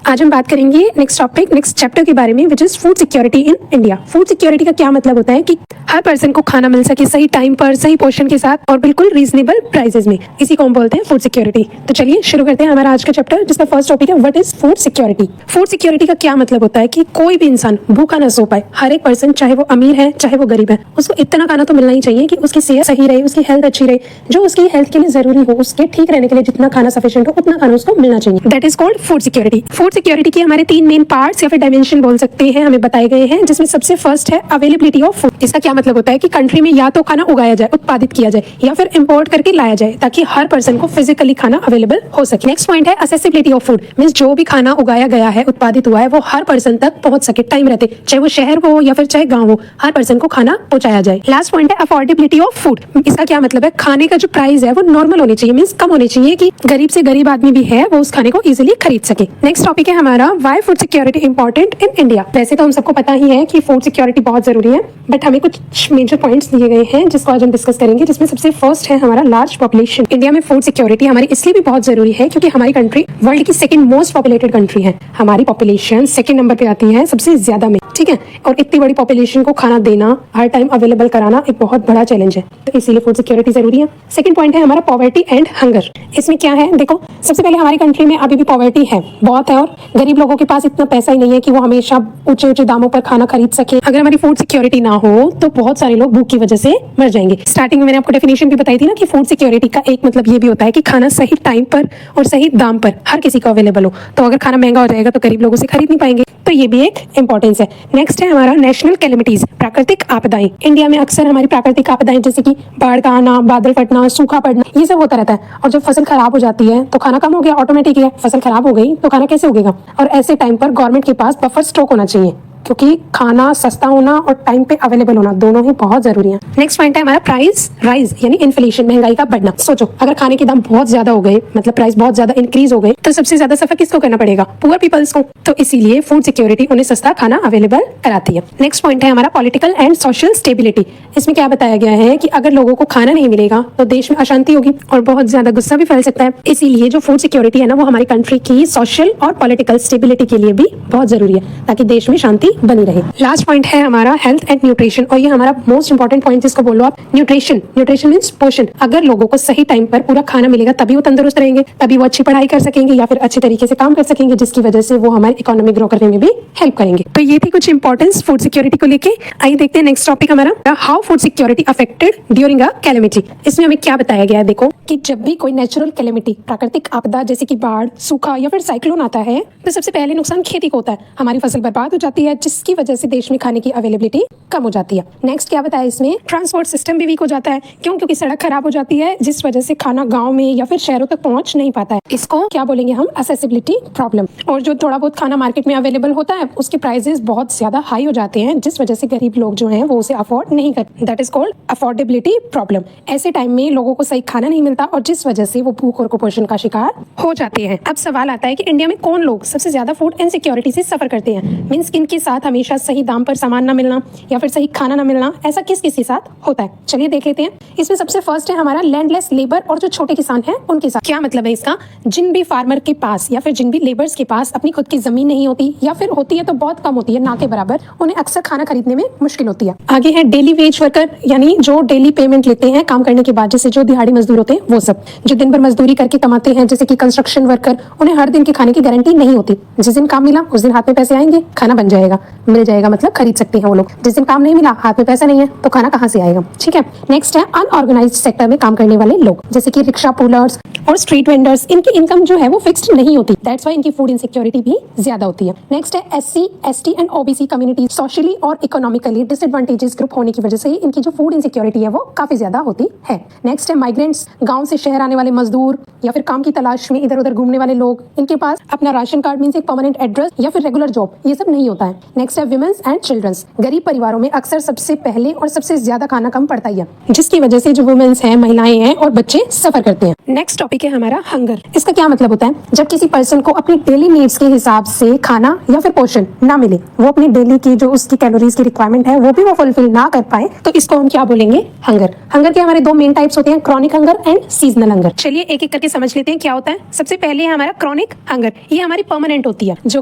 आज हम बात करेंगे नेक्स्ट टॉपिक, नेक्स्ट चैप्टर के बारे में, which is food security in India. Food security का क्या मतलब होता है कि हर पर्सन को खाना मिल सके सही टाइम पर, सही पोर्शन के साथ और बिल्कुल रीजनेबल प्राइसेस में। इसी को हम बोलते हैं फूड सिक्योरिटी। तो चलिए शुरू करते हैं हमारा आज का चैप्टर, जिसका फर्स्ट टॉपिक है what is food security. Food security का क्या मतलब होता है कि कोई भी इंसान भूखा ना सो पाए। हर एक पर्सन, चाहे वो अमीर है चाहे वो गरीब है, उसको इतना खाना तो मिलना ही चाहिए कि उसकी सेहत सही रहे, उसकी हेल्थ अच्छी रहे, जो उसकी हेल्थ के लिए जरूरी हो, उसके ठीक रहने के लिए जितना खाना सफिशिएंट हो उतना खाना उसको मिलना चाहिए। That is called food security. Food security के हमारे 3 मेन पार्ट्स या फिर डायमेंशन बोल सकते हैं, हमें बताए गए हैं, जिसमें सबसे फर्स्ट है अवेलेबिलिटी ऑफ फूड। इसका क्या मतलब होता है कि कंट्री में या तो खाना उगाया जाए, उत्पादित किया जाए, या फिर इंपोर्ट करके लाया जाए, ताकि हर पर्सन को फिजिकली खाना अवेलेबल हो सके। नेक्स्ट पॉइंट है एक्सेसिबिलिटी ऑफ फूड, मींस जो भी खाना उगाया गया है, उत्पादित हुआ है, वो हर पर्सन तक पहुंच सके टाइम रहते, चाहे वो शहर हो या फिर चाहे गाँव हो, हर पर्सन को खाना पहुंचाया जाए। लास्ट पॉइंट है अफोर्डेबिलिटी ऑफ फूड। इसका क्या मतलब है? खाने का जो प्राइस है वो नॉर्मल होनी चाहिए, मींस कम होनी चाहिए कि गरीब से गरीब आदमी भी है वो उस खाने को इजीली खरीद सके। नेक्स्ट टॉपिक है हमारा why food security important in India. वैसे तो हम सबको पता ही है कि फूड सिक्योरिटी बहुत जरूरी है, बट हमें कुछ मेजर पॉइंट्स दिए गए हैं जिसको आज हम डिस्कस करेंगे, जिसमें सबसे फर्स्ट है हमारा लार्ज पॉपुलेशन। इंडिया में फूड सिक्योरिटी हमारी इसलिए भी बहुत जरूरी है क्योंकि हमारी कंट्री वर्ल्ड की सेकंड मोस्ट पॉपुलेटेड कंट्री है। हमारी पॉपुलेशन सेकंड नंबर पे आती है सबसे ज्यादा में, ठीक है। और इतनी बड़ी पॉपुलेशन को खाना देना, हर टाइम अवेलेबल कराना एक बहुत बड़ा चैलेंज है, तो इसीलिए फूड सिक्योरिटी जरूरी है। सेकंड पॉइंट है हमारा पॉवर्टी एंड हंगर। इसमें क्या है? देखो, सबसे पहले हमारी कंट्री में अभी भी पॉवर्टी है, बहुत है, और गरीब लोगों के पास इतना पैसा ही नहीं है कि वो हमेशा ऊंचे ऊंचे दामों पर खाना खरीद सके। अगर हमारी फूड सिक्योरिटी ना हो तो बहुत सारे लोग भूख की वजह से मर जाएंगे। स्टार्टिंग में मैंने आपको डेफिनेशन भी बताई थी ना कि फूड सिक्योरिटी का एक मतलब ये भी होता है कि खाना सही टाइम पर और सही दाम पर हर किसी को अवेलेबल हो। तो अगर खाना महंगा हो जाएगा तो गरीब लोग उसे खरीद नहीं पाएंगे, तो ये भी एक इंपॉर्टेंस है। नेक्स्ट है हमारा नेशनल कैलेमिटीज, प्राकृतिक आपदाएं। इंडिया में अक्सर हमारी प्राकृतिक आपदाएं जैसे कि बाढ़ का आना, बादल फटना, सूखा पड़ना, ये सब होता रहता है। और जब फसल खराब हो जाती है तो खाना कम हो गया, ऑटोमेटिक है, फसल खराब हो गई तो खाना कैसे उगेगा? और ऐसे टाइम पर गवर्नमेंट के पास बफर स्टॉक होना चाहिए, क्योंकि खाना सस्ता होना और टाइम पे अवेलेबल होना दोनों ही बहुत जरूरी है। नेक्स्ट पॉइंट है हमारा प्राइस राइज, यानी इन्फ्लेशन, महंगाई का बढ़ना। सोचो, अगर खाने के दाम बहुत ज्यादा हो गए, मतलब प्राइस बहुत ज्यादा इंक्रीज हो गए, तो सबसे ज्यादा सफर किसको करना पड़ेगा? पुअर पीपल्स को। तो इसीलिए फूड सिक्योरिटी उन्हें सस्ता खाना अवेलेबल कराती है। नेक्स्ट पॉइंट है हमारा पॉलिटिकल एंड सोशल स्टेबिलिटी। इसमें क्या बताया गया है कि अगर लोगों को खाना नहीं मिलेगा तो देश में अशांति होगी और बहुत ज्यादा गुस्सा भी फैल सकता है। इसीलिए जो फूड सिक्योरिटी है ना, वो हमारी कंट्री की सोशल और पॉलिटिकल स्टेबिलिटी के लिए भी बहुत जरूरी है, ताकि देश में शांति बनी रहे। लास्ट पॉइंट है हमारा हेल्थ एंड न्यूट्रिशन, और ये हमारा मोस्ट इंपॉर्टेंट पॉइंट जिसको बोलो आप न्यूट्रिशन। न्यूट्रिशन मींस पोषण। अगर लोगों को सही टाइम पर पूरा खाना मिलेगा तभी वो तंदुरुस्त रहेंगे, तभी वो अच्छी पढ़ाई कर सकेंगे या फिर अच्छे तरीके से काम कर सकेंगे, जिसकी वजह से वो हमारी इकोनॉमी ग्रो करने में भी हेल्प करेंगे। तो ये थी कुछ इंपॉर्टेंस फूड सिक्योरिटी को लेके। आइए देखते हैं नेक्स्ट टॉपिक हमारा how food security affected during a calamity. इसमें हमें क्या बताया गया है? देखो कि जब भी कोई नेचुरल कैलेमिटी, प्राकृतिक आपदा जैसे कि बाढ़, सूखा या फिर साइक्लोन आता है, तो सबसे पहले नुकसान खेती को होता है। हमारी फसल बर्बाद हो जाती है, जिसकी वजह से देश में खाने की अवेलेबिलिटी कम हो जाती है। नेक्स्ट क्या बताया इसमें? ट्रांसपोर्ट सिस्टम भी वीक हो जाता है। क्यों? क्योंकि सड़क खराब हो जाती है, जिस वजह से खाना गांव में या फिर शहरों तक पहुंच नहीं पाता है। इसको क्या बोलेंगे हम? Accessibility problem. और जो थोड़ा बहुत खाना मार्केट में अवेलेबल होता है उसके प्राइसेस बहुत ज्यादा हाई हो जाते हैं, जिस वजह से गरीब लोग जो हैं वो उसे अफोर्ड नहीं करते। That is called affordability problem. ऐसे टाइम में लोगों को सही खाना नहीं मिलता और जिस वजह से वो भूख और कुपोषण का शिकार हो जाते हैं। अब सवाल आता है कि इंडिया में कौन लोग सबसे ज्यादा फूड इनसिक्योरिटी से सफर करते हैं? मींस किनके साथ हमेशा सही दाम पर सामान न मिलना या फिर सही खाना न मिलना, ऐसा किस किस के साथ होता है? चलिए देख लेते हैं। इसमें सबसे फर्स्ट है हमारा लैंडलेस लेबर और जो छोटे किसान हैं उनके साथ। क्या मतलब है इसका? जिन भी फार्मर के पास या फिर जिन भी लेबर्स के पास अपनी खुद की जमीन नहीं होती या फिर होती है तो बहुत कम होती है, ना के बराबर, उन्हें अक्सर खाना खरीदने में मुश्किल होती है। आगे है डेली वेज वर्कर, यानी जो डेली पेमेंट लेते हैं काम करने के बाद, जैसे जो दिहाड़ी मजदूर होते हैं वो सब, जो दिन भर मजदूरी करके कमाते हैं, जैसे कि कंस्ट्रक्शन वर्कर, उन्हें हर दिन के खाने की गारंटी नहीं होती। जिस दिन काम मिला उस दिन हाथ में पैसे आएंगे, खाना बन जाएगा। मिल जाएगा, मतलब खरीद सकते हैं वो लोग। जिस दिन काम नहीं मिला, हाथ में पैसा नहीं है, तो खाना कहाँ से आएगा, ठीक है। नेक्स्ट है अनऑर्गेनाइज्ड सेक्टर में काम करने वाले लोग, जैसे कि रिक्शा पुलर्स और स्ट्रीट वेंडर्स। इनकी इनकम जो है वो फिक्स्ड नहीं होती, दैट्स व्हाई इनकी फूड इनसिक्योरिटी भी ज्यादा होती है। नेक्स्ट है SC, ST and OBC community, socially और इकोनॉमिकली डिसएडवांटेजेस ग्रुप होने की वजह से इनकी जो फूड इनसिक्योरिटी है वो काफी ज्यादा होती है। नेक्स्ट है माइग्रेंट्स, गांव से शहर आने वाले मजदूर या फिर काम की तलाश में इधर उधर घूमने वाले लोग। इनके पास अपना राशन कार्ड मींस एक परमानेंट एड्रेस या फिर रेगुलर जॉब, ये सब नहीं होता है। नेक्स्ट है विमेंस एंड चिल्ड्रंस, गरीब परिवारों में अक्सर सबसे पहले और सबसे ज्यादा खाना कम पड़ता ही है, जिसकी वजह से जो वुमेन्स हैं, महिलाएं हैं और बच्चे सफर करते हैं। नेक्स्ट टॉपिक है हमारा हंगर। इसका क्या मतलब होता है? जब किसी पर्सन को अपनी डेली नीड्स के हिसाब से खाना या फिर पोषण ना मिले, वो अपनी डेली की जो उसकी कैलोरीज की रिक्वायरमेंट है वो भी वो फुलफिल ना कर पाए, तो इसको हम क्या बोलेंगे? हंगर। हंगर के हमारे दो मेन टाइप्स होते हैं, chronic hunger and seasonal hunger. चलिए एक एक करके समझ लेते हैं क्या होता है। सबसे पहले है हमारा क्रॉनिक हंगर। ये हमारी परमानेंट होती है, जो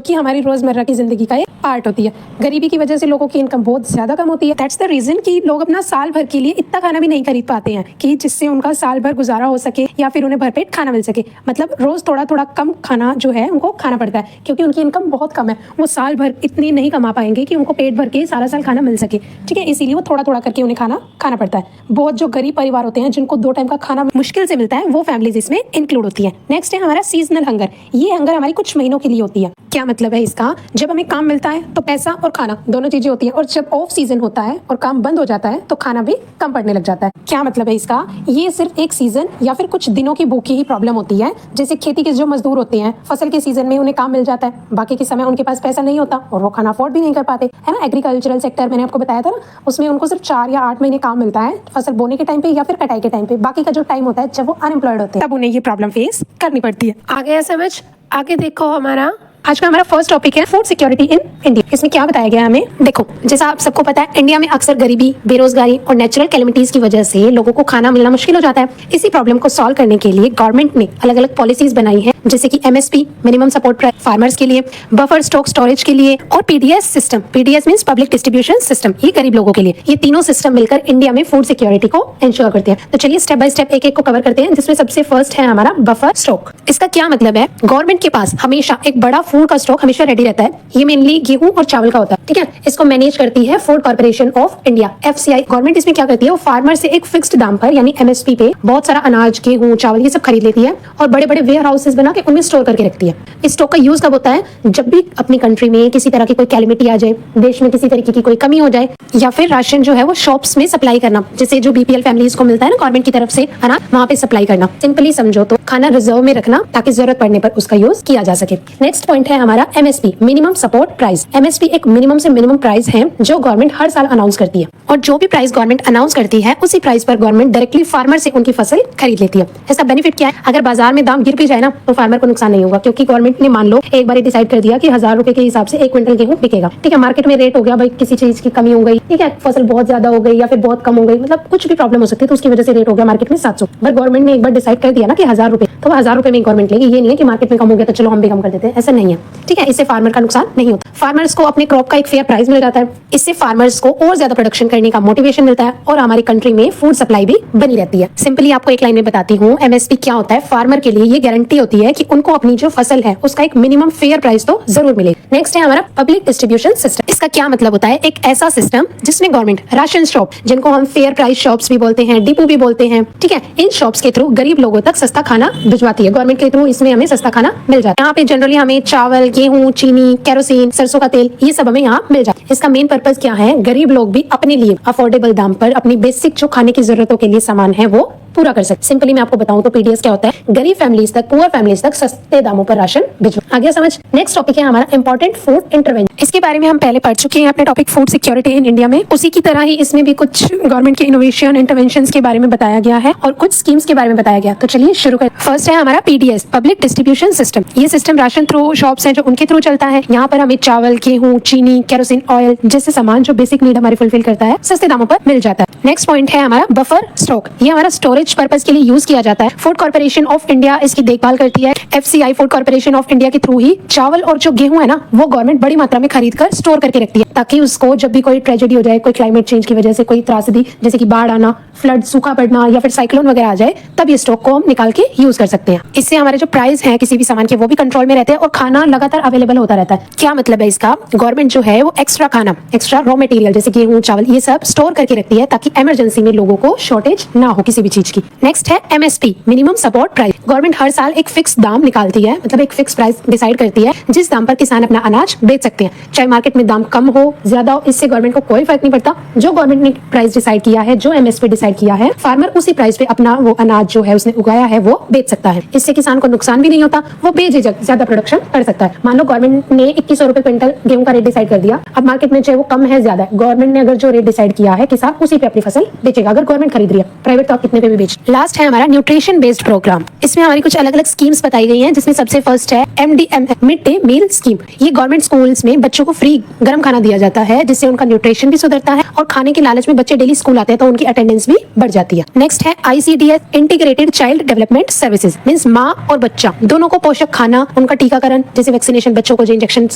कि हमारी रोजमर्रा की जिंदगी का एक पार्ट होती है। गरीबी की वजह से लोगों की इनकम बहुत ज्यादा कम होती है। दैट्स द रीजन कि लोग अपना साल भर के लिए इतना खाना भी नहीं खरीद पाते हैं कि जिससे उनका साल भर गुजारा हो सके या फिर उन्हें भरपेट खाना मिल सके। मतलब रोज थोड़ा थोड़ा कम खाना जो है उनको खाना पड़ता है, क्योंकि उनकी इनकम बहुत कम है। वो साल भर इतनी नहीं कमा पाएंगे कि उनको पेट भर के सारा साल खाना मिल सके, ठीक है। इसीलिए वो थोड़ा थोड़ा करके उन्हें खाना पड़ता है। बहुत जो गरीब परिवार होते हैं जिनको 2 टाइम का खाना मुश्किल से मिलता है, वो फैमिलीज इसमें इंक्लूड होती है। नेक्स्ट है हमारा सीजनल हंगर। ये हंगर हमारी कुछ महीनों के लिए होती है। क्या मतलब है इसका? जब हमें काम मिलता है तो पैसा और खाना दोनों चीजें होती है, और जब ऑफ सीजन होता है और काम बंद हो जाता है तो खाना भी कम पड़ने लग जाता है। क्या मतलब है इसका? ये सिर्फ एक सीजन या फिर कुछ दिनों की भूख की ही प्रॉब्लम होती है। जैसे खेती के जो मजदूर होते हैं, फसल के सीजन में उन्हें काम मिल जाता है, बाकी के समय उनके पास पैसा नहीं होता और वो खाना अफोर्ड भी नहीं कर पाते, है ना। एग्रीकल्चरल सेक्टर मैंने आपको बताया था ना, उसमें उनको सिर्फ 4 या 8 महीने काम मिलता है, फसल बोने के टाइम पे या फिर कटाई के टाइम पे। बाकी का जो टाइम होता है जब वो अनएम्प्लॉयड होते हैं, तब उन्हें ये प्रॉब्लम फेस करनी पड़ती है। आ गया समझ? आगे देखो, हमारा आज का हमारा फर्स्ट टॉपिक है फूड सिक्योरिटी इन इंडिया। इसमें क्या बताया गया है हमें? देखो, जैसा आप सबको पता है, इंडिया में अक्सर गरीबी, बेरोजगारी और नेचुरल कैलेमिटीज की वजह से लोगों को खाना मिलना मुश्किल हो जाता है। इसी प्रॉब्लम को सॉल्व करने के लिए गवर्नमेंट ने अलग अलग पॉलिसीज बनाई है, जैसे कि MSP minimum support price farmers के लिए, बफर स्टॉक स्टोरेज के लिए, और PDS system. PDS means public distribution system, ये गरीब लोगों के लिए। ये तीनों सिस्टम मिलकर इंडिया में फूड सिक्योरिटी को इंश्योर करते हैं। तो चलिए स्टेप बाय स्टेप एक एक को कवर करते हैं, जिसमें सबसे फर्स्ट है हमारा बफर स्टॉक। इसका क्या मतलब है? गवर्नमेंट के पास हमेशा एक बड़ा फूड का स्टॉक हमेशा रेडी रहता है। ये मेनली गेहूं और चावल का होता है, ठीक है। इसको मैनेज करती है food corporation of India, FCI। Government इसमें क्या करती है? वो फार्मर से एक फिक्स्ड दाम पर यानी MSP पे बहुत सारा अनाज, गेहूं, चावल ये सब खरीद लेती है और बड़े बड़े वेयर हाउसेस बना के उनमें स्टोर करके रखती है। इस स्टॉक का यूज कब होता है? जब भी अपनी कंट्री में किसी तरह की कोई कैलेमिटी आ जाए, देश में किसी तरीके की कोई कमी हो जाए, या फिर राशन जो है वो शॉप्स में सप्लाई करना, जैसे जो BPL फैमिलीज को मिलता है ना गवर्नमेंट की तरफ से अनाज, वहाँ पे सप्लाई करना। सिंपली समझो तो खाना रिजर्व में रखना, ताकि जरूरत पड़ने पर उसका यूज किया जा सके। नेक्स्ट पॉइंट है हमारा MSP minimum support price. MSP एक मिनिमम से मिनिमम प्राइस है जो गवर्नमेंट हर साल अनाउंस करती है, और जो भी प्राइस गवर्नमेंट अनाउंस करती है उसी प्राइस पर गवर्नमेंट डायरेक्टली फार्मर से उनकी फसल खरीद लेती है। इसका बेनिफिट क्या है? अगर बाजार में दाम गिर भी जाए ना, तो फार्मर को नुकसान नहीं होगा, क्योंकि गवर्नमेंट ने मान लो एक बार डिसाइड कर दिया कि 1000 रुपए के हिसाब से 1 क्विंटल गेहूं बिकेगा, ठीक है। मार्केट में रेट हो गया भाई, किसी चीज की कमी हो गई, ठीक है, फसल बहुत ज्यादा हो गई या फिर बहुत कम हो गई, मतलब कुछ भी प्रॉब्लम हो सकती है, तो उसकी वजह से रेट हो गया मार्केट में 700। बट गवर्नमेंट ने एक बार डिसाइड कर दिया ना कि 1000 रुपए, तो 1000 रुपए में गवर्नमेंट लेगी। ये नहीं है कि मार्केट में कम हो गया तो चलो हम भी कम कर देते हैं, ऐसा नहीं है, ठीक है। इससे फार्मर का नुकसान नहीं होता। फार्मर्स को अपने क्रॉप का एक फेयर प्राइस मिल जाता है। इससे फार्मर्स को और ज्यादा प्रोडक्शन करने का मोटिवेशन मिलता है और हमारी कंट्री में फूड सप्लाई भी बनी रहती है। सिंपली आपको एक लाइन में बताती हूँ, MSP क्या होता है। फार्मर के लिए ये गारंटी होती है कि उनको अपनी जो फसल है उसका एक मिनिमम फेयर प्राइस तो जरूर मिले। नेक्स्ट है हमारा पब्लिक डिस्ट्रीब्यूशन सिस्टम। इसका क्या मतलब होता है? एक ऐसा सिस्टम जिसमें गवर्नमेंट राशन शॉप, जिनको हम फेयर प्राइस शॉप्स भी बोलते हैं, डिपो भी बोलते हैं, ठीक है, इन शॉप्स के थ्रू गरीब लोगों तक सस्ता खाना भिजवाती है। गवर्नमेंट के थ्रू इसमें हमें सस्ता खाना मिल जाता है। यहाँ पे जनरली हमें चावल, गेहूं, चीनी, केरोसिन, सरसों का तेल, ये सब हमें यहाँ मिल जाता है। इसका मेन पर्पज क्या है? गरीब लोग भी अपने लिए अफोर्डेबल दाम पर अपनी बेसिक जो खाने की जरूरतों के लिए सामान है वो पूरा कर सकते। सिंपली मैं आपको बताऊं तो PDS क्या होता है? गरीब फैमिलीज तक, पुअर फैमिलीज तक सस्ते दामों पर राशन भिजो। आगे समझ। नेक्स्ट टॉपिक है हमारा इंपॉर्टेंट फूड इंटरवेंशन। इसके बारे में हम पहले पढ़ चुके हैं अपने topic food security in India में। उसी की तरह ही इसमें भी कुछ गवर्नमेंट के इनोवेशन, इंटरवेंशन के बारे में बताया गया है और कुछ स्कीम्स के बारे में बताया गया। तो चलिए शुरू करें। फर्स्ट है हमारा PDS पब्लिक डिस्ट्रीब्यूशन सिस्टम। ये सिस्टम राशन थ्रू शॉप्स हैं जो उनके थ्रू चलता है। यहाँ पर हमें चावल, गेहूं, चीनी, केरोसिन ऑयल जैसे सामान जो बेसिक नीड हमारी फुलफिल करता है सस्ते दामों पर मिल जाता है। नेक्स्ट पॉइंट है हमारा बफर स्टॉक। ये हमारा स्टोरेज विच पर्पस के लिए यूज किया जाता है। फूड कॉर्पोरेशन ऑफ इंडिया इसकी देखभाल करती है। FCI food corporation of India के थ्रू ही चावल और जो गेहूं है ना, वो गवर्नमेंट बड़ी मात्रा में खरीद कर स्टोर करके रखती है, ताकि उसको जब भी कोई ट्रेजेडी हो जाए, कोई क्लाइमेट चेंज की वजह से कोई त्रासदी जैसे कि बाढ़ आना, फ्लड, सूखा पड़ना या फिर साइक्लोन वगैरह आ जाए, तब ये स्टॉक को हम निकाल के यूज कर सकते हैं। इससे हमारे जो प्राइस है किसी भी सामान के वो भी कंट्रोल में रहते हैं और खाना लगातार अवेलेबल होता रहता है। क्या मतलब है इसका? गवर्नमेंट जो है वो एक्स्ट्रा खाना, एक्स्ट्रा रॉ मटेरियल जैसे गेहूं, चावल, ये सब स्टोर करके रखती है ताकि इमरजेंसी में लोगों को शॉर्टेज ना हो किसी भी चीज की। नेक्स्ट है MSP, minimum support price. Government हर साल एक फिक्स दाम निकालती है, मतलब एक फिक्स प्राइस डिसाइड करती है जिस दाम पर किसान अपना अनाज बेच सकते हैं। चाहे मार्केट में दाम कम हो, ज्यादा हो, इससे गवर्नमेंट को कोई फर्क नहीं पड़ता। जो गवर्नमेंट ने प्राइस डिसाइड किया है, जो MSP डिसाइड किया है, फार्मर उसी प्राइस पे अपना वो अनाज जो है उसने उगाया है वो बेच सकता है। इससे किसान को नुकसान भी नहीं होता, वो बेझिझक ज्यादा प्रोडक्शन कर सकता है। मान लो गवर्नमेंट ने 2100 रुपए क्विंटल गेहूं का रेट डिसाइड कर दिया, अब मार्केट में चाहे वो कम है ज्यादा है, गवर्नमेंट ने अगर जो रेट डिसाइड किया है, किसान उसी पे अपनी फसल बेचेगा। अगर गवर्नमेंट खरीद रही है, प्राइवेट तो आप कितने पे भी बेच। लास्ट है हमारा न्यूट्रिशन बेस्ड प्रोग्राम। इसमें हमारी कुछ अलग अलग स्कीम्स बताई गई हैं, जिसमें सबसे फर्स्ट है MDM, mid day meal scheme. ये गवर्नमेंट स्कूल्स में बच्चों को फ्री गर्म खाना दिया जाता है, जिससे उनका न्यूट्रिशन भी सुधरता है और खाने के लालच में बच्चे डेली स्कूल आते हैं तो उनकी अटेंडेंस भी बढ़ जाती है। नेक्स्ट है ICDS, integrated child development services, means माँ और बच्चा दोनों को पोषक खाना, उनका टीकाकरण, जैसे वैक्सीनेशन, बच्चों को जो इंजेक्शन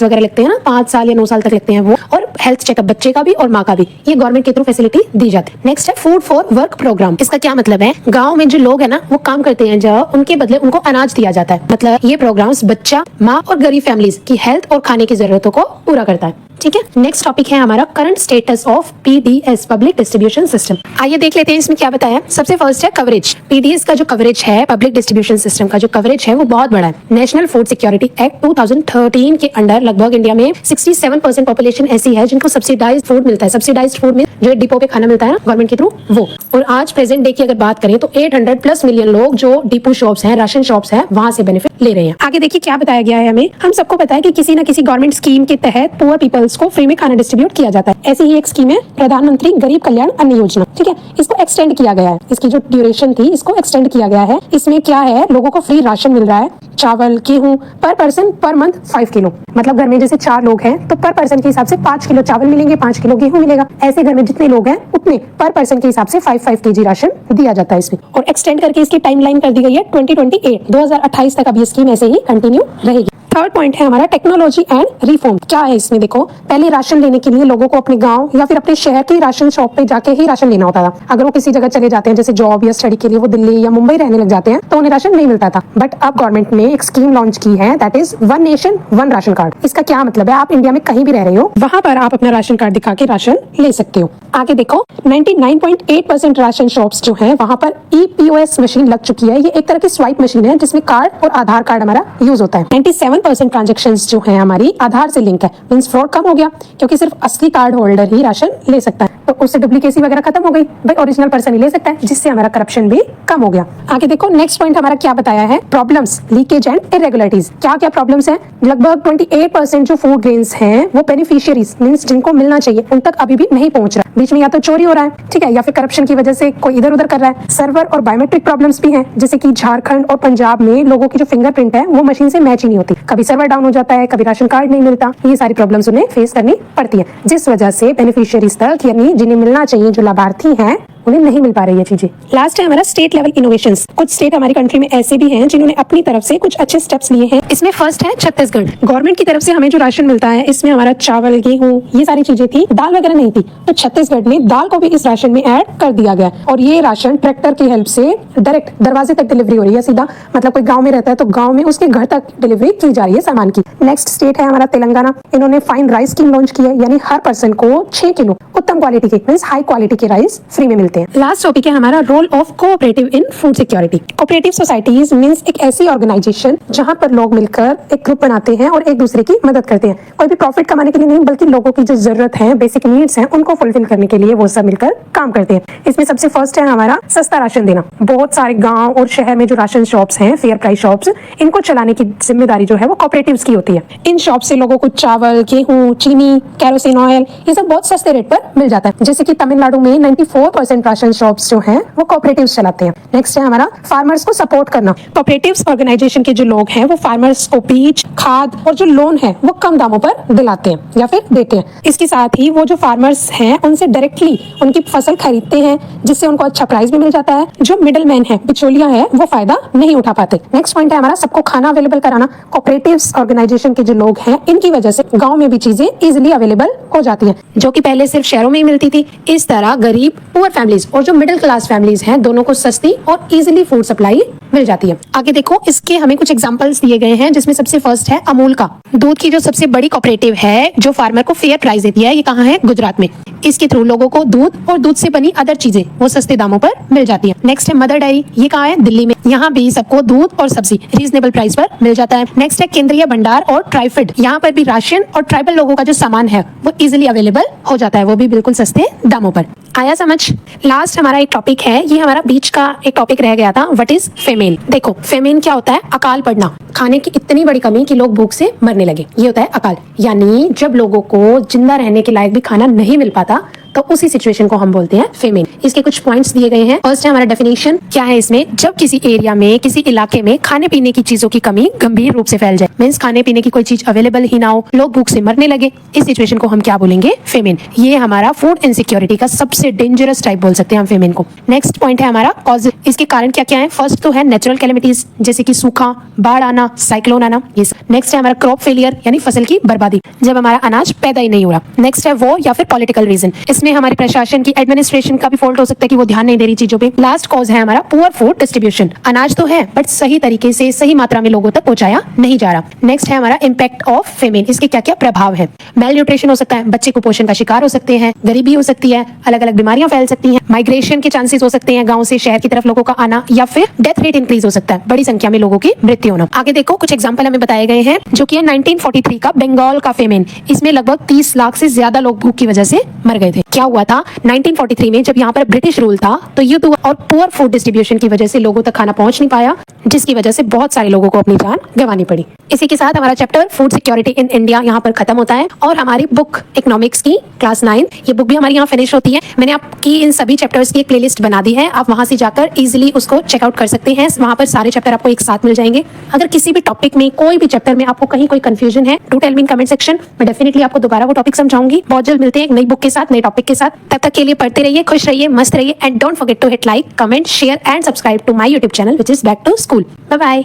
वगैरह लगते हैं ना, 5 साल या 9 साल तक लगते हैं वो, और हेल्थ चेकअप बच्चे का भी और माँ का भी, ये गवर्नमेंट के थ्रू फैसिलिटी दी जाती है। नेक्स्ट है फूड फॉर वर्क प्रोग्राम। इसका क्या मतलब है? गाँव में जो लोग है ना वो काम करते हैं, जब उनके बदले उनको अनाज दिया जाता है। मतलब ये प्रोग्राम्स बच्चा, माँ और गरीब फैमिलीज की हेल्थ और खाने की जरूरतों को पूरा करता है। ठीक है, नेक्स्ट टॉपिक है हमारा current status of PDS, public distribution system. आइए देख लेते हैं इसमें क्या बताया। सबसे फर्स्ट है कवरेज। PDS का जो कवरेज है, पब्लिक डिस्ट्रीब्यूशन सिस्टम का जो कवरेज है वो बहुत बड़ा है। नेशनल फूड सिक्योरिटी एक्ट 2013 के अंडर लगभग इंडिया में 67% पॉपुलेशन ऐसी है जिनको सब्सिडाइज्ड फूड मिलता है। सब्सिडाइज्ड फूड में जो डिपो पे खाना मिलता है ना गवर्नमेंट के थ्रू, वो। और आज प्रेजेंट डे की अगर बात करें तो 800+ मिलियन लोग जो डिपो शॉप्स हैं, राशन शॉप्स हैं, वहां से बेनिफिट ले रहे हैं। आगे देखिए क्या बताया गया है हमें। हम सबको पता है कि किसी न किसी गवर्नमेंट स्कीम के तहत पुअर पीपल्स को फ्री में खाना डिस्ट्रीब्यूट किया जाता है। ऐसी ही एक स्कीम है प्रधानमंत्री गरीब कल्याण अन्न योजना। ठीक है, इसको एक्सटेंड किया गया है, इसकी जो ड्यूरेशन थी इसको एक्सटेंड किया गया है। इसमें क्या है, लोगों को फ्री राशन मिल रहा है, चावल, गेहूं, पर पर्सन पर मंथ 5 किलो। मतलब घर में जैसे 4 लोग हैं तो पर पर्सन के हिसाब से 5 किलो चावल मिलेंगे, 5 किलो गेहूं मिलेगा। ऐसे घर में जितने लोग हैं उतने पर पर्सन के हिसाब से 5 kg राशन दिया जाता है इसमें। और एक्सटेंड करके इसकी टाइमलाइन कर दी गई है 2028 तक अब ये स्कीम ऐसे ही कंटिन्यू रहेगी। थर्ड पॉइंट है हमारा टेक्नोलॉजी एंड रिफॉर्म। क्या है इसमें? देखो, पहले राशन लेने के लिए लोगों को अपने गांव या फिर अपने शहर के राशन शॉप पे जाके ही राशन लेना होता था। अगर वो किसी जगह चले जाते हैं जैसे जॉब या स्टडी के लिए, वो दिल्ली या मुंबई रहने लग जाते हैं तो उन्हें राशन नहीं मिलता था। बट अब गवर्नमेंट ने एक स्कीम लॉन्च की है, that is one nation one ration card. इसका क्या मतलब है? आप इंडिया में कहीं भी रह रहे हो, वहां पर आप अपना राशन कार्ड दिखा के राशन ले सकते हो। आगे देखो, 99.8% राशन शॉप्स जो है वहां पर EPOS मशीन लग चुकी है। ये एक तरह की स्वाइप मशीन है जिसमें कार्ड और आधार कार्ड हमारा यूज होता है। 97% ट्रांजेक्शन जो है हमारी आधार से लिंक है, मींस फ्रॉड कम हो गया क्योंकि सिर्फ असली कार्ड होल्डर ही राशन ले सकता है। तो उससे डुप्लीकेसी वगैरह खत्म हो गई, भाई ओरिजिनल पर्सन ही ले सकता है, जिससे हमारा करप्शन भी कम हो गया। आगे देखो, नेक्स्ट पॉइंट हमारा क्या बताया है, प्रॉब्लम्स, लीकेज एंड इरेगुलरिटीज। क्या क्या प्रॉब्लम्स हैं? लगभग 28% जो फूड ग्रेन्स हैं वो बेनिफिशियरीज मींस जिनको मिलना चाहिए उन तक अभी भी नहीं पहुंच रहा। बीच में या तो चोरी हो रहा है, ठीक है, या फिर करप्शन की वजह से कोई इधर उधर कर रहा है। सर्वर और बायोमेट्रिक प्रॉब्लम्स भी हैं, जैसे कि झारखंड और पंजाब में लोगों की जो फिंगरप्रिंट है वो मशीन से मैच ही नहीं होती, कभी सर्वर डाउन हो जाता है, कभी राशन कार्ड नहीं मिलता। ये सारी प्रॉब्लम्स उन्हें फेस करनी पड़ती है, जिस वजह से बेनिफिशियरीज तक यानी जिन्हें मिलना चाहिए, जो लाभार्थी हैं, उन्हें नहीं मिल पा रही है चीजें। लास्ट है हमारा स्टेट लेवल इनोवेशंस। कुछ स्टेट हमारी कंट्री में ऐसे भी हैं जिन्होंने अपनी तरफ से कुछ अच्छे स्टेप्स लिए हैं। इसमें फर्स्ट है छत्तीसगढ़। गवर्नमेंट की तरफ से हमें जो राशन मिलता है इसमें हमारा चावल, गेहूं, ये सारी चीजें थी, दाल वगैरह नहीं थी। तो छत्तीसगढ़ ने दाल को भी इस राशन में ऐड कर दिया गया और ये राशन ट्रैक्टर की हेल्प से डायरेक्ट दरवाजे तक डिलीवरी हो रही है सीधा। मतलब कोई गाँव में रहता है तो गाँव में उसके घर तक डिलीवरी की जा रही है सामान की। नेक्स्ट स्टेट है हमारा तेलंगाना। इन्होंने फाइन राइस स्कीम लॉन्च की है, यानी हर पर्सन को 6 किलो उत्तम क्वालिटी के मींस हाई क्वालिटी के राइस फ्री में मिलते हैं। लास्ट टॉपिक है हमारा role of cooperative in food security. Cooperative societies means एक ऐसी ऑर्गेनाइजेशन जहां पर लोग मिलकर एक ग्रुप बनाते हैं और एक दूसरे की मदद करते हैं। कोई भी प्रॉफिट कमाने के लिए नहीं, बल्कि लोगों की जो जरूरत है, बेसिक नीड्स हैं, उनको फुलफिल करने के लिए वो सब मिलकर काम करते हैं। इसमें सबसे फर्स्ट है हमारा सस्ता राशन देना। बहुत सारे गाँव और शहर में जो राशन शॉप्स हैं, फेयर प्राइस शॉप्स, इनको चलाने की जिम्मेदारी जो है वो कोऑपरेटिव्स की होती है। इन शॉप से लोगों को चावल, गेहूं, चीनी, केरोसिन ऑयल, ये सब बहुत सस्ते रेट पर मिल जाता है। जैसे कि तमिलनाडु में 94% राशन शॉप्स जो हैं वो कोऑपरेटिव्स चलाते हैं। नेक्स्ट है हमारा फार्मर्स को सपोर्ट करना। कोऑपरेटिव्स ऑर्गेनाइजेशन के जो लोग हैं वो फार्मर्स को बीज, खाद और जो लोन है वो कम दामों पर दिलाते हैं या फिर देते हैं। इसके साथ ही वो जो फार्मर्स हैं उनसे डायरेक्टली उनकी फसल खरीदते हैं, जिससे उनको अच्छा प्राइस भी मिल जाता है। जो मिडिल मैन है, बिचौलिया है, वो फायदा नहीं उठा पाते। नेक्स्ट पॉइंट है हमारा सबको खाना अवेलेबल कराना। कोऑपरेटिव्स ऑर्गेनाइजेशन के जो लोग हैं इनकी वजह से गांव में भी चीजें इजीली अवेलेबल हो जाती हैं, जो कि पहले सिर्फ शहरों में ही मिलती थी। इस तरह गरीब, पुअर फैमिलीज और जो मिडिल क्लास फैमिलीज हैं दोनों को सस्ती और इजीली फूड सप्लाई मिल जाती है। आगे देखो, इसके हमें कुछ एग्जांपल्स दिए गए हैं, जिसमें सबसे फर्स्ट है अमूल का। दूध की जो सबसे बड़ी कोऑपरेटिव है जो फार्मर को फेयर प्राइस देती है, ये कहाँ है? गुजरात में। इसके थ्रू लोगों को दूध और दूध से बनी अदर चीजें वो सस्ते दामों पर मिल जाती है। नेक्स्ट है मदर डेयरी, ये कहाँ है? दिल्ली में। यहाँ भी सबको दूध और सब्जी रीजनेबल प्राइस पर मिल जाता है। नेक्स्ट है केंद्रीय भंडार और ट्राइफेड, यहाँ पर भी राशन और ट्राइबल लोगों का जो सामान है वो इजिली अवेलेबल हो जाता है, वो भी बिल्कुल सस्ते दामों पर। आया समझ? लास्ट हमारा एक टॉपिक है, ये हमारा बीच का एक टॉपिक रह गया था, व्हाट इज फेमेन। देखो, फेमेन क्या होता है? अकाल पड़ना, खाने की इतनी बड़ी कमी कि लोग भूख से मरने लगे, ये होता है अकाल। यानी जब लोगों को जिंदा रहने के लायक भी खाना नहीं मिल पाता, तो उसी सिचुएशन को हम बोलते हैं फेमेन। इसके कुछ पॉइंट्स दिए गए हैं। फर्स्ट है हमारा डेफिनेशन, क्या है इसमें? जब किसी एरिया में, किसी इलाके में खाने पीने की चीजों की कमी गंभीर रूप से फैल जाए, मींस खाने पीने की कोई चीज अवेलेबल ही ना हो, लोग भूख से मरने लगे, इस सिचुएशन को हम क्या बोलेंगे? फेमेन। ये हमारा फूड इनसिक्योरिटी का सबसे डेंजरस टाइप बोल सकते हैं हम फेमेन को। नेक्स्ट पॉइंट है हमारा कॉज। इसके कारण क्या क्या है? फर्स्ट तो है नेचुरल कैलेमिटीज, जैसे कि सूखा, बाढ़ आना, साइक्लोन आना। नेक्स्ट है हमारा क्रॉप फेलियर, यानी फसल की बर्बादी, जब हमारा अनाज पैदा ही नहीं हो रहा। नेक्स्ट है वो या फिर पॉलिटिकल रीजन, इसमें हमारी प्रशासन की, एडमिनिस्ट्रेशन का भी फॉल्ट हो सकता है कि वो ध्यान नहीं दे रही चीजों पे। लास्ट कॉज है हमारा पुअर फूड डिस्ट्रीब्यूशन, अनाज तो है बट सही तरीके से, सही मात्रा में लोगों तक पहुंचाया नहीं जा रहा। नेक्स्ट है हमारा इम्पैक्ट ऑफ फेमेन, इसके क्या क्या प्रभाव है? मेल न्यूट्रिशन हो सकता है, बच्चे कुपोषण का शिकार हो सकते हैं, गरीबी हो सकती है, अलग अलग बीमारियां फैल सकती हैं, माइग्रेशन के चांसेस हो सकते हैं, गांव से शहर की तरफ लोगों का आना, या फिर डेथ रेट इंक्रीज हो सकता है, बड़ी संख्या में लोगों की मृत्यु होना। आगे देखो, कुछ एग्जाम्पल हमें बताए गए हैं, जो कि है 1943 का बंगाल का फेमेन। इसमें लगभग 30 लाख से ज्यादा लोग भूख की वजह से मर गए थे। क्या हुआ था 1943 में? जब यहाँ पर ब्रिटिश रूल था तो युद्ध हुआ और पुअर फूड डिस्ट्रीब्यूशन की वजह से लोगों तक खाना पहुंच नहीं पाया, जिसकी वजह से बहुत सारे लोगों को अपनी जान गंवानी पड़ी। इसी के साथ हमारा chapter food security in India यहाँ पर खत्म होता है, और हमारी बुक इकोनॉमिक्स की क्लास 9 ये बुक भी हमारी यहाँ फिनिश होती है। मैंने आपकी इन सभी चैप्टर्स की एक प्लेलिस्ट बना दी है, आप वहां से जाकर इजीली उसको चेकआउट कर सकते हैं। वहां पर सारे चैप्टर आपको एक साथ मिल जाएंगे। अगर किसी भी टॉपिक में, कोई भी चैप्टर में आपको कहीं कोई कंफ्यूजन है, do tell me in comment section. मैं डेफिनेटली आपको दोबारा वो टॉपिक समझाऊंगी। बहुत जल्द मिलते हैं एक नई बुक के साथ, नए टॉपिक के साथ। तब तक के लिए पढ़ते रहिए, खुश रहिए, मस्त रहिए, and don't forget to hit like, comment, share and subscribe to my YouTube channel which is Back to School. Bye bye.